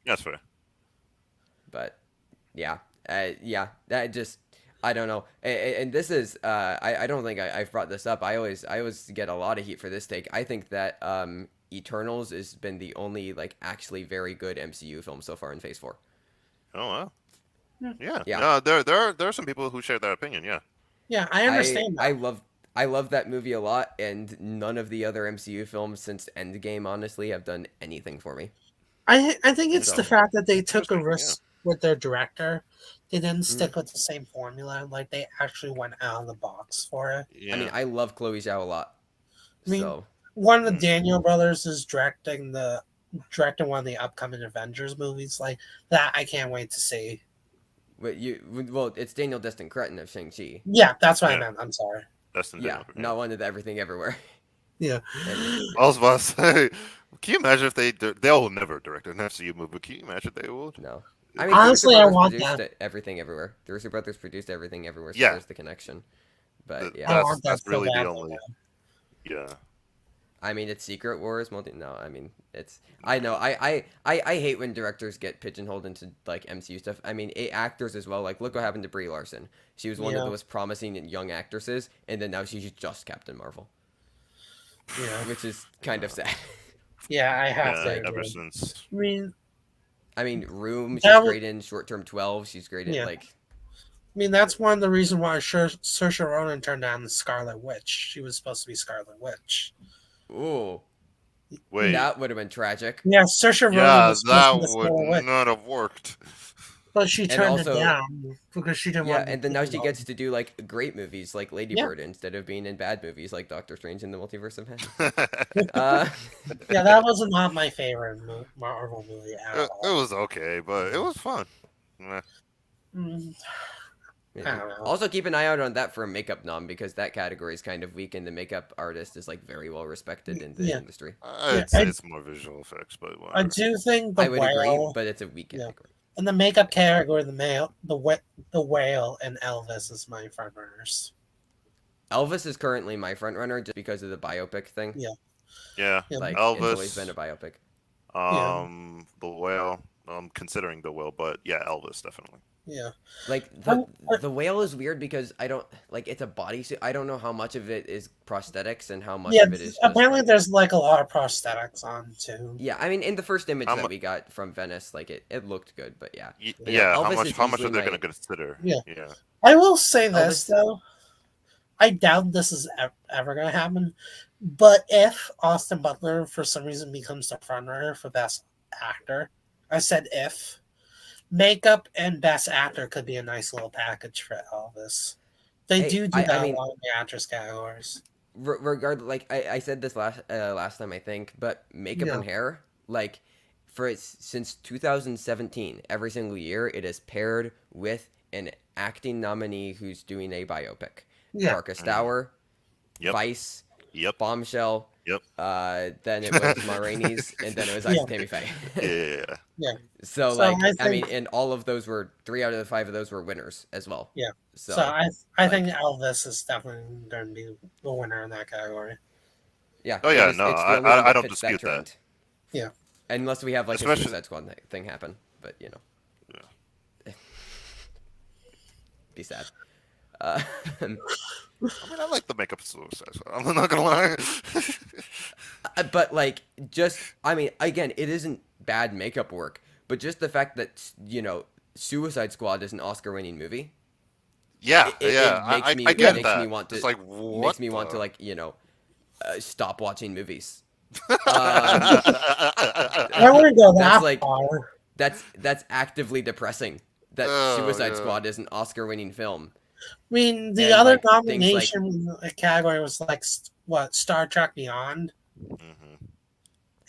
That's fair. But yeah, that just I don't know. And this is I don't think I've brought this up. I always get a lot of heat for this take. I think that Eternals has been the only like actually very good MCU film so far in Phase 4. Oh wow. Yeah. Yeah. No, there are some people who share that opinion. Yeah. Yeah, I understand that. I love that movie a lot, and none of the other MCU films since Endgame honestly have done anything for me. I think it's the So, fact that they took a interesting, risk with their director. They didn't stick with the same formula. Like they actually went out of the box for it. Yeah. I mean, I love Chloe Zhao a lot. I mean, So one of the Daniel brothers is directing one of the upcoming Avengers movies. Like that, I can't wait to see. well, it's Daniel Destin Cretton of Shang-Chi. Yeah, that's what I Yeah. meant. I'm sorry. That's the Yeah, not one of the Everything Everywhere. Yeah. And, I was about to say, can you imagine if they'll never direct an MCU movie? But can you imagine they would? no. I mean, Honestly, the I Russo want brothers produced that. Everything Everywhere. The Russo brothers produced Everything Everywhere, so Yeah. there's the connection. But Th- yeah, I That's- want that that's so really the badly only- now. Yeah. I mean, it's Secret Wars. No, I mean, it's. I know. I hate when directors get pigeonholed into like MCU stuff. I mean, actors as well. Like, look what happened to Brie Larson. She was one of Yeah. the most promising young actresses, and then now she's just Captain Marvel, Yeah. which is kind of sad. Yeah, I have Yeah. to. Ever agree. since. I mean, I mean, Room. She's That was- great in Short Term 12. She's great in Yeah. like. that's one of the reasons why Saoirse Ronan turned down the Scarlet Witch. She was supposed to be Scarlet Witch. Ooh, Wait. that would have been tragic. Yeah, Saoirse Ronan Yeah, was that supposed to be the Scarlet would Witch, not have worked. but she And turned also- it down because she didn't Yeah, want. and then now she gets to do like great movies like Lady Yeah. Bird instead of being in bad movies like Doctor Strange in the Multiverse of Madness. Yeah, that was not my favorite Marvel movie at It all. was okay, but it was fun. Meh. Mm, Yeah. I don't know. Also, keep an eye out on that for a makeup nom because that category is kind of weak, and the makeup artist is like very well respected in the Yeah. industry. I'd say it's more visual effects, but I whatever. do think the I would agree, whale but it's a weak Yeah. category. in the makeup category, the whale and Elvis is my front runners. Elvis is currently my front runner just because of the biopic thing. Yeah. Yeah. Yeah. Like Elvis. it's always been a biopic. The whale. Considering the whale, but yeah, Elvis definitely. Yeah, Like the whale is weird because I don't like it's a bodysuit. I don't know how much of it is prosthetics and how much yeah. of it is. Just, Apparently, like- there's like a lot of prosthetics on too. Yeah, I mean, in the first image How that mu- we got from Venice, like it looked good, but yeah. But Yeah. How Elvis much? is How much are easily they going my- to consider? Yeah. Yeah. I will say this Elvis- though, I doubt this is ever going to happen. But if Austin Butler for some reason becomes the front runner for Best Actor, I said if. Makeup and Best Actor could be a nice little package for Elvis. They Hey, do I that mean- a lot in the actress categories. Regardless, like I said this last time I think, but makeup Yeah. and hair, like since 2017, every single year it is paired with an acting nominee who's doing a biopic. Yeah. Darkest Hour, Yep. Vice, Yep. Bombshell. Yep. Then it was Ma Rainey's, and then it was Ice and Tammy Faye. Yeah. Yeah. So, So like, I I mean, think- and all of those were 3 out of the 5 of those were winners as well. Yeah. So, So I like- think Elvis is definitely going to be the winner in that category. yeah. Oh, yeah, it's no, the only I one that don't fits dispute that. trend. Yeah. Unless we have like Especially- a Suicide Squad thing happen, but you know. Yeah. Be sad. I mean, I like the makeup Suicide Squad. I'm not gonna lie. But like, just I mean, again, it isn't bad makeup work, but just the fact that Suicide Squad is an Oscar-winning movie. Yeah, It makes me I get makes that. me want to It's like makes me want to the- like stop watching movies. I wouldn't go that That's like- far. That's actively depressing that Oh, Suicide yeah. Squad is an Oscar-winning film. I mean, the And, other like, things like- nomination category was like what Star Trek Beyond Mhm.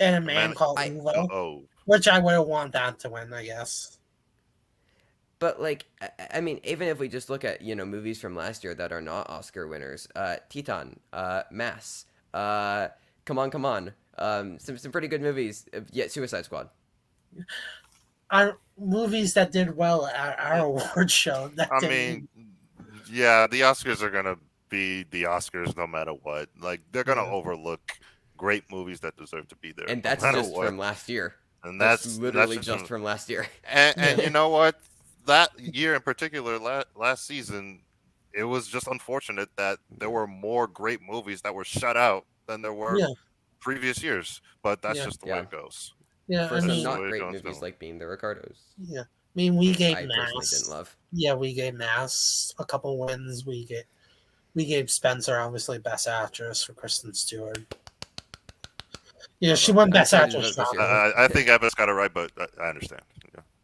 and A Man Man- Called I- Emo, Oh, which I would want that to win, I guess. But like, I mean, even if we just look at movies from last year that are not Oscar winners, Titan, Mass, Come On, some pretty good movies. Yeah, Suicide Squad. Our movies that did well at our award show. That I didn't- mean, yeah, the Oscars are gonna be the Oscars no matter what. Like they're gonna Yeah. overlook great movies that deserve to be there, And no that's matter just what. from last year. And That's literally that's just from last year. And you know what? That year in particular, last season, it was just unfortunate that there were more great movies that were shut out than there were Yeah. previous years. But that's Yeah. just the way it goes. yeah, For I some mean, not Way great Jones movies film. like Being the Ricardos. yeah. I mean, we gave I personally Mass. didn't love. Yeah, we gave Mass a couple wins. We gave Spencer obviously Best Actress for Kristen Stewart. Yeah, she won I'm Best excited Actress. about this not year. win. I think Evans got it right, but I understand.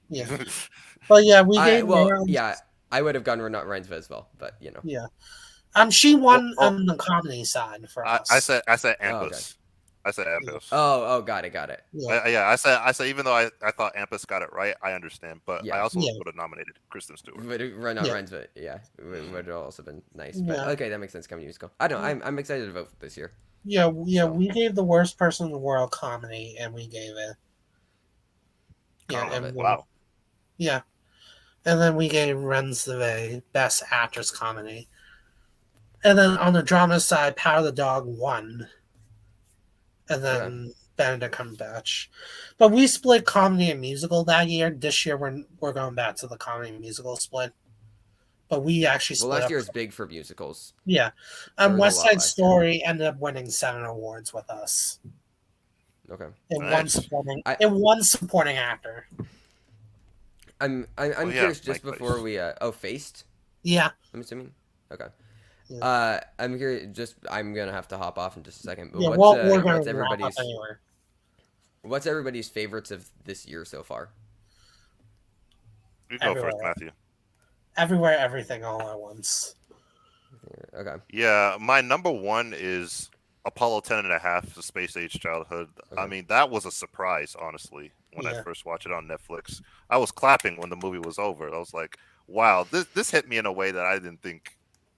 Yeah, but yeah, we I, gave. well, Meryl- yeah, I would have gone Renat Ryan's as well, but Yeah. She won Oh, oh. on the comedy side for us. I said Oh, Ampus. okay. I said Ampus. oh, got it. Yeah. I said even though I thought Ampus got it right, I understand, but Yeah. I also Yeah. would have nominated Kristen Stewart. Renat Yeah. Ryan's, would have also been nice. But Yeah. okay, that makes sense. Comedy musical. I don't know. I'm excited to vote this year. Yeah, So- we gave the worst person in the world comedy, and we gave it. Yeah, Oh, and wow. yeah, and then we gave Renz the Best Actress Comedy, and then on the drama side, Power of the Dog won, and then Benedict Cumberbatch. But we split comedy and musical that year. This year, we're going back to the comedy and musical split. But we actually Well, split last up. year was big for musicals. Yeah, There and was a West lot Side last year. Story ended up winning 7 awards with us. Okay. And one Nice. supporting I- and one supporting actor. I'm yeah, curious just Mike before Weiss. we Faced. Yeah. I'm assuming. Okay. Yeah. I'm curious. I'm gonna have to hop off in just a second. But Yeah, what's, well, we're gonna what's wrap up everybody's anyway. what's everybody's favorites of this year so far? You go first, Everywhere. Matthew. Everywhere, everything, all at once. Okay. Yeah, my number one is Apollo 10 and a half, The Space Age Childhood. I Okay. mean, that was a surprise, honestly, when I Yeah. first watched it on Netflix. I was clapping when the movie was over. I was like, wow, this hit me in a way that I didn't think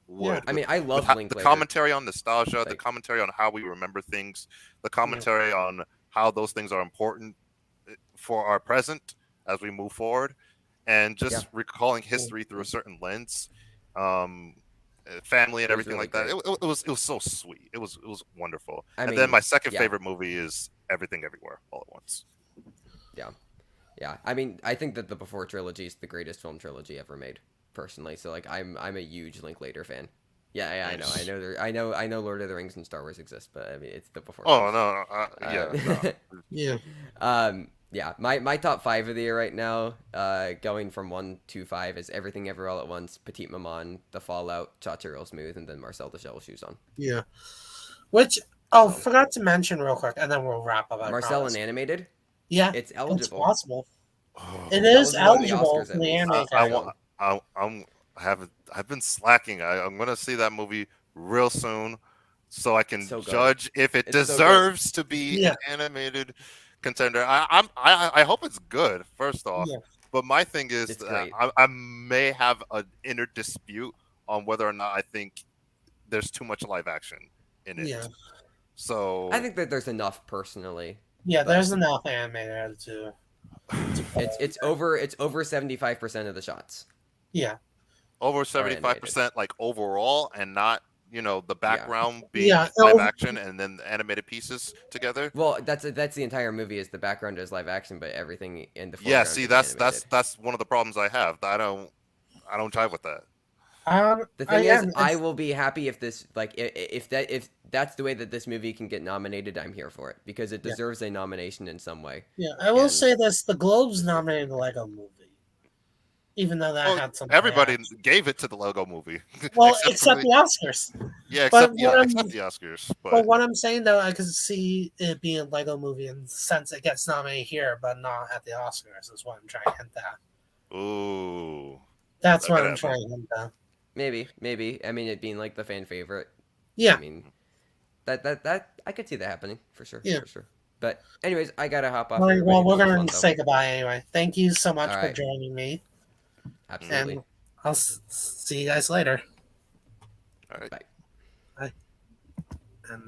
would. I mean, I love With the Linklater. commentary on nostalgia, the Like- commentary on how we remember things, the commentary on how those things are important for our present as we move forward, and just recalling history through a certain lens, family and It was everything really like that. It was so sweet. It was wonderful. I And mean, then my second yeah. favorite movie is Everything Everywhere All at Once. Yeah. I mean, I think that the Before trilogy is the greatest film trilogy ever made, personally. So like, I'm a huge Linklater fan. Yeah, Nice. I know Lord of the Rings and Star Wars exist, but I mean, it's the Before. Oh trilogy. no, no. Yeah. Yeah, my top 5 of the year right now, going from 1 to 5 is Everything Everywhere All at Once, Petite Maman, The Fallout, Shot to Real Smooth, and then Marcel the Shell Shoes On. Yeah. Which, forgot to mention real quick, and then we'll wrap up. I Marcel promise. and animated, yeah, it's it's eligible. possible. Oh, It is eligible eligible at the Oscars for at the least. anime I category. want. I've been slacking. I'm gonna see that movie real soon, so I can So good. judge if it It's so good. deserves to be Yeah. an animated. contender. I hope it's good. First off, Yeah. but my thing is It's that great. I may have an inner dispute on whether or not I think there's too much live action in it. Yeah. So I think that there's enough personally. Yeah, but there's enough animated to. It's over 75% of the shots. Yeah. over animated. 75% like overall, and not the background being Yeah, live oh. action and then the animated pieces together. Well, that's the entire movie is the background is live action, but everything in the Yeah, foreground see, is that's animated. one of the problems I have. I don't jive with that. The thing yeah, is, I will be happy if this if that's the way that this movie can get nominated. I'm here for it because it deserves a nomination in some way. Yeah, I will And- say this: the Globes nominated the Lego Movie, even though that Well, had some. everybody gave it to the Lego Movie. Well, for except the Oscars. Yeah, But except the Oscars. But what I'm saying though, I could see it being a Lego Movie in the sense it gets nominated here, but not at the Oscars. Is what I'm trying to hint at. Ooh, That's that what could I'm happen. trying to hint at. Maybe. I mean, it being like the fan favorite. Yeah. I mean, that I could see that happening for sure. Yeah. For sure. But anyways, I gotta hop off. Well, everybody. we're This was going to fun, say though. goodbye anyway. Thank you so much All for right. joining me. Absolutely. And I'll see you guys later. all right. Bye. Bye. And